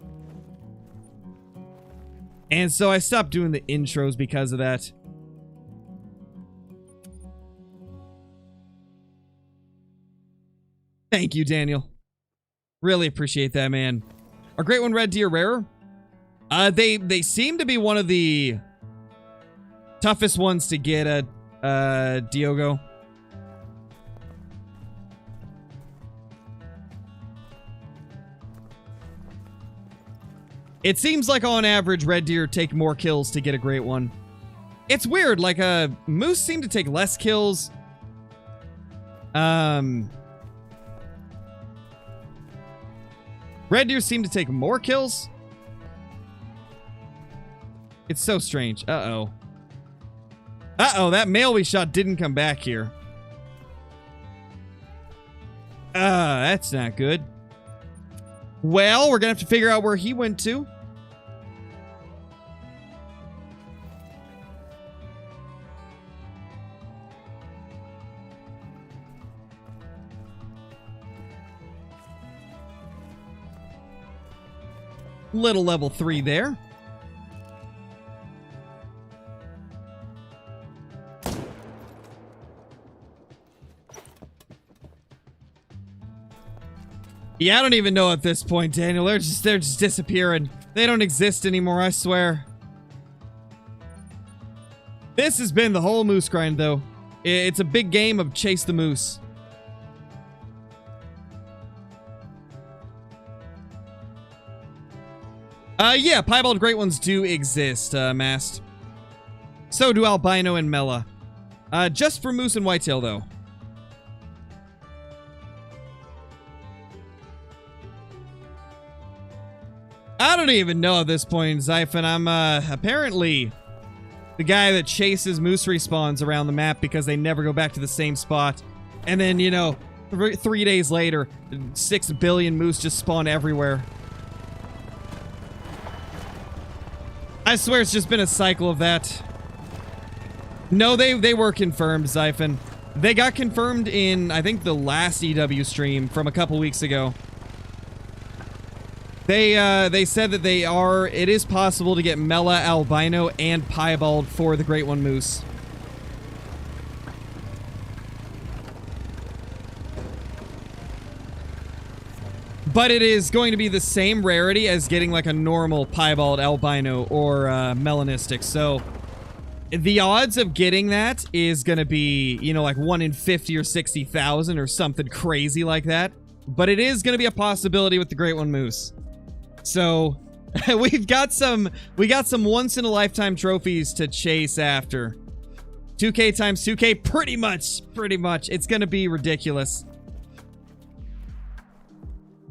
And so I stopped doing the intros because of that. Thank you, Daniel. Really appreciate that, man. Are Great One Red Deer rarer? They seem to be one of the toughest ones to get at Diogo. It seems like on average, red deer take more kills to get a great one. It's weird, like moose seem to take less kills. Red deer seem to take more kills. It's so strange. Uh-oh. Uh-oh, that male we shot didn't come back here. That's not good. Well, we're gonna have to figure out where he went to. Little level 3 there. Yeah, I don't even know at this point, Daniel. They're just disappearing. They don't exist anymore, I swear. This has been the whole moose grind, though. It's a big game of chase the moose. Yeah, piebald great ones do exist, Mast. So do albino and mela. Just for moose and whitetail, though. I don't even know at this point, Zyphon. I'm, apparently the guy that chases moose respawns around the map because they never go back to the same spot. And then, you know, 3 days later, 6 billion moose just spawn everywhere. I swear it's just been a cycle of that. No, they were confirmed, Zyphon. They got confirmed in, I think, the last EW stream from a couple weeks ago. They said that it is possible to get mela, albino, and piebald for the Great One Moose. But it is going to be the same rarity as getting like a normal piebald, albino, or melanistic. So the odds of getting that is going to be, you know, like 1 in 50 or 60,000 or something crazy like that. But it is going to be a possibility with the Great One Moose. So we got some once in a lifetime trophies to chase after. 2K times 2K, pretty much. It's going to be ridiculous.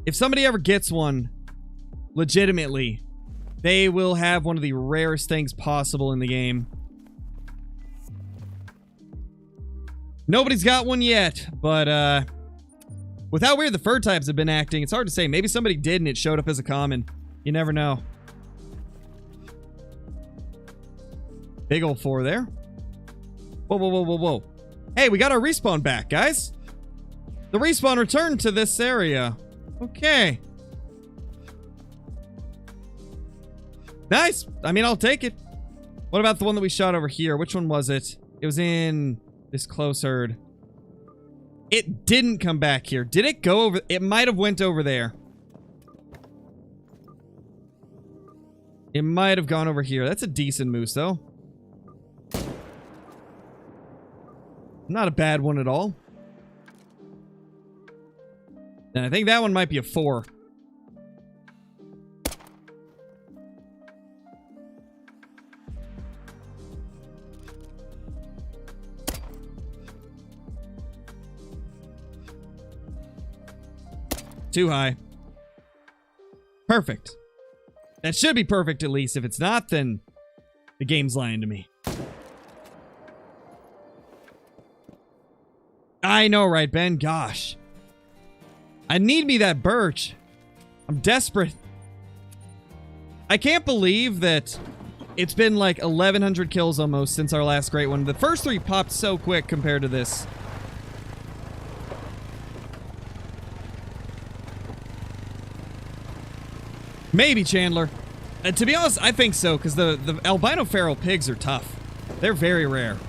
If somebody ever gets one, legitimately, they will have one of the rarest things possible in the game. Nobody's got one yet, but with how weird the fur types have been acting, it's hard to say. Maybe somebody did and it showed up as a common. You never know. Big old 4 there. Whoa, whoa, whoa, whoa, whoa. Hey, we got our respawn back, guys. The respawn returned to this area. Okay. Nice. I mean, I'll take it. What about the one that we shot over here? Which one was it? It was in this close herd. It didn't come back here. Did it go over? It might have went over there. It might have gone over here. That's a decent moose, though. Not a bad one at all. And I think that one might be a 4. Too high. Perfect. That should be perfect at least. If it's not, then the game's lying to me. I know, right, Ben? Gosh. I need me that birch. I'm desperate. I can't believe that it's been like 1,100 kills almost since our last great one. The first 3 popped so quick compared to this. Maybe, Chandler. To be honest, I think so, because the albino feral pigs are tough. They're very rare.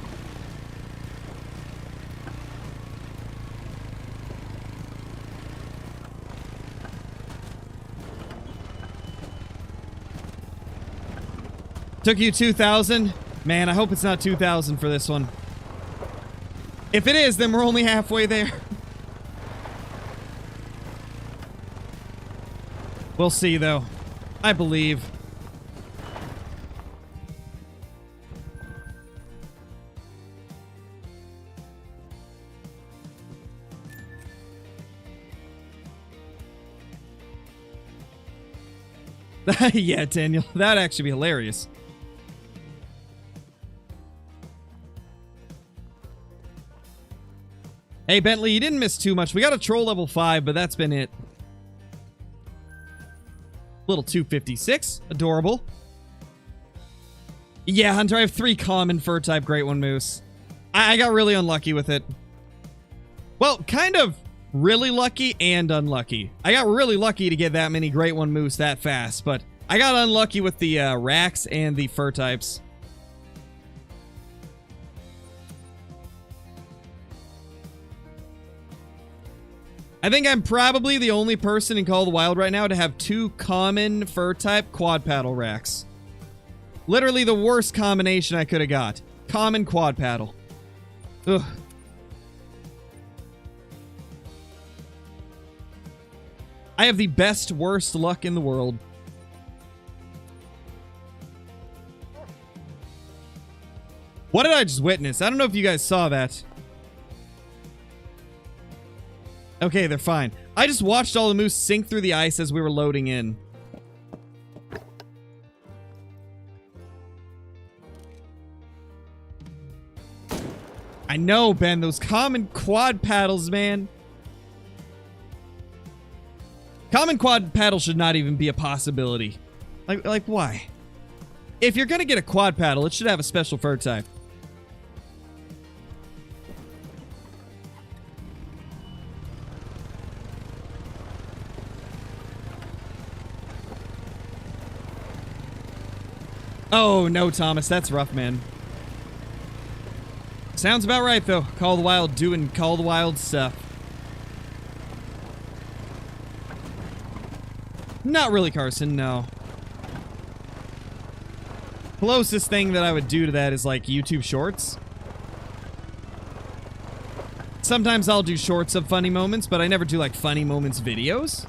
Took you 2,000? Man, I hope it's not 2,000 for this one. If it is, then we're only halfway there. We'll see, though. I believe. Yeah, Daniel. That'd actually be hilarious. Hey, Bentley, you didn't miss too much. We got a troll level 5, but that's been it. Little 256. Adorable. Yeah, Hunter, I have 3 common fur type Great One Moose. I got really unlucky with it. Well, kind of really lucky and unlucky. I got really lucky to get that many Great One Moose that fast, but I got unlucky with the racks and the fur types. I think I'm probably the only person in Call of the Wild right now to have 2 common fur type quad paddle racks. Literally the worst combination I could have got. Common quad paddle. Ugh. I have the best, worst luck in the world. What did I just witness? I don't know if you guys saw that. Okay, they're fine. I just watched all the moose sink through the ice as we were loading in. I know, Ben. Those common quad paddles, man. Common quad paddle should not even be a possibility. Like why? If you're gonna get a quad paddle, it should have a special fur type. Oh, no, Thomas. That's rough, man. Sounds about right, though. Call of the Wild doing Call of the Wild stuff. Not really, Carson, no. Closest thing that I would do to that is, like, YouTube Shorts. Sometimes I'll do shorts of funny moments, but I never do, like, funny moments videos.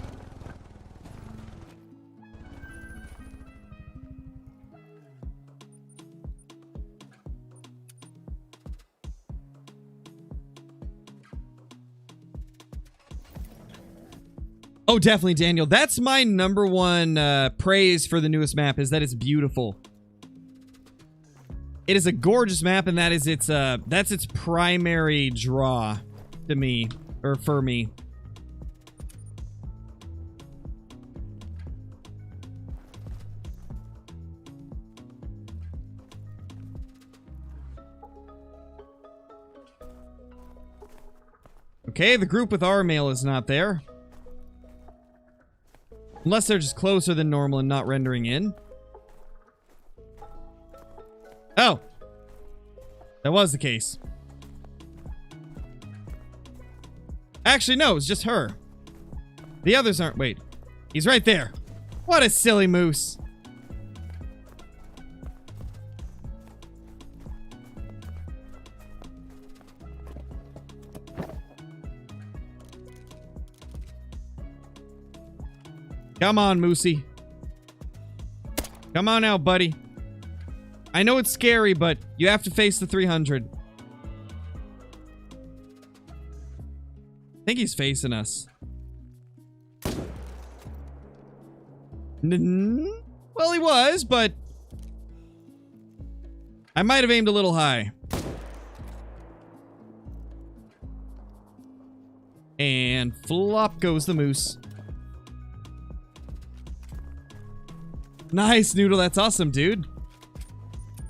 Oh, definitely, Daniel. That's my number one praise for the newest map, is that it's beautiful. It is a gorgeous map, and that is its that's its primary draw to me, or for me. Okay, the group with our mail is not there. Unless they're just closer than normal and not rendering in. Oh! That was the case. Actually, no, it's just her. The others aren't. Wait. He's right there. What a silly moose. Come on, Moosey. Come on out, buddy. I know it's scary, but you have to face the 300. I think he's facing us. Well, he was, but I might have aimed a little high. And flop goes the moose. Nice, Noodle. That's awesome, dude.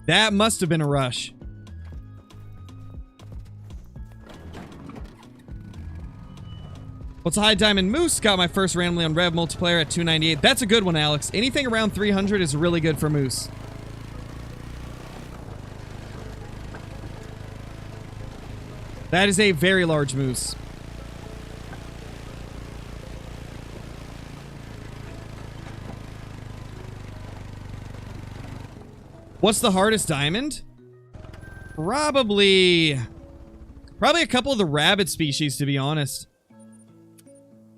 That must have been a rush. What's a high diamond moose? Got my first randomly on Rev multiplayer at 298. That's a good one, Alex. Anything around 300 is really good for moose. That is a very large moose. What's the hardest diamond? Probably a couple of the rabbit species, to be honest.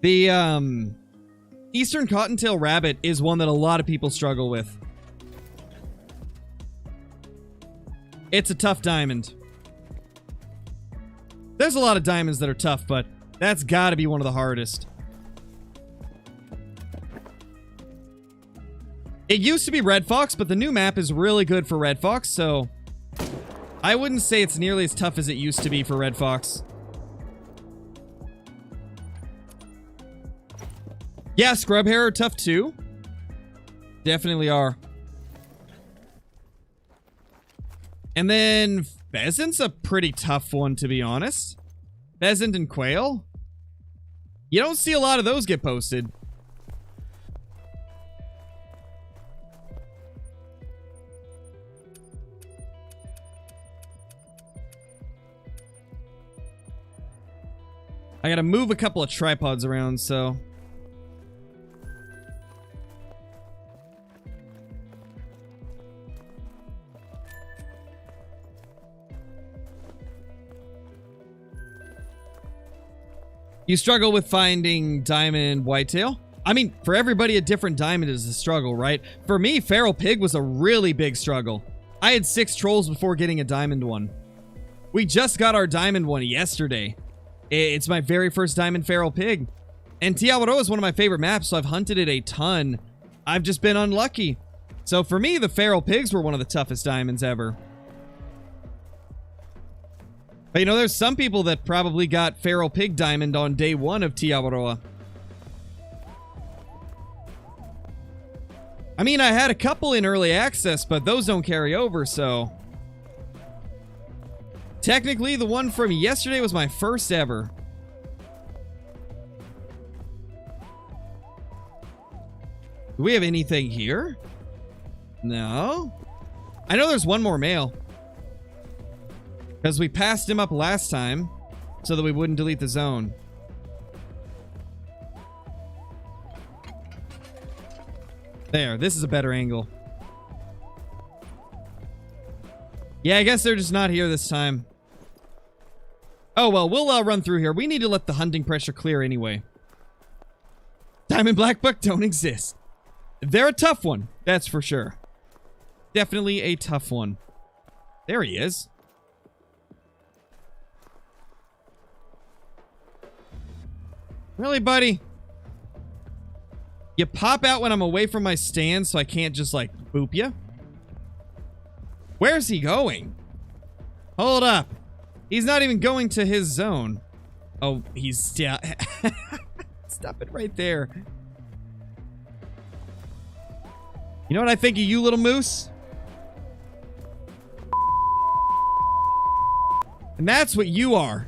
The Eastern Cottontail rabbit is one that a lot of people struggle with. It's a tough diamond. There's a lot of diamonds that are tough, but that's got to be one of the hardest. It used to be Red Fox, but the new map is really good for Red Fox, so I wouldn't say it's nearly as tough as it used to be for Red Fox. Yeah, scrub hair are tough too. Definitely are. And then pheasant's a pretty tough one, to be honest. Pheasant and quail. You don't see a lot of those get posted. I gotta move a couple of tripods around, so... You struggle with finding diamond whitetail? I mean, for everybody, a different diamond is a struggle, right? For me, feral pig was a really big struggle. I had 6 trolls before getting a diamond one. We just got our diamond one yesterday. It's my very first diamond feral pig. And Tiawaroa is one of my favorite maps, so I've hunted it a ton. I've just been unlucky. So for me, the feral pigs were one of the toughest diamonds ever. But you know, there's some people that probably got feral pig diamond on day 1 of Tiawaroa. I mean, I had a couple in early access, but those don't carry over, so... Technically, the one from yesterday was my first ever. Do we have anything here? No. I know there's one more male. Because we passed him up last time so that we wouldn't delete the zone. There, this is a better angle. Yeah, I guess they're just not here this time. Oh, well, we'll run through here. We need to let the hunting pressure clear anyway. Diamond blackbuck don't exist. They're a tough one, that's for sure. Definitely a tough one. There he is. Really, buddy? You pop out when I'm away from my stand so I can't just, like, boop you? Where's he going? Hold up. He's not even going to his zone. Oh, he's... Yeah. Stop it right there. You know what I think of you, little moose? And that's what you are.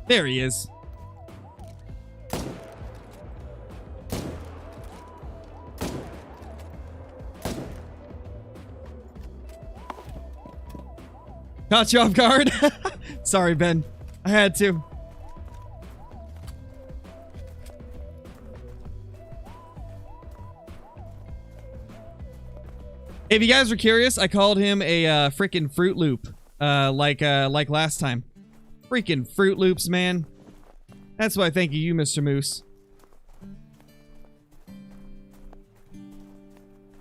There he is. Caught you off guard. Sorry, Ben. I had to. If you guys were curious, I called him a freaking Fruit Loop, like last time. Freaking Fruit Loops, man. That's why I thank you, Mr. Moose.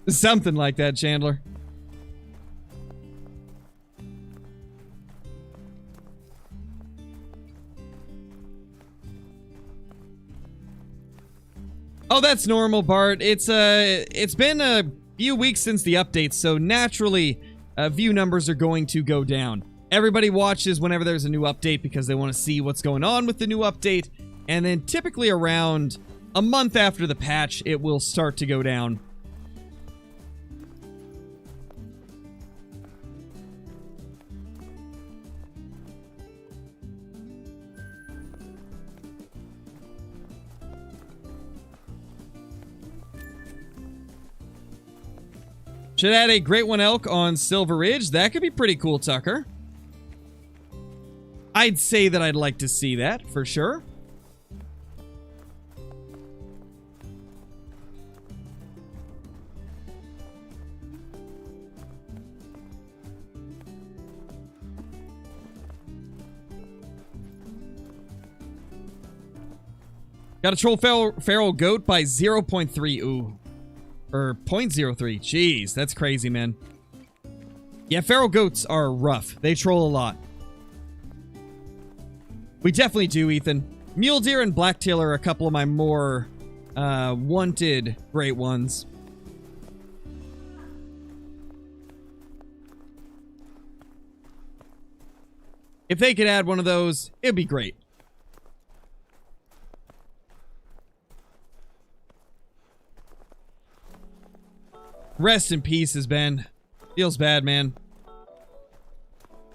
Something like that, Chandler. Oh, that's normal, Bart. It's been a few weeks since the update, so naturally view numbers are going to go down. Everybody watches whenever there's a new update because they want to see what's going on with the new update. And then typically around a month after the patch, it will start to go down. Should add a Great One Elk on Silver Ridge. That could be pretty cool, Tucker. I'd say that I'd like to see that, for sure. Got a troll feral goat by 0.3. Ooh. Or 0.03. Jeez, that's crazy, man. Yeah, feral goats are rough. They troll a lot. We definitely do, Ethan. Mule deer and blacktail are a couple of my more wanted great ones. If they could add one of those, it'd be great. Rest in pieces, Ben. Feels bad, man.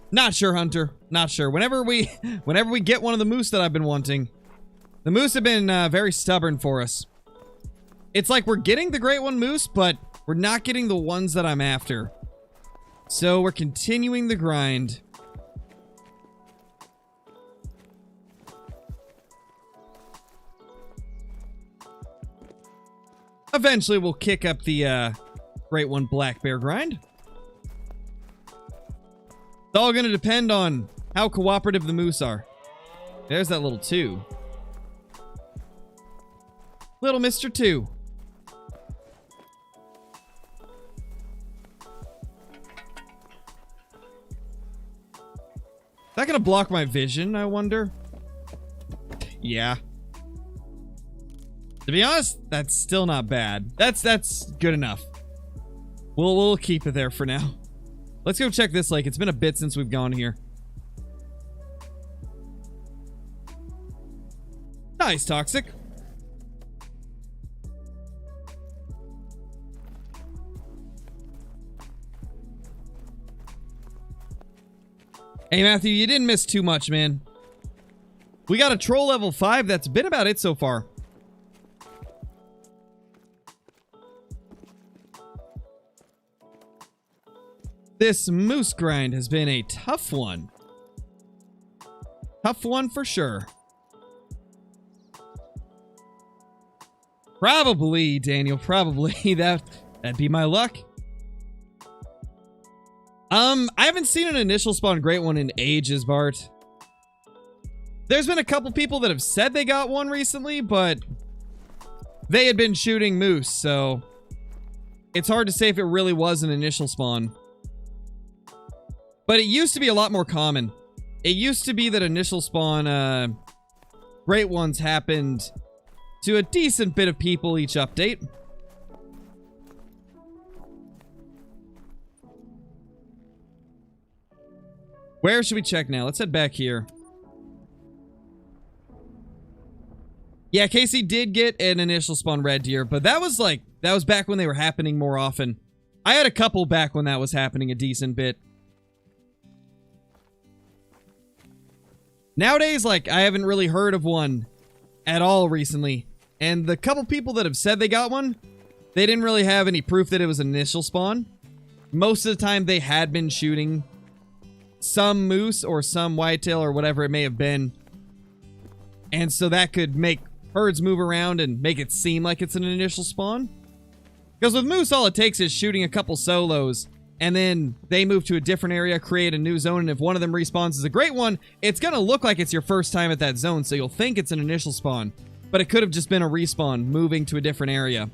Not sure, Hunter. Not sure. Whenever we get one of the moose that I've been wanting, the moose have been very stubborn for us. It's like we're getting the Great One moose, but we're not getting the ones that I'm after. So we're continuing the grind. Eventually, we'll kick up the Great One black bear grind. It's all going to depend on how cooperative the moose are. There's that little 2. Little Mr. 2. Is that going to block my vision, I wonder? Yeah. To be honest, that's still not bad. That's good enough. We'll keep it there for now. Let's go check this lake. It's been a bit since we've gone here. Nice, Toxic. Hey, Matthew, you didn't miss too much, man. We got a troll level 5. That's been about it so far. This moose grind has been a tough one. Tough one for sure. Probably, Daniel, probably. That'd be my luck. I haven't seen an initial spawn Great One in ages, Bart. There's been a couple people that have said they got one recently, but they had been shooting moose, so it's hard to say if it really was an initial spawn. But it used to be a lot more common. It used to be that initial spawn Great Ones happened to a decent bit of people each update. Where should we check now? Let's head back here. Yeah, Casey did get an initial spawn red deer, but that was back when they were happening more often. I had a couple back when that was happening a decent bit. Nowadays, I haven't really heard of one at all recently. And the couple people that have said they got one, they didn't really have any proof that it was initial spawn. Most of the time, they had been shooting some moose or some whitetail or whatever it may have been. And so that could make herds move around and make it seem like it's an initial spawn. Because with moose, all it takes is shooting a couple solos, and then they move to a different area, create a new zone, and if one of them respawns as a Great One, it's going to look like it's your first time at that zone, so you'll think it's an initial spawn. But it could have just been a respawn moving to a different area.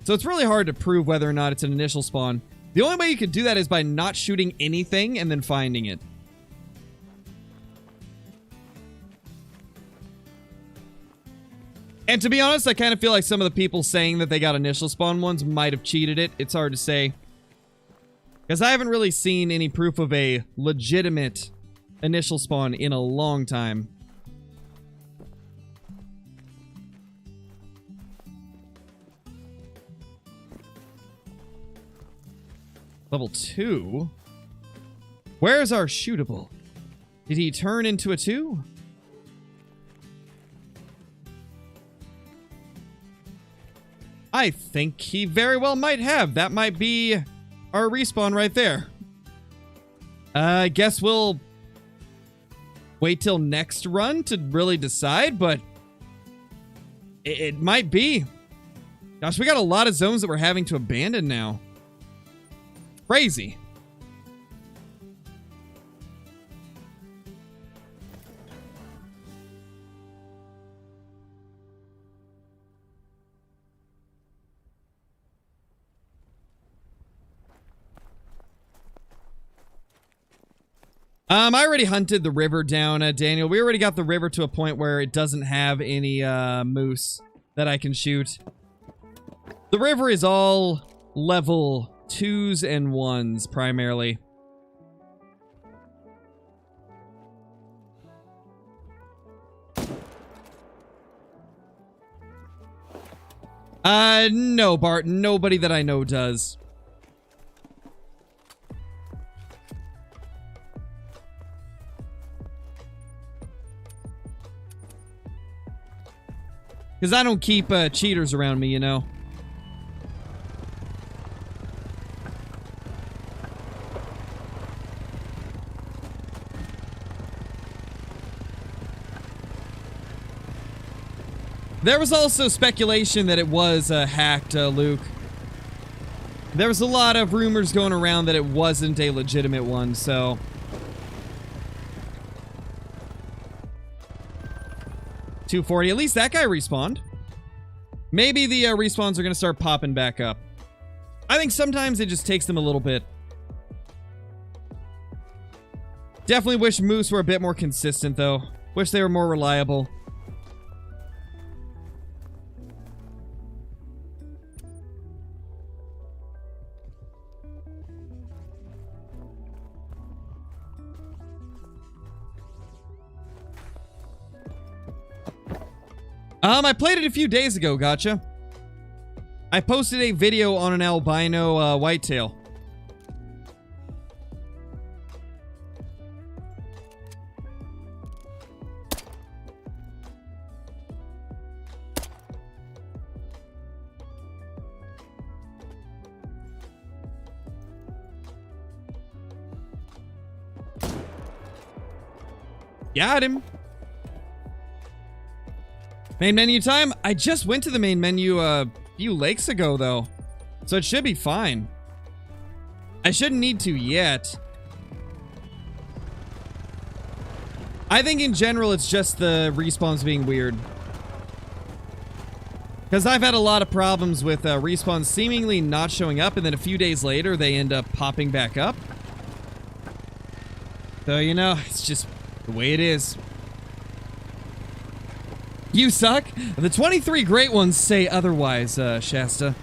So it's really hard to prove whether or not it's an initial spawn. The only way you could do that is by not shooting anything and then finding it. And to be honest, I kind of feel like some of the people saying that they got initial spawn ones might have cheated it. It's hard to say. Because I haven't really seen any proof of a legitimate initial spawn in a long time. Level 2? Where's our shootable? Did he turn into a 2? I think he very well might have. That might be our respawn right there. I guess we'll wait till next run to really decide, but it might be. Gosh, we got a lot of zones that we're having to abandon now. Crazy. I already hunted the river down, Daniel. We already got the river to a point where it doesn't have any moose that I can shoot. The river is all level 2s and 1s primarily. No, Bart. Nobody that I know does. Because I don't keep cheaters around me, you know. There was also speculation that it was hacked, Luke. There was a lot of rumors going around that it wasn't a legitimate one, so... $240. At least that guy respawned. Maybe the respawns are going to start popping back up. I think sometimes it just takes them a little bit. Definitely wish moose were a bit more consistent, though. Wish they were more reliable. I played it a few days ago, gotcha. I posted a video on an albino whitetail. Got him. Main menu time? I just went to the main menu a few lakes ago, though. So it should be fine. I shouldn't need to yet. I think in general it's just the respawns being weird. Because I've had a lot of problems with respawns seemingly not showing up, and then a few days later they end up popping back up. So, you know, it's just the way it is. You suck. The 23 great ones say otherwise, Shasta.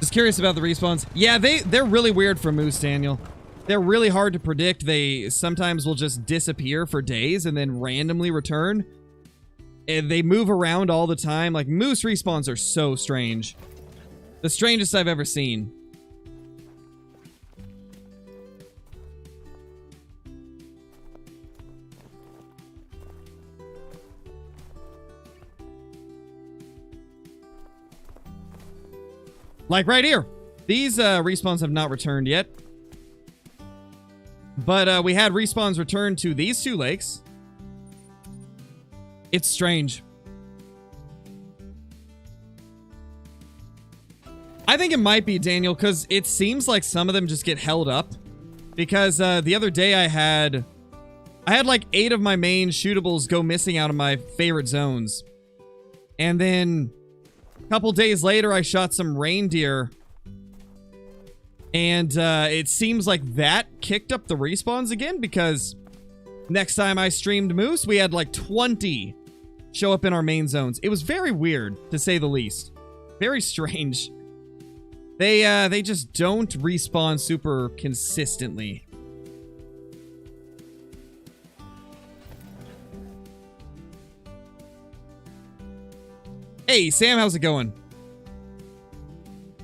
Just curious about the respawns. Yeah, they're really weird for moose, Daniel. They're really hard to predict. They sometimes will just disappear for days and then randomly return. And they move around all the time. Like, moose respawns are so strange. The strangest I've ever seen. Like right here. These respawns have not returned yet. But we had respawns return to these two lakes. It's strange. I think it might be, Daniel, because it seems like some of them just get held up. Because the other day I had like 8 of my main shootables go missing out of my favorite zones. And then a couple days later, I shot some reindeer. And it seems like that kicked up the respawns again, because next time I streamed moose, we had like 20 show up in our main zones. It was very weird, to say the least. Very strange. They just don't respawn super consistently. Hey, Sam, how's it going?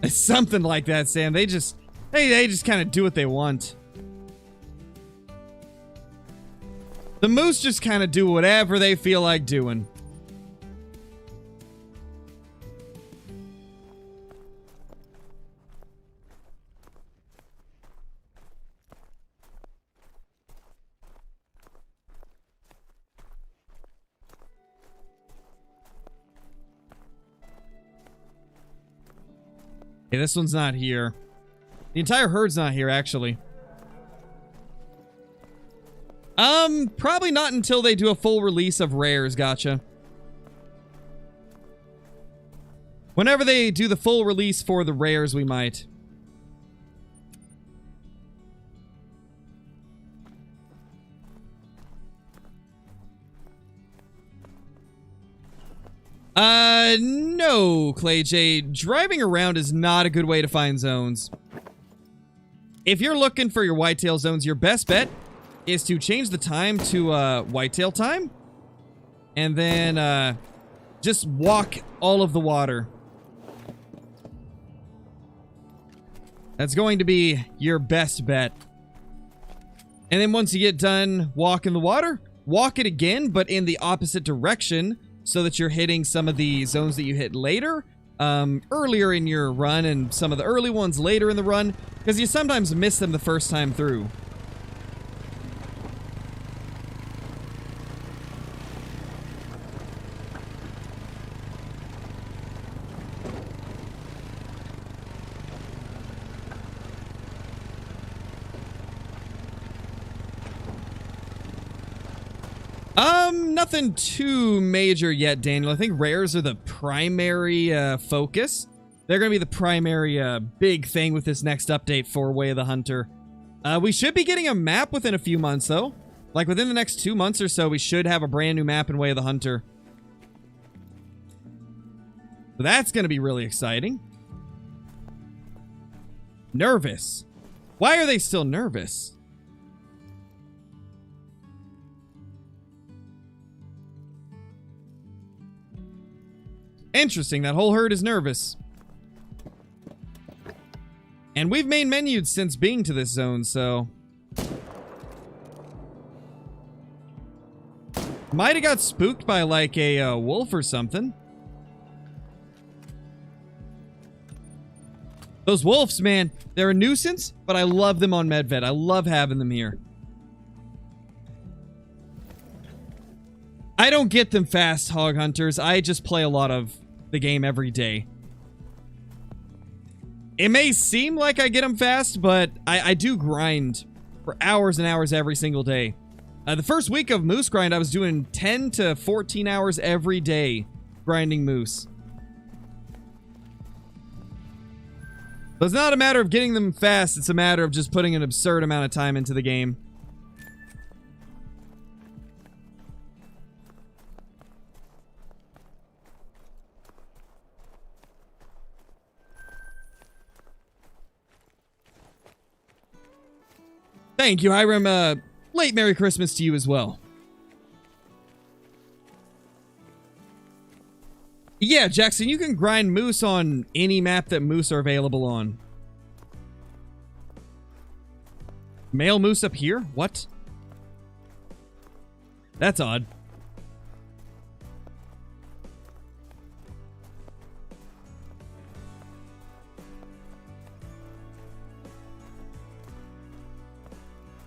It's something like that, Sam. They just kind of do what they want. The moose just kind of do whatever they feel like doing. Okay, this one's not here. The entire herd's not here, actually. Probably not until they do a full release of rares, gotcha. Whenever they do the full release for the rares, we might. No, Clay J. Driving around is not a good way to find zones. If you're looking for your whitetail zones, your best bet is to change the time to, whitetail time. And then, just walk all of the water. That's going to be your best bet. And then once you get done walking the water, walk it again, but in the opposite direction, so that you're hitting some of the zones that you hit later, earlier in your run, and some of the early ones later in the run, because you sometimes miss them the first time through. Nothing too major yet, Daniel. I think rares are the primary focus. They're going to be the primary big thing with this next update for Way of the Hunter. We should be getting a map within a few months, though. Like, within the next 2 months or so, we should have a brand new map in Way of the Hunter. So that's going to be really exciting. Nervous. Why are they still nervous? Interesting, that whole herd is nervous. And we've main menued since being to this zone, so... Might have got spooked by, like, a wolf or something. Those wolves, man, they're a nuisance, but I love them on Medved. I love having them here. I don't get them fast, hog hunters. I just play a lot of the game every day. It may seem like I get them fast, but I do grind for hours and hours every single day. The first week of moose grind, I was doing 10 to 14 hours every day grinding moose. So it's not a matter of getting them fast, it's a matter of just putting an absurd amount of time into the game. Thank you, Hiram. Late Merry Christmas to you as well. Yeah, Jackson, you can grind moose on any map that moose are available on. Male moose up here? What? That's odd.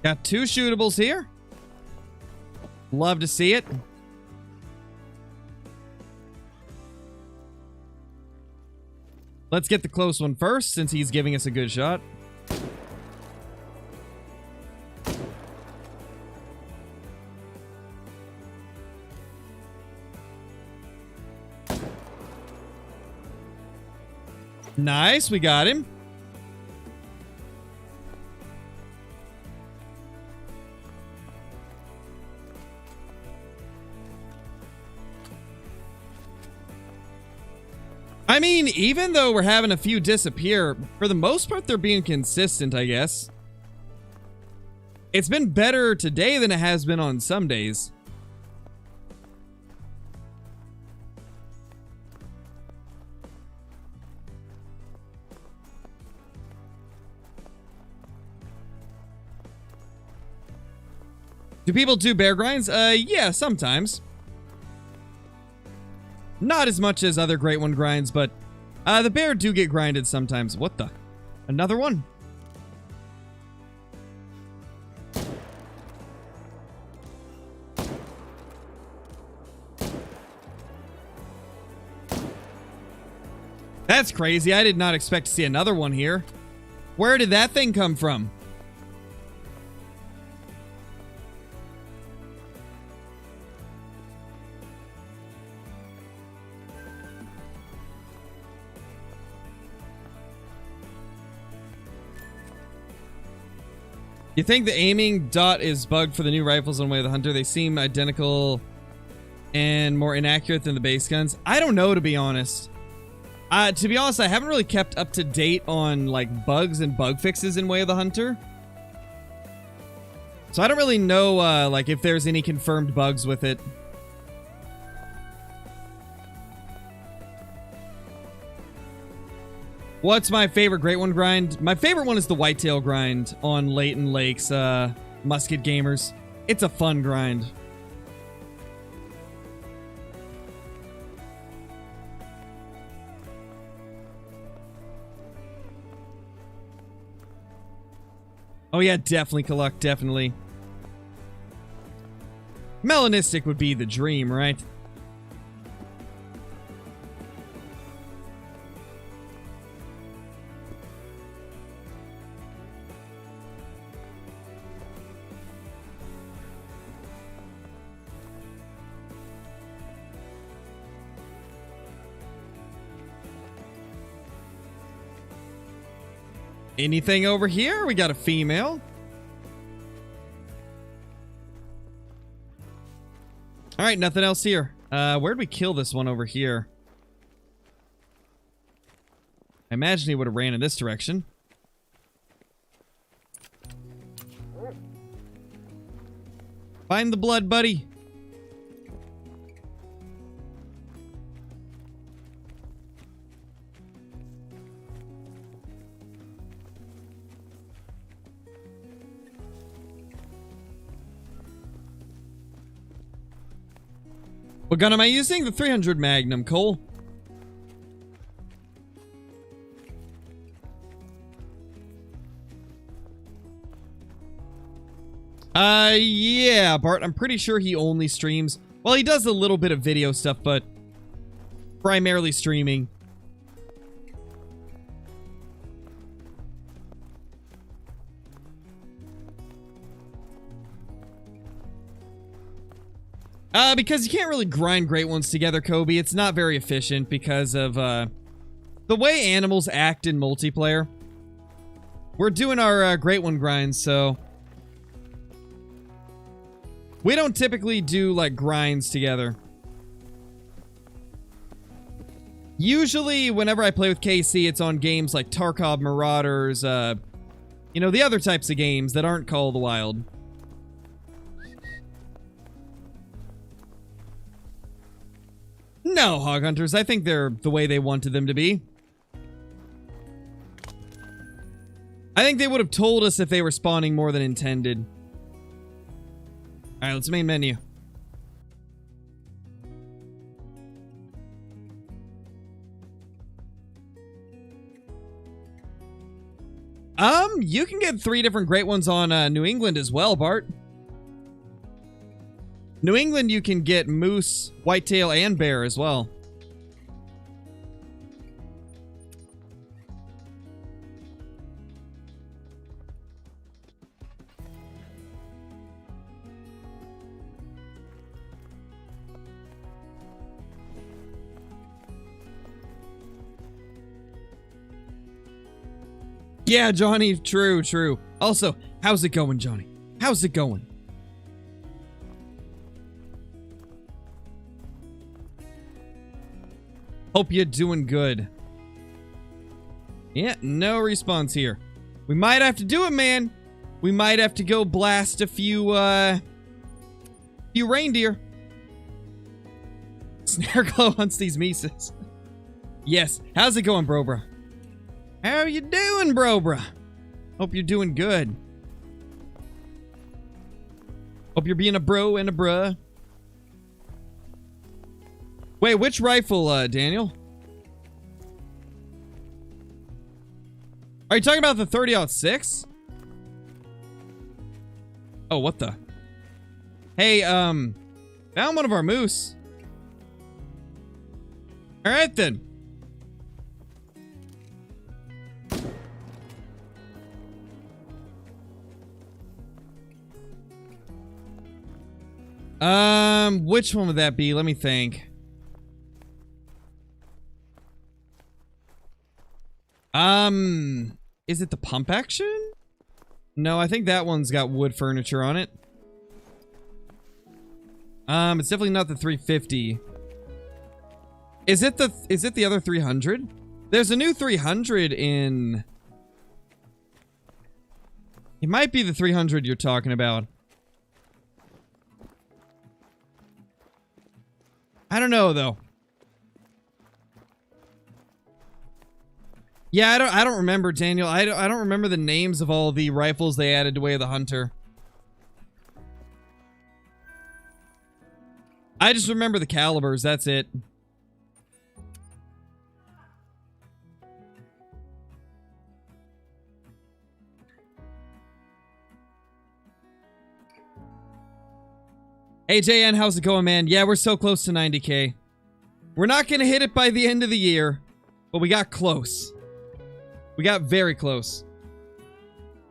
Got 2 shootables here. Love to see it. Let's get the close one first, since he's giving us a good shot. Nice, we got him. I mean, even though we're having a few disappear, for the most part, they're being consistent, I guess. It's been better today than it has been on some days. Do people do bear grinds? Yeah, sometimes. Not as much as other Great One grinds, but the bear do get grinded sometimes. What the? Another one? That's crazy. I did not expect to see another one here. Where did that thing come from? You think the aiming dot is bugged for the new rifles on Way of the Hunter? They seem identical and more inaccurate than the base guns. I don't know, to be honest. To be honest, I haven't really kept up to date on like bugs and bug fixes in Way of the Hunter. So I don't really know like if there's any confirmed bugs with it. What's my favorite Great One grind? My favorite one is the whitetail grind on Leighton Lake's Musket Gamers. It's a fun grind. Oh yeah, definitely, Kaluk, definitely. Melanistic would be the dream, right? Anything over here? We got a female. All right, nothing else here. Where'd we kill this one over here? I imagine he would have ran in this direction. Find the blood, buddy. What gun am I using? The 300 Magnum, Cole. Yeah, Bart, I'm pretty sure he only streams. Well, he does a little bit of video stuff, but primarily streaming. Because you can't really grind Great Ones together, Kobe. It's not very efficient because of, the way animals act in multiplayer. We're doing our, Great One grinds, so... we don't typically do, like, grinds together. Usually, whenever I play with KC, it's on games like Tarkov Marauders, you know, the other types of games that aren't Call of the Wild. No, Hog Hunters. I think they're the way they wanted them to be. I think they would have told us if they were spawning more than intended. Alright, let's main menu. You can get 3 different Great Ones on New England as well, Bart. New England, you can get moose, whitetail, and bear as well. Yeah, Johnny, true, true. Also, how's it going, Johnny? How's it going? Hope you're doing good. Yeah, no response here. We might have to do it, man. We might have to go blast a few reindeer. Snareglow hunts these Mises. Yes. How's it going, Brobra? How you doing, Brobra? Hope you're doing good. Hope you're being a bro and a bruh. Wait, which rifle, Daniel? Are you talking about the 30-06? Oh, what the? Hey, found one of our moose. Alright then. Which one would that be? Let me think. Is it the pump action? No, I think that one's got wood furniture on it. It's definitely not the 350. Is it the other 300? There's a new 300 in... It might be the 300 you're talking about. I don't know, though. Yeah, I don't remember, Daniel. I don't remember the names of all the rifles they added to Way of the Hunter. I just remember the calibers, that's it. Hey, JN, how's it going, man? Yeah, we're so close to 90K. We're not gonna hit it by the end of the year, but we got close. We got very close.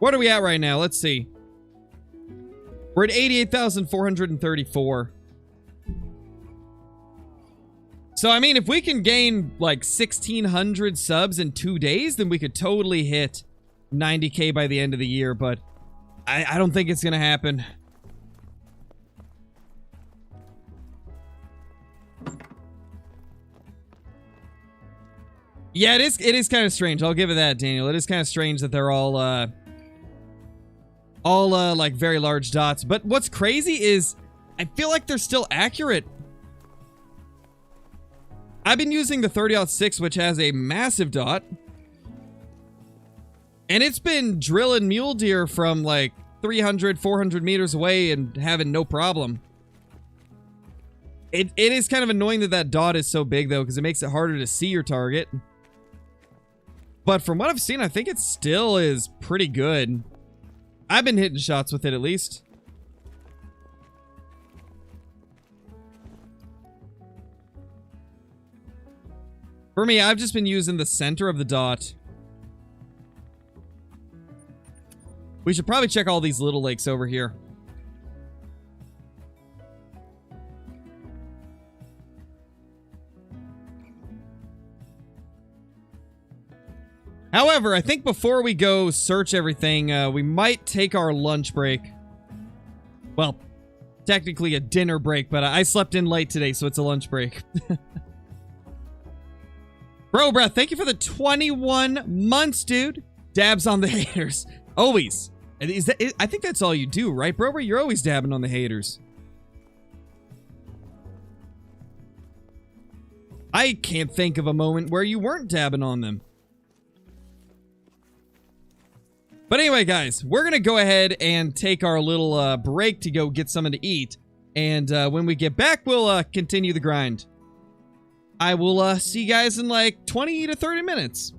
What are we at right now? Let's see. We're at 88,434. So, I mean, if we can gain, like, 1,600 subs in 2 days, then we could totally hit 90K by the end of the year, but I don't think it's gonna happen. Yeah, it is kind of strange. I'll give it that, Daniel. It is kind of strange that they're all like very large dots. But what's crazy is I feel like they're still accurate. I've been using the 30-06, which has a massive dot. And it's been drilling mule deer from like 300, 400 meters away and having no problem. It is kind of annoying that that dot is so big, though, because it makes it harder to see your target. But from what I've seen, I think it still is pretty good. I've been hitting shots with it, at least. For me, I've just been using the center of the dot. We should probably check all these little lakes over here. However, I think before we go search everything, we might take our lunch break. Well, technically a dinner break, but I slept in late today, so it's a lunch break. Bro, bruh, thank you for the 21 months, dude. Dabs on the haters. Always. I think that's all you do, right, bro? You're always dabbing on the haters. I can't think of a moment where you weren't dabbing on them. But anyway, guys, we're going to go ahead and take our little break to go get something to eat. And when we get back, we'll continue the grind. I will see you guys in like 20 to 30 minutes.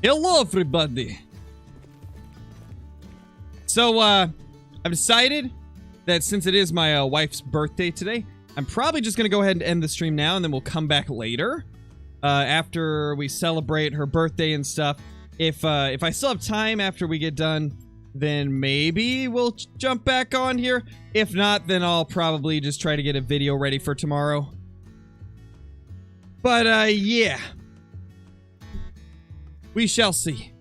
Hello, everybody. So, I've decided that since it is my wife's birthday today, I'm probably just going to go ahead and end the stream now, and then we'll come back later after we celebrate her birthday and stuff. If I still have time after we get done, then maybe we'll jump back on here. If not, then I'll probably just try to get a video ready for tomorrow. But, yeah. We shall see.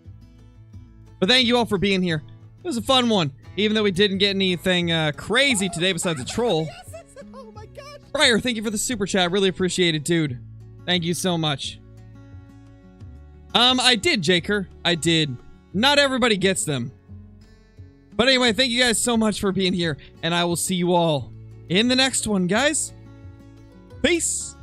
But thank you all for being here. It was a fun one. Even though we didn't get anything crazy today besides a troll. Oh my gosh. Briar, thank you for the super chat. Really appreciate it, dude. Thank you so much. I did, Jaker. I did. Not everybody gets them. But anyway, thank you guys so much for being here. And I will see you all in the next one, guys. Peace.